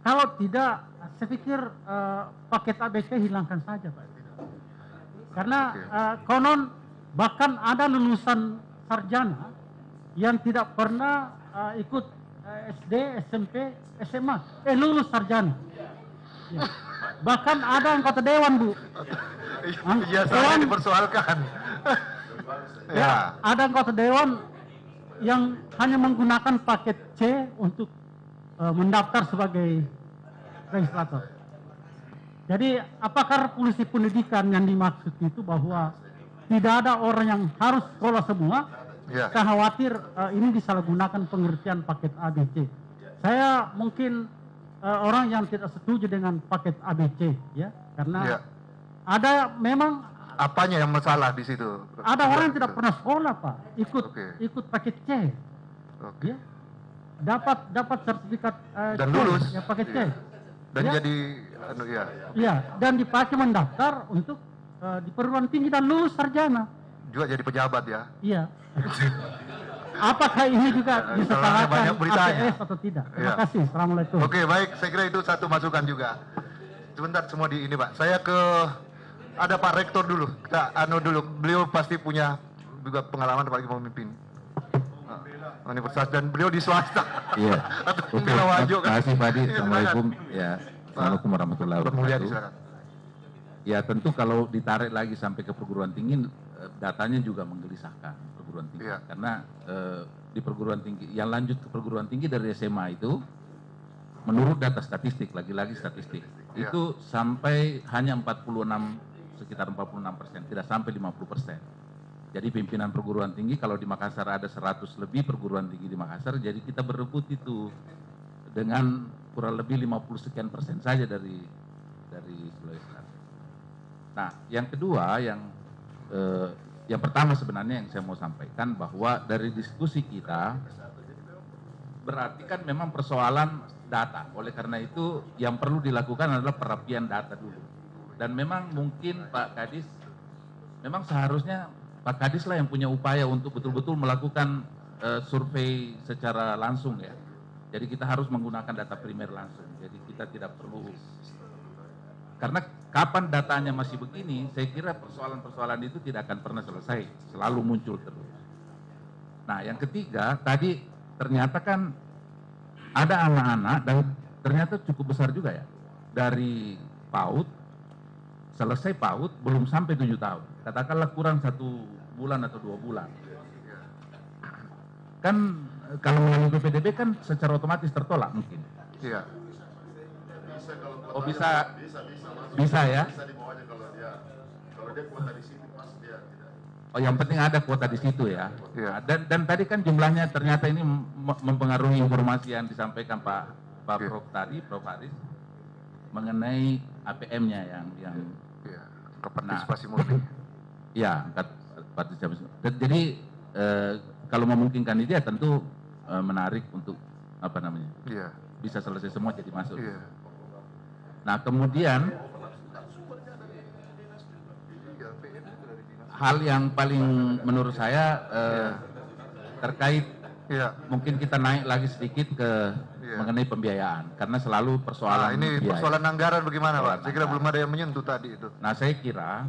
Kalau tidak, saya pikir paket ABC hilangkan saja Pak. Karena konon bahkan ada lulusan sarjana yang tidak pernah ikut SD, SMP, SMA, lulus sarjana. Ya. Bahkan ada anggota dewan Bu. Iya, saya dipersoalkan. Ya, ada anggota dewan yang hanya menggunakan paket C untuk mendaftar sebagai registrator. Jadi apakah revolusi pendidikan yang dimaksud itu bahwa tidak ada orang yang harus sekolah semua? Saya khawatir ini disalahgunakan pengertian paket ABC. Saya mungkin orang yang tidak setuju dengan paket ABC, ya, karena ada memang apanya yang masalah di situ? Ada orang yang tidak pernah sekolah Pak, ikut paket C, ya, dapat sertifikat dan C, lulus, ya paket C, dan ya, jadi dan dipakai mendaftar untuk di perguruan tinggi dan lulus sarjana. Juga jadi pejabat ya? Iya. Apakah ini juga disalahkan ATS atau tidak? Terima kasih. Assalamualaikum. Oke, baik. Saya kira itu satu masukan juga. Sebentar semua di ini Pak. Saya ada Pak Rektor dulu. Kita dulu. Beliau pasti punya juga pengalaman apalagi memimpin universitas dan beliau di swasta. Iya. Oke. Terima kasih Pak Adi. Assalamualaikum. Ya. Assalamualaikum warahmatullahi wabarakatuh. Ya tentu kalau ditarik lagi sampai ke perguruan tinggi, datanya juga menggelisahkan perguruan tinggi. Karena di perguruan tinggi, yang lanjut ke perguruan tinggi dari SMA itu, menurut data statistik, lagi-lagi statistik, itu sampai hanya 46, sekitar 46%, tidak sampai 50%. Jadi pimpinan perguruan tinggi, kalau di Makassar ada 100 lebih perguruan tinggi di Makassar, jadi kita berebut itu dengan kurang lebih 50 sekian persen saja dari dari Sulawesi Selatan. Nah, yang kedua yang pertama sebenarnya yang saya mau sampaikan bahwa dari diskusi kita berarti kan memang persoalan data. Oleh karena itu yang perlu dilakukan adalah perapian data dulu. Dan memang mungkin Pak Kadis, memang seharusnya Pak Kadis lah yang punya upaya untuk betul-betul melakukan survei secara langsung ya. Jadi kita harus menggunakan data primer langsung. Jadi kita tidak perlu, karena kapan datanya masih begini, saya kira persoalan-persoalan itu tidak akan pernah selesai, selalu muncul terus. Nah, yang ketiga, tadi ternyata kan ada anak-anak dan ternyata cukup besar juga ya, dari PAUD, selesai PAUD belum sampai 7 tahun, katakanlah kurang 1 bulan atau 2 bulan. Kan kalau melalui PPDB kan secara otomatis tertolak mungkin. Iya. Oh bisa ya? Bisa dibawanya kalau dia kuota di situ pas dia tidak. Oh yang penting ada kuota di situ ya. Iya. Dan tadi kan jumlahnya ternyata ini mempengaruhi informasi yang disampaikan Pak Prof tadi, Prof Haris, mengenai APM-nya yang iya, partisipasi murni. Iya, partisipasi. Jadi kalau memungkinkan itu ya tentu menarik untuk apa namanya? Iya. Bisa selesai semua jadi masuk. Iya. Nah kemudian hal yang paling menurut saya terkait mungkin kita naik lagi sedikit ke mengenai pembiayaan karena selalu persoalan ini biaya. Persoalan anggaran bagaimana Pak? Saya kira belum ada yang menyentuh tadi itu. Nah saya kira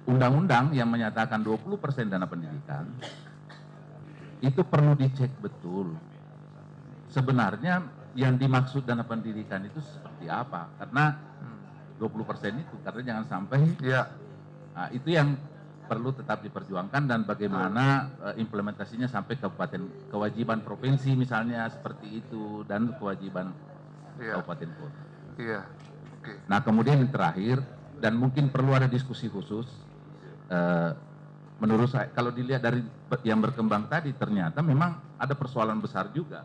undang-undang yang menyatakan 20% dana pendidikan itu perlu dicek betul. Sebenarnya yang dimaksud dana pendidikan itu seperti apa? Karena 20% itu, karena jangan sampai nah, itu yang perlu tetap diperjuangkan dan bagaimana implementasinya sampai kabupaten, kewajiban provinsi misalnya seperti itu dan kewajiban kabupaten kota. Iya. Nah kemudian yang terakhir dan mungkin perlu ada diskusi khusus. Menurut saya kalau dilihat dari yang berkembang tadi ternyata memang ada persoalan besar juga.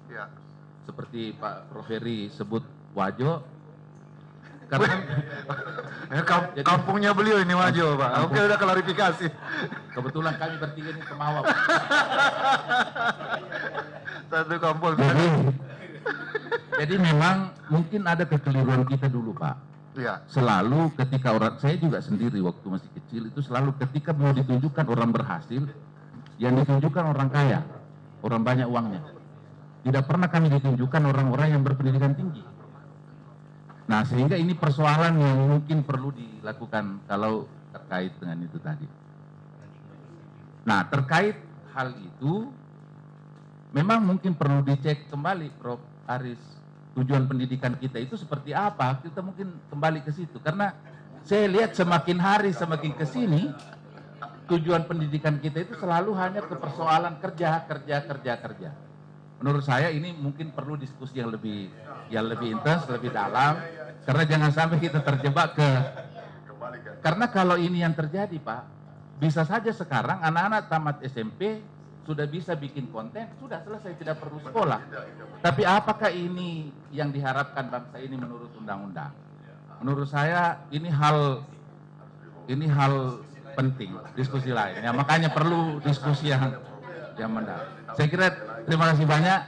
Ya. Seperti Pak Prof Heri sebut Wajo. Karena kampungnya beliau ini Wajo Pak. Oke udah klarifikasi. Kebetulan kami bertiga ini Kemawa Pak. Satu kampung. Jadi memang mungkin ada kekeliruan kita dulu Pak. Ya. Selalu ketika saya juga sendiri waktu masih kecil itu selalu ketika mau ditunjukkan orang berhasil, yang ditunjukkan orang kaya, orang banyak uangnya. Tidak pernah kami ditunjukkan orang-orang yang berpendidikan tinggi. Nah sehingga ini persoalan yang mungkin perlu dilakukan kalau terkait dengan itu tadi. Nah terkait hal itu, memang mungkin perlu dicek kembali Prof Haris. Tujuan pendidikan kita itu seperti apa, kita mungkin kembali ke situ. Karena saya lihat semakin hari semakin ke sini, tujuan pendidikan kita itu selalu hanya ke persoalan kerja. Menurut saya ini mungkin perlu diskusi yang lebih intens, lebih dalam. Karena jangan sampai kita terjebak karena kalau ini yang terjadi Pak, bisa saja sekarang anak-anak tamat SMP, sudah bisa bikin konten, sudah selesai, tidak perlu sekolah. Tapi apakah ini yang diharapkan bangsa ini menurut undang-undang? Menurut saya ini hal penting, diskusi lain. Ya, makanya perlu diskusi yang mendalam. Saya kira terima kasih banyak.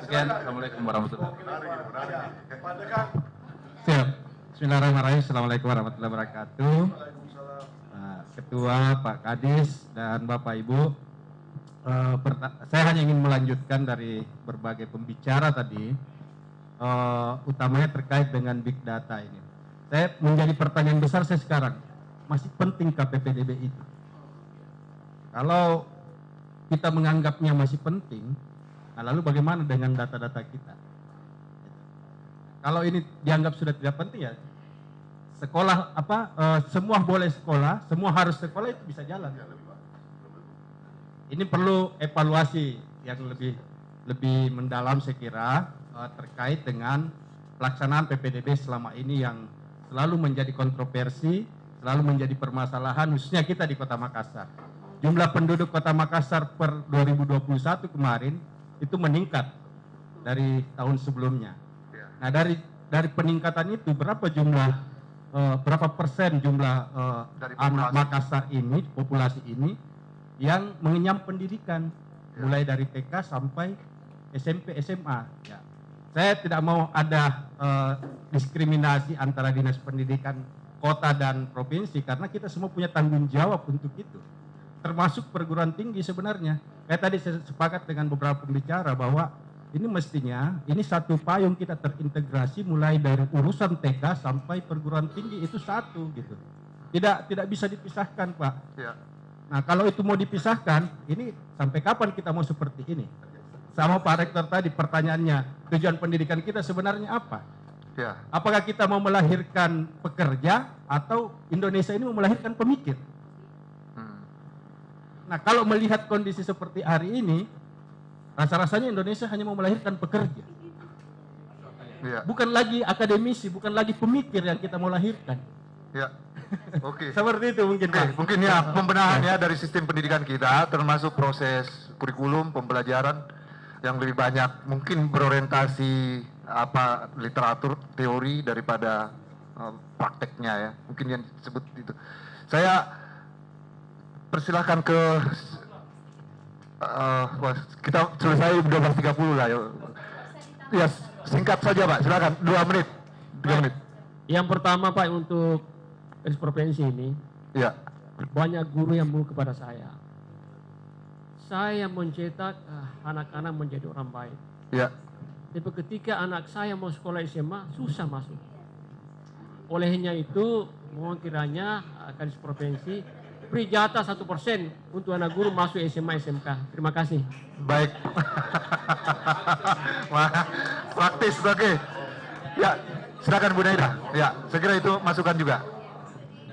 Sekian, Assalamualaikum warahmatullahi wabarakatuh. Siap. Bismillahirrahmanirrahim. Assalamualaikum warahmatullahi wabarakatuh. Ketua, Pak Kadis, dan Bapak Ibu. Saya hanya ingin melanjutkan dari berbagai pembicara tadi, utamanya terkait dengan big data ini. Saya menjadi pertanyaan besar saya sekarang, masih penting KPPDB itu? Kalau kita menganggapnya masih penting, nah lalu bagaimana dengan data-data kita? Kalau ini dianggap sudah tidak penting ya, sekolah semua boleh sekolah, semua harus sekolah itu bisa jalan. Ini perlu evaluasi yang lebih mendalam saya kira terkait dengan pelaksanaan PPDB selama ini yang selalu menjadi kontroversi, selalu menjadi permasalahan khususnya kita di Kota Makassar. Jumlah penduduk Kota Makassar per 2021 kemarin itu meningkat dari tahun sebelumnya. Nah dari peningkatan itu berapa jumlah berapa persen jumlah anak Makassar ini, populasi ini yang mengenyam pendidikan mulai dari TK sampai SMP SMA. Ya. Saya tidak mau ada diskriminasi antara dinas pendidikan kota dan provinsi karena kita semua punya tanggung jawab untuk itu. Termasuk perguruan tinggi sebenarnya. Kayak tadi saya sepakat dengan beberapa pembicara bahwa ini mestinya ini satu payung kita terintegrasi mulai dari urusan TK sampai perguruan tinggi itu satu gitu. Tidak bisa dipisahkan, Pak. Ya. Nah, kalau itu mau dipisahkan, ini sampai kapan kita mau seperti ini? Sama Pak Rektor tadi pertanyaannya, tujuan pendidikan kita sebenarnya apa? Ya. Apakah kita mau melahirkan pekerja atau Indonesia ini mau melahirkan pemikir? Nah, kalau melihat kondisi seperti hari ini, rasa-rasanya Indonesia hanya mau melahirkan pekerja. Ya. Bukan lagi akademisi, bukan lagi pemikir yang kita mau lahirkan. Ya. Oke. Seperti itu mungkin, Pak. Mungkin ya pembenahan ya dari sistem pendidikan kita, termasuk proses kurikulum, pembelajaran yang lebih banyak mungkin berorientasi literatur teori daripada prakteknya ya. Mungkin yang disebut itu. Saya persilahkan ke kita selesai 12.30 lah ya. Ya, singkat saja Pak, silakan 2 menit, 3 menit. Yang pertama Pak, untuk provinsi ini, ya, banyak guru yang mengeluh kepada saya. Saya mencetak anak-anak menjadi orang baik. Ya. Tapi ketika anak saya mau sekolah SMA, susah masuk. Olehnya itu, mohon kiranya Kadis Provinsi beri jatah 1% untuk anak guru masuk SMA SMK. Terima kasih. Baik. Praktis, oke. Ya, silakan Bu Naida. Ya, saya kira itu masukan juga.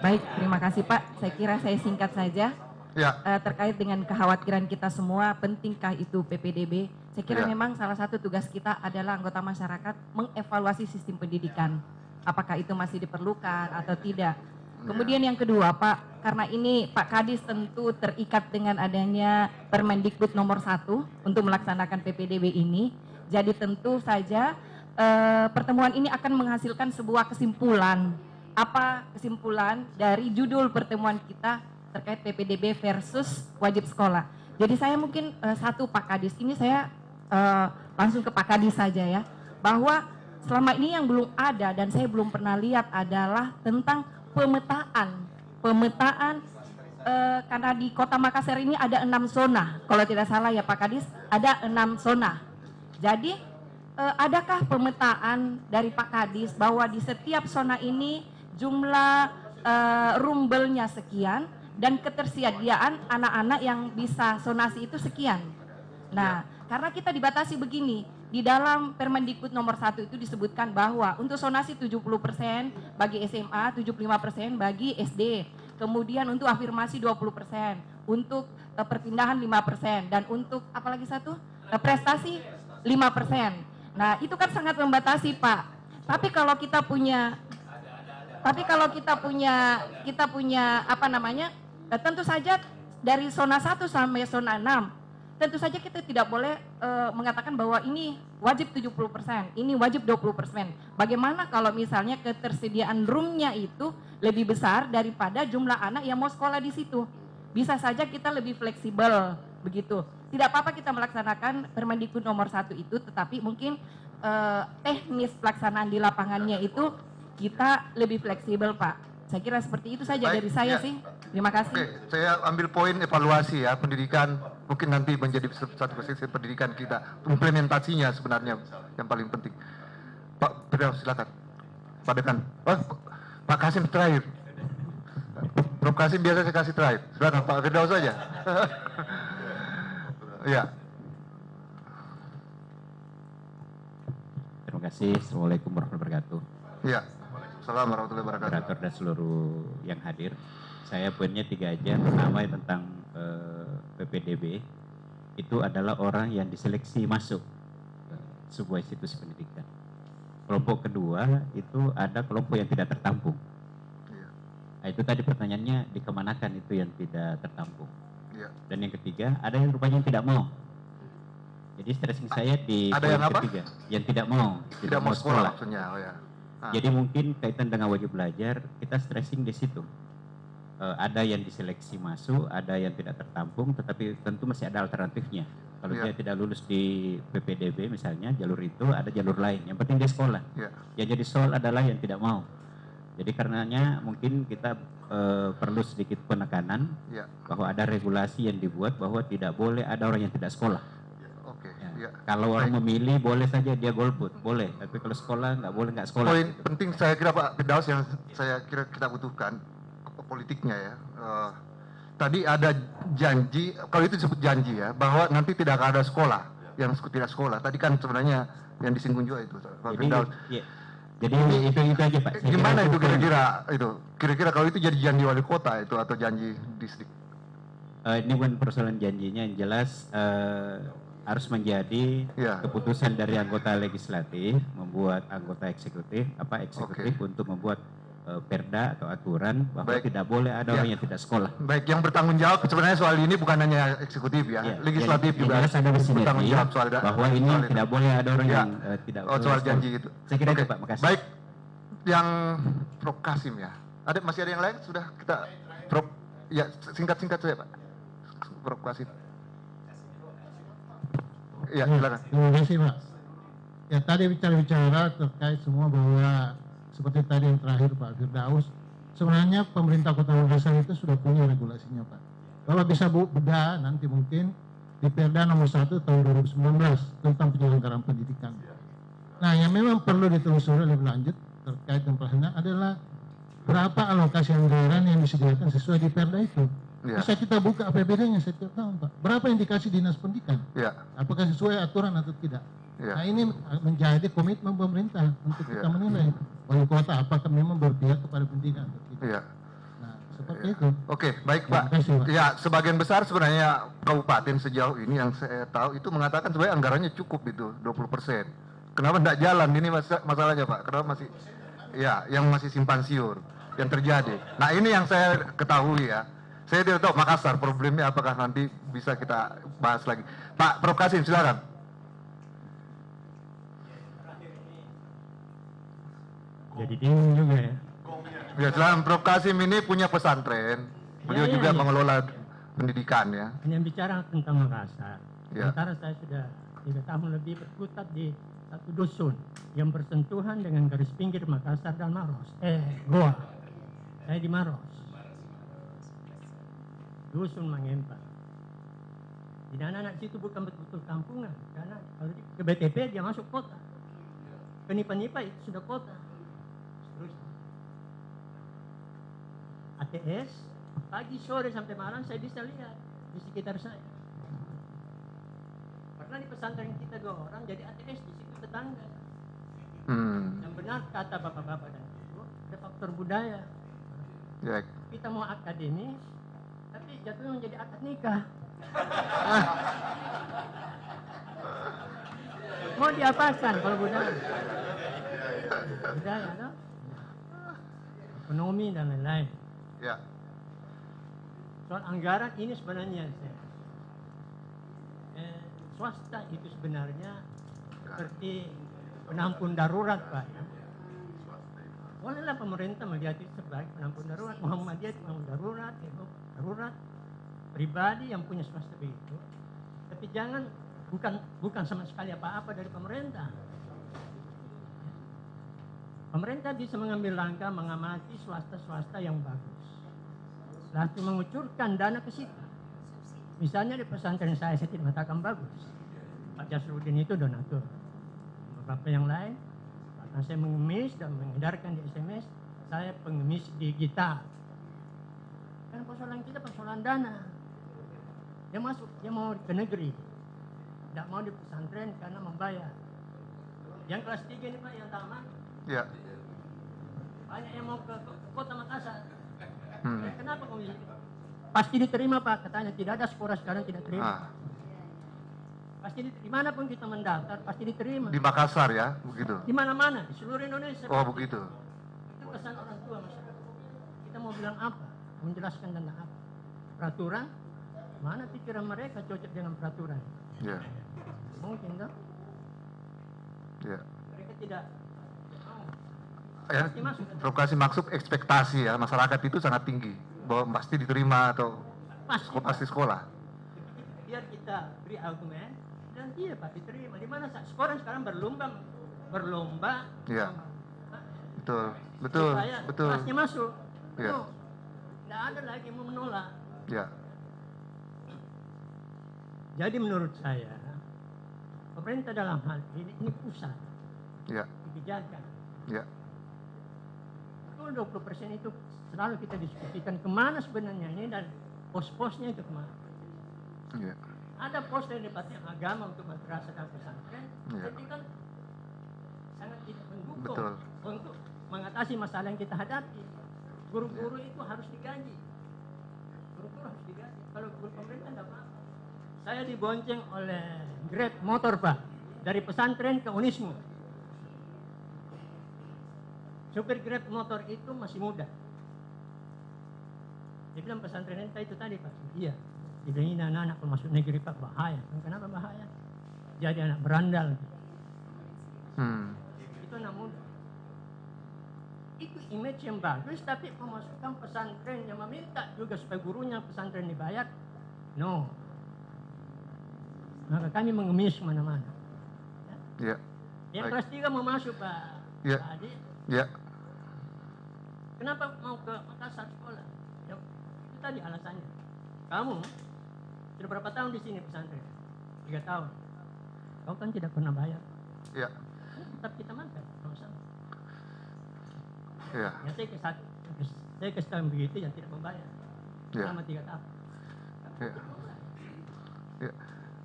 Baik, terima kasih Pak. Saya kira saya singkat saja. Ya. Terkait dengan kekhawatiran kita semua, pentingkah itu PPDB? Saya kira memang salah satu tugas kita adalah anggota masyarakat mengevaluasi sistem pendidikan. Apakah itu masih diperlukan atau tidak? Kemudian yang kedua Pak, karena ini Pak Kadis tentu terikat dengan adanya Permendikbud nomor 1 untuk melaksanakan PPDB ini. Jadi tentu saja pertemuan ini akan menghasilkan sebuah kesimpulan. Apa kesimpulan dari judul pertemuan kita terkait PPDB versus wajib sekolah. Jadi saya mungkin satu Pak Kadis, ini saya langsung ke Pak Kadis saja ya. Bahwa selama ini yang belum ada dan saya belum pernah lihat adalah tentang pemetaan karena di Kota Makassar ini ada 6 zona, kalau tidak salah ya Pak Kadis, ada 6 zona. Jadi adakah pemetaan dari Pak Kadis bahwa di setiap zona ini jumlah rumbelnya sekian dan ketersediaan anak-anak yang bisa zonasi itu sekian. Nah, karena kita dibatasi begini, di dalam Permendikbud nomor 1 itu disebutkan bahwa untuk zonasi 70% bagi SMA, 75% bagi SD. Kemudian untuk afirmasi 20%, untuk perpindahan 5%, dan untuk apalagi satu? Prestasi 5%. Nah, itu kan sangat membatasi, Pak. Tapi kalau kita punya apa namanya? Tentu saja dari zona 1 sampai zona 6 tentu saja kita tidak boleh mengatakan bahwa ini wajib 70%, ini wajib 20%. Bagaimana kalau misalnya ketersediaan roomnya itu lebih besar daripada jumlah anak yang mau sekolah di situ? Bisa saja kita lebih fleksibel, begitu. Tidak apa-apa kita melaksanakan Permendikbud nomor 1 itu, tetapi mungkin teknis pelaksanaan di lapangannya itu kita lebih fleksibel, Pak. Saya kira seperti itu saja dari saya sih. Terima kasih. Oke, saya ambil poin evaluasi ya, pendidikan mungkin nanti menjadi satu posisi pendidikan kita. Implementasinya sebenarnya yang paling penting. Pak Firdaus, silakan. Pak Dekan. Pak Kasim terakhir. Prof Kasim biasa saya kasih terakhir. Silakan Pak Firdaus saja. Ya. Terima kasih. Assalamualaikum warahmatullahi wabarakatuh. Ya. Assalamualaikum warahmatullahi wabarakatuh. Moderator dan seluruh yang hadir. Saya poinnya 3 aja. Pertama tentang PPDB itu adalah orang yang diseleksi masuk sebuah institusi pendidikan. Kelompok kedua itu ada kelompok yang tidak tertampung. Nah, itu tadi pertanyaannya dikemanakan itu yang tidak tertampung. Dan yang ketiga ada yang rupanya tidak mau. Jadi stressing saya di Ada poin yang apa? ketiga, yang tidak mau sekolah. maksudnya. Oh ya. Jadi mungkin kaitan dengan wajib belajar, kita stressing di situ. Ada yang diseleksi masuk, ada yang tidak tertampung, tetapi tentu masih ada alternatifnya. Kalau dia tidak lulus di PPDB misalnya, jalur itu ada jalur lain. Yang penting dia sekolah. Yang jadi soal adalah yang tidak mau. Jadi karenanya mungkin kita perlu sedikit penekanan bahwa ada regulasi yang dibuat bahwa tidak boleh ada orang yang tidak sekolah. Kalau orang memilih boleh saja dia golput, boleh. Tapi kalau sekolah nggak boleh nggak sekolah. Poin penting saya kira Pak Firdaus yang saya kira kita butuhkan politiknya ya. Tadi ada janji, kalau itu disebut janji ya, bahwa nanti tidak ada sekolah yang tidak sekolah. Tadi kan sebenarnya yang disinggung juga itu Pak Firdaus. Jadi itu aja Pak. Gimana itu kira-kira itu? Kira-kira kalau itu jadi janji wali kota itu atau janji distrik? Ini bukan persoalan janjinya, yang jelas harus menjadi keputusan dari anggota legislatif membuat anggota eksekutif untuk membuat perda atau aturan bahwa tidak boleh ada orang yang tidak sekolah. Baik, yang bertanggung jawab sebenarnya soal ini bukan hanya eksekutif ya, legislatif juga bertanggung jawab soal bahwa ini tidak boleh ada orang yang tidak soal janji itu. Saya kira itu Pak, makasih. Baik, yang Prof Kasim ya. Masih ada yang lain? Sudah kita Prof ya singkat-singkat saja Pak. Prof Kasim. Ya, silakan. Terima kasih Pak. Ya tadi bicara terkait semua bahwa seperti tadi yang terakhir Pak Firdaus, sebenarnya pemerintah Kota Makassar itu sudah punya regulasinya Pak. Kalau bisa bedah nanti mungkin di Perda nomor 1 tahun 2019 tentang penyelenggaraan pendidikan. Nah yang memang perlu ditelusuri lebih lanjut terkait dengan pelaksanaan adalah berapa alokasi anggaran yang disediakan sesuai di Perda itu. Bisa kita buka APBD-nya setiap tahun Pak. Berapa yang dikasih Dinas Pendidikan? Apakah sesuai aturan atau tidak? Nah ini menjadi komitmen pemerintah untuk kita menilai wali kota apakah memang berpihak kepada pendidikan atau tidak. Nah seperti itu. Oke, baik Pak. Ya sebagian besar sebenarnya kabupaten sejauh ini yang saya tahu itu mengatakan sebenarnya anggarannya cukup itu 20%. Kenapa tidak jalan? Ini masalahnya Pak. Kenapa masih yang masih simpang siur yang terjadi. Nah ini yang saya ketahui ya. Saya tidak tahu Makassar problemnya apakah nanti bisa kita bahas lagi. Pak Prof Kasim silakan. Jadi bingung juga ya. Ya silakan Prof Kasim ini punya pesantren. Beliau juga mengelola pendidikan ya. Hanya bicara tentang Makassar. Sementara saya sudah 3 tahun lebih berkutat di satu dusun yang bersentuhan dengan garis pinggir Makassar dan Maros. Goa. Saya di Maros. Dusun Mangempa. Di anak-anak situ bukan betul-betul kampungan, karena kalau ke BTP dia masuk kota. Penipa-nipa itu sudah kota. Terus ATS pagi sore sampai malam saya bisa lihat di sekitar saya. Pernah di pesantren kita 2 orang jadi ATS di situ tetangga. Yang benar kata bapak-bapak dan ibu, ada faktor budaya. Kita mau akademis, tapi jatuhnya menjadi akad nikah. Mau diapakan kalau budaya? Budaya, no? Ekonomi dan lain-lain. Soal anggaran ini sebenarnya swasta itu sebenarnya seperti penampung darurat Pak. Bolehlah pemerintah melihat itu sebagai penampung darurat. Muhammadiyah itu penampung darurat, itu darurat pribadi yang punya swasta begitu. Tapi jangan bukan sama sekali apa-apa dari pemerintah. Pemerintah bisa mengambil langkah mengamati swasta-swasta yang bagus, lalu mengucurkan dana ke situ. Misalnya di pesantren saya tidak mengatakan bagus. Pak Jasrudin itu donatur. Beberapa yang lain, karena saya mengemis dan mengedarkan di SMS, saya pengemis digital. Kan persoalan kita persoalan dana. Dia mau ke negeri, tidak mau di pesantren karena membayar. Yang kelas 3 ini Pak, yang taman. Banyak yang mau ke kota Makassar. Kenapa kok bisa? Pasti diterima Pak, katanya tidak ada sekolah sekarang tidak terima. Pasti di mana pun kita mendaftar pasti diterima. Di Makassar ya, begitu. Di mana-mana, di seluruh Indonesia. Oh begitu. Itu pesan orang tua masyarakat. Kita mau bilang apa? Menjelaskan tentang apa? Peraturan? Mana pikiran mereka cocok dengan peraturan? Mungkin dong. Ya. Mereka tidak Ya, provokasi maksud ekspektasi ya masyarakat itu sangat tinggi bahwa pasti diterima atau pasti sekolah. Biar kita beri argumen dan iya Pak diterima. Di mana sekarang berlomba. Iya. Betul. Kelasnya masuk. Iya. Tidak ada lagi yang mau menolak. Iya. Jadi menurut saya pemerintah dalam hal ini pusat. Iya. Kebijakan. Iya. 20% itu selalu kita diskusikan kemana sebenarnya ini dan pos-posnya itu kemana. Yeah. Ada pos dari Departemen Agama untuk madrasah dan pesantren, jadi kan sangat tidak mendukung untuk mengatasi masalah yang kita hadapi. Guru-guru itu harus digaji. Kalau guru pemerintah tidak apa. Saya dibonceng oleh Grab motor Pak dari pesantren ke Unismu. Supir Grab motor itu masih muda. Dia bilang pesantren enta itu tadi Pak. Iya. Dia bilang ini anak-anak kalau masuk negeri Pak bahaya. Kenapa bahaya? Jadi anak berandal. Itu anak muda. Itu image yang bagus tapi pemasukan pesantren yang meminta juga supaya gurunya pesantren dibayar. No. Maka kami mengemis kemana-mana. Ya. Yang kelas 3 mau masuk Pak. Ya. Ya. Kenapa mau ke Makassar sekolah? Ya, itu tadi alasannya. Kamu sudah berapa tahun di sini pesantren? 3 tahun. Kau kan tidak pernah bayar. Ya. Tetap kita makan. Ya. Ya saya kasih tahu begitu yang tidak membayar. Selama 3 tahun. Ya. Ya.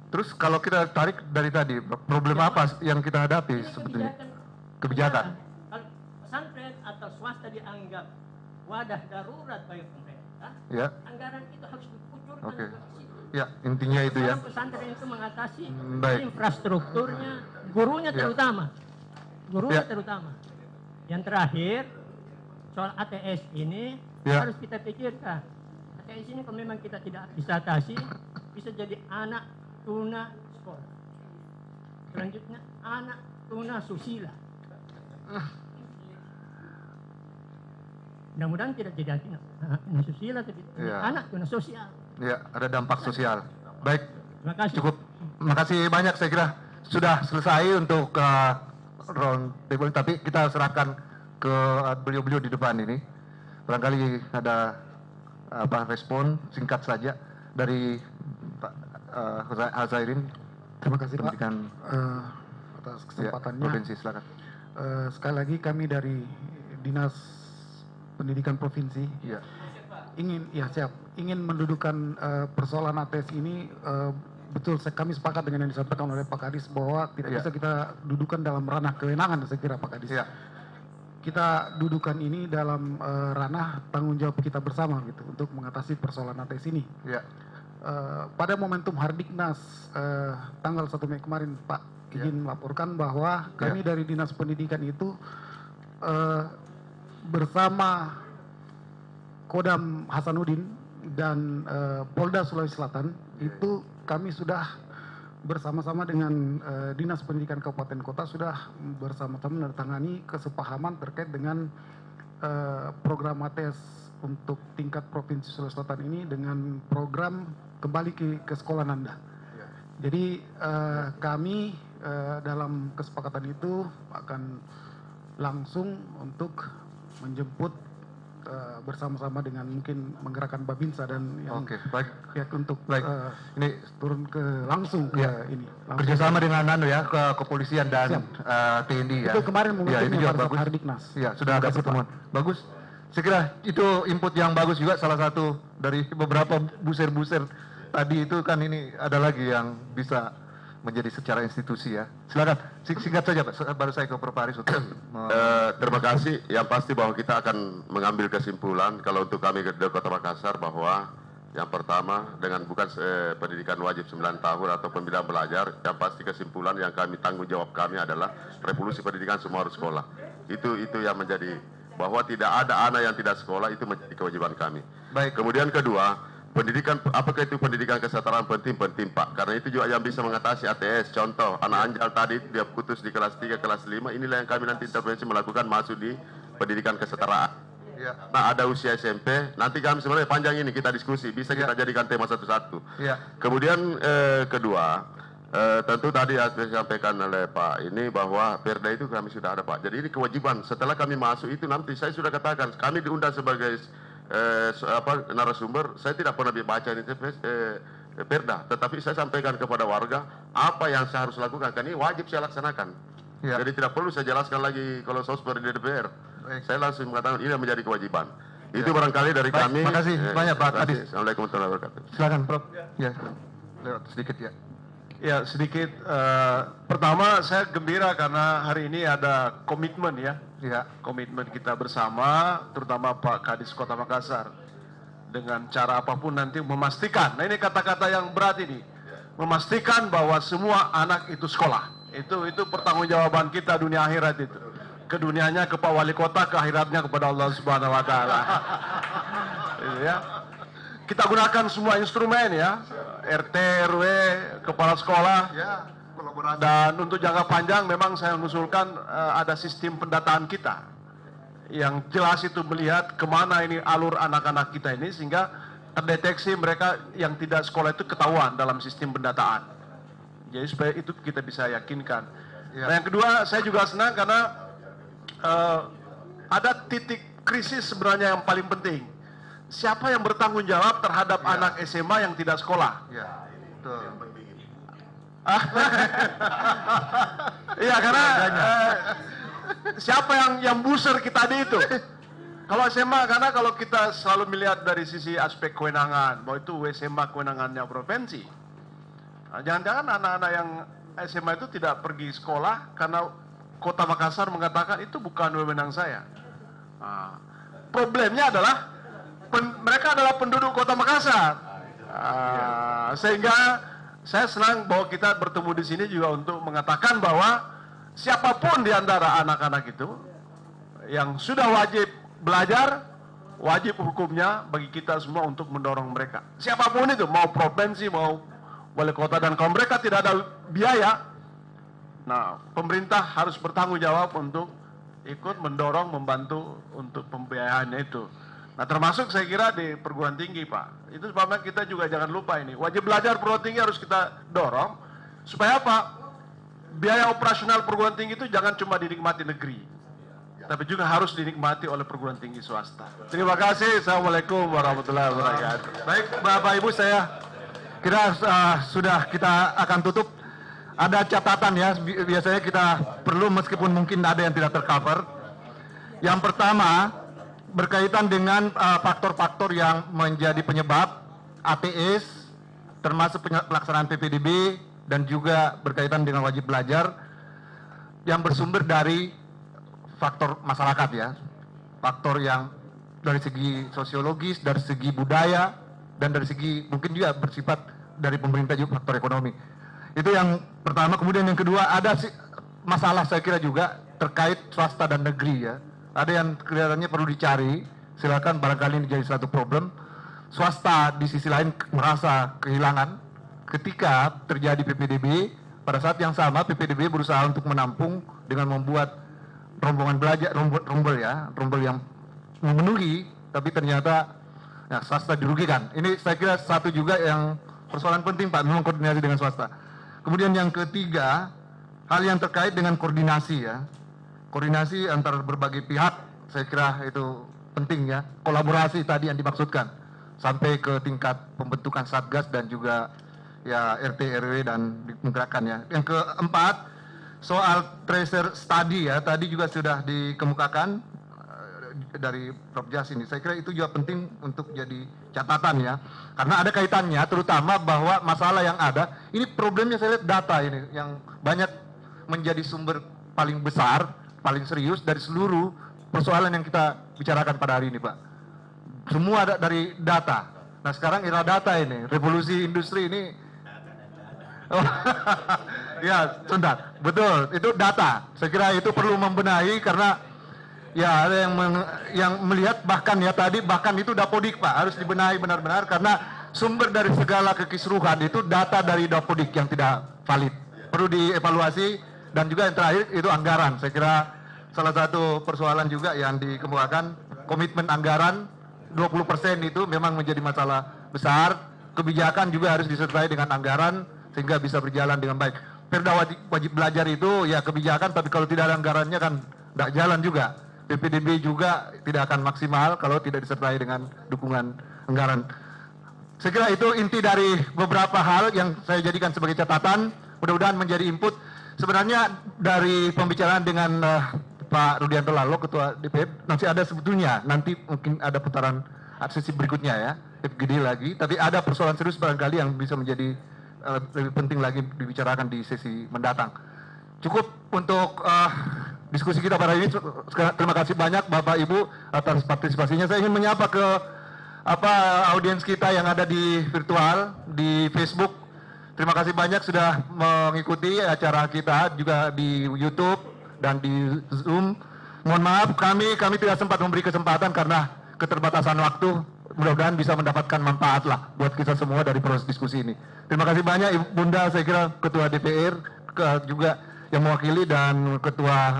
Terus kalau kita tarik dari tadi, problem apa yang kita hadapi sebetulnya? Kebijakan. Kalau pesantren atau swasta dianggap wadah darurat bagi pemerintah, ya. Anggaran itu harus dikucurkan ke situ. Ya, intinya itu ya. Pesantren itu mengatasi infrastrukturnya, gurunya terutama. Terutama. Yang terakhir, soal ATS ini harus kita pikirkan. ATS ini kalau memang kita tidak bisa atasi, bisa jadi anak tuna sekolah. Selanjutnya anak tuna susila. Mudah-mudahan tidak jadi anak susila, tapi anak tuna sosial. Ya, ada dampak sosial. Baik, makasih. Cukup. Makasih banyak, saya kira sudah selesai untuk round table, tapi kita serahkan ke beliau-beliau di depan ini. Barangkali ada respon singkat saja dari Pak Hazairin. Terima kasih Pak atas kesempatannya. Provinsi, silakan. Sekali lagi kami dari Dinas Pendidikan Provinsi ingin mendudukan persoalan ATS ini. Betul, kami sepakat dengan yang disampaikan oleh Pak Kadis bahwa tidak bisa kita dudukan dalam ranah kewenangan, saya kira Pak Kadis. Kita dudukan ini dalam ranah tanggung jawab kita bersama gitu untuk mengatasi persoalan ATS ini. Pada momentum Hardiknas tanggal 1 Mei kemarin Pak izin melaporkan bahwa kami dari Dinas Pendidikan itu bersama Kodam Hasanuddin dan Polda Sulawesi Selatan itu kami sudah bersama-sama dengan Dinas Pendidikan Kabupaten Kota sudah bersama-sama menandatangani kesepahaman terkait dengan program ATS untuk tingkat Provinsi Sulawesi Selatan ini dengan program kembali ke sekolah Nanda. Jadi kami dalam kesepakatan itu akan langsung untuk menjemput bersama-sama dengan mungkin menggerakkan Babinsa dan yang pihak untuk ini turun ke langsung ke ini kerjasama dengan kepolisian dan TNI itu kemarin itu juga bagus. Hardiknas Sudah ada pertemuan bagus. Saya kira itu input yang bagus juga, salah satu dari beberapa buser-buser tadi itu kan ini ada lagi yang bisa menjadi secara institusi ya. Silakan singkat saja Pak, baru saya ke Prof. Haris. Terima kasih. Yang pasti bahwa kita akan mengambil kesimpulan kalau untuk kami di Kota Makassar bahwa yang pertama dengan bukan pendidikan wajib 9 tahun atau pembinaan belajar, yang pasti kesimpulan yang kami tanggung jawab kami adalah revolusi pendidikan semua harus sekolah. Itu yang menjadi bahwa tidak ada anak yang tidak sekolah, itu menjadi kewajiban kami. Baik. Kemudian kedua, pendidikan, apakah itu pendidikan kesetaraan penting Pak, karena itu juga yang bisa mengatasi ATS. Contoh, anak Anjal tadi dia putus di kelas 3, kelas 5, inilah yang kami nanti intervensi melakukan masuk di pendidikan kesetaraan. Nah, ada usia SMP, nanti kami sebenarnya panjang ini kita diskusi, bisa kita jadikan tema satu-satu. Kemudian kedua, tentu tadi disampaikan oleh Pak ini bahwa Perda itu kami sudah ada Pak. Jadi ini kewajiban, setelah kami masuk itu nanti saya sudah katakan, kami diundang sebagai narasumber, saya tidak pernah baca ini Perda, tetapi saya sampaikan kepada warga apa yang saya harus lakukan, karena ini wajib saya laksanakan. Jadi tidak perlu saya jelaskan lagi kalau sosper di DPR. Saya langsung mengatakan ini menjadi kewajiban. Itu barangkali dari kami. Terima kasih banyak Pak Kadis. Assalamualaikum warahmatullahi wabarakatuh. Silakan Prof. Ya, lewat sedikit ya. Ya sedikit. Pertama saya gembira karena hari ini ada komitmen ya. Komitmen kita bersama, terutama Pak Kadis Kota Makassar, dengan cara apapun nanti memastikan. Nah ini kata-kata yang berat ini, memastikan bahwa semua anak itu sekolah. Itu pertanggungjawaban kita dunia akhirat itu. Ke dunianya ke Pak Wali Kota, ke akhiratnya kepada Allah Subhanahu Wa Taala. Ya. Kita gunakan semua instrumen ya, RT, RW, kepala sekolah. Dan untuk jangka panjang memang saya mengusulkan ada sistem pendataan kita yang jelas itu melihat kemana ini alur anak-anak kita ini sehingga terdeteksi mereka yang tidak sekolah itu ketahuan dalam sistem pendataan. Jadi supaya itu kita bisa yakinkan. Nah yang kedua saya juga senang karena ada titik krisis sebenarnya yang paling penting. Siapa yang bertanggung jawab terhadap anak SMA yang tidak sekolah? Iya karena siapa yang buser kita di itu? Kalau SMA, karena kalau kita selalu melihat dari sisi aspek kewenangan, bahwa itu SMA kewenangannya provinsi. Nah, jangan-jangan anak-anak yang SMA itu tidak pergi sekolah karena Kota Makassar mengatakan itu bukan wewenang saya. Nah, problemnya adalah mereka adalah penduduk Kota Makassar, sehingga saya senang bahwa kita bertemu di sini juga untuk mengatakan bahwa siapapun di antara anak-anak itu yang sudah wajib belajar, wajib hukumnya bagi kita semua untuk mendorong mereka. Siapapun itu, mau provinsi, mau wali kota, dan kalau mereka tidak ada biaya, nah pemerintah harus bertanggung jawab untuk ikut mendorong, membantu untuk pembiayaannya itu. Nah termasuk saya kira di perguruan tinggi Pak, itu sebabnya kita juga jangan lupa ini, wajib belajar perguruan tinggi harus kita dorong, supaya apa? Biaya operasional perguruan tinggi itu jangan cuma dinikmati negeri, tapi juga harus dinikmati oleh perguruan tinggi swasta. Terima kasih, Assalamualaikum warahmatullahi wabarakatuh. Baik Bapak Ibu, saya kira sudah kita akan tutup. Ada catatan ya, biasanya kita perlu meskipun mungkin ada yang tidak tercover. Yang pertama, berkaitan dengan faktor-faktor yang menjadi penyebab ATS, termasuk pelaksanaan PPDB, dan juga berkaitan dengan wajib belajar, yang bersumber dari faktor masyarakat ya. Faktor yang dari segi sosiologis, dari segi budaya, dan dari segi mungkin juga bersifat dari pemerintah juga faktor ekonomi. Itu yang pertama. Kemudian yang kedua, ada masalah saya kira juga terkait swasta dan negeri ya. Ada yang kelihatannya perlu dicari, silakan barangkali ini jadi satu problem. Swasta di sisi lain merasa kehilangan ketika terjadi PPDB, pada saat yang sama PPDB berusaha untuk menampung dengan membuat rombongan belajar, rombel yang memenuhi, tapi ternyata ya, swasta dirugikan. Ini saya kira satu juga yang persoalan penting Pak, memang koordinasi dengan swasta. Kemudian yang ketiga, hal yang terkait dengan koordinasi ya. Koordinasi antar berbagai pihak, saya kira itu penting ya. Kolaborasi tadi yang dimaksudkan, sampai ke tingkat pembentukan satgas dan juga ya RT, RW dan menggerakkan ya. Yang keempat, soal tracer study ya, tadi juga sudah dikemukakan dari Prof. Jas ini. Saya kira itu juga penting untuk jadi catatan ya. Karena ada kaitannya, terutama bahwa masalah yang ada, ini problemnya saya lihat data ini, yang banyak menjadi sumber paling besar, paling serius dari seluruh persoalan yang kita bicarakan pada hari ini Pak. Semua ada dari data. Nah sekarang era data ini, revolusi industri ini. Oh, ya, sebentar. Betul, itu data. Saya kira itu perlu membenahi karena ya ada yang melihat bahkan ya tadi bahkan itu dapodik Pak, harus dibenahi benar-benar karena sumber dari segala kekisruhan itu data dari Dapodik yang tidak valid. Perlu dievaluasi, dan juga yang terakhir itu anggaran. Saya kira salah satu persoalan juga yang dikemukakan, komitmen anggaran 20% itu memang menjadi masalah besar. Kebijakan juga harus disertai dengan anggaran sehingga bisa berjalan dengan baik. Perda wajib belajar itu ya kebijakan, tapi kalau tidak ada anggarannya kan tidak jalan juga. PPDB juga tidak akan maksimal kalau tidak disertai dengan dukungan anggaran. Saya kira itu inti dari beberapa hal yang saya jadikan sebagai catatan, mudah-mudahan menjadi input. Sebenarnya dari pembicaraan dengan Pak Rudianto Lalo, Ketua DPR, nanti ada sebetulnya, nanti mungkin ada putaran sesi berikutnya ya, FGD lagi, tapi ada persoalan serius barangkali yang bisa menjadi lebih penting lagi dibicarakan di sesi mendatang. Cukup untuk diskusi kita pada ini. Terima kasih banyak Bapak Ibu atas partisipasinya. Saya ingin menyapa ke audiens kita yang ada di virtual, di Facebook. Terima kasih banyak sudah mengikuti acara kita juga di YouTube dan di Zoom. Mohon maaf kami tidak sempat memberi kesempatan karena keterbatasan waktu. Mudah-mudahan bisa mendapatkan manfaat lah buat kita semua dari proses diskusi ini. Terima kasih banyak Ibu Bunda, saya kira Ketua DPR juga yang mewakili, dan Ketua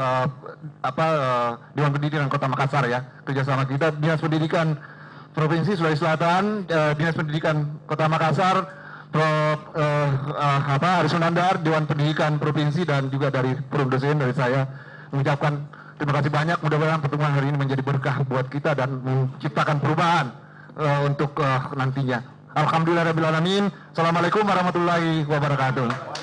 Dewan Pendidikan Kota Makassar ya, kerjasama kita, Dinas Pendidikan Provinsi Sulawesi Selatan, Dinas Pendidikan Kota Makassar, Prof. Aris Sunandar, Dewan Pendidikan Provinsi, dan juga dari Forum Dosen dari saya mengucapkan terima kasih banyak. Mudah-mudahan pertemuan hari ini menjadi berkah buat kita dan menciptakan perubahan untuk nantinya. Alhamdulillahirabbil alamin. Assalamualaikum warahmatullahi wabarakatuh.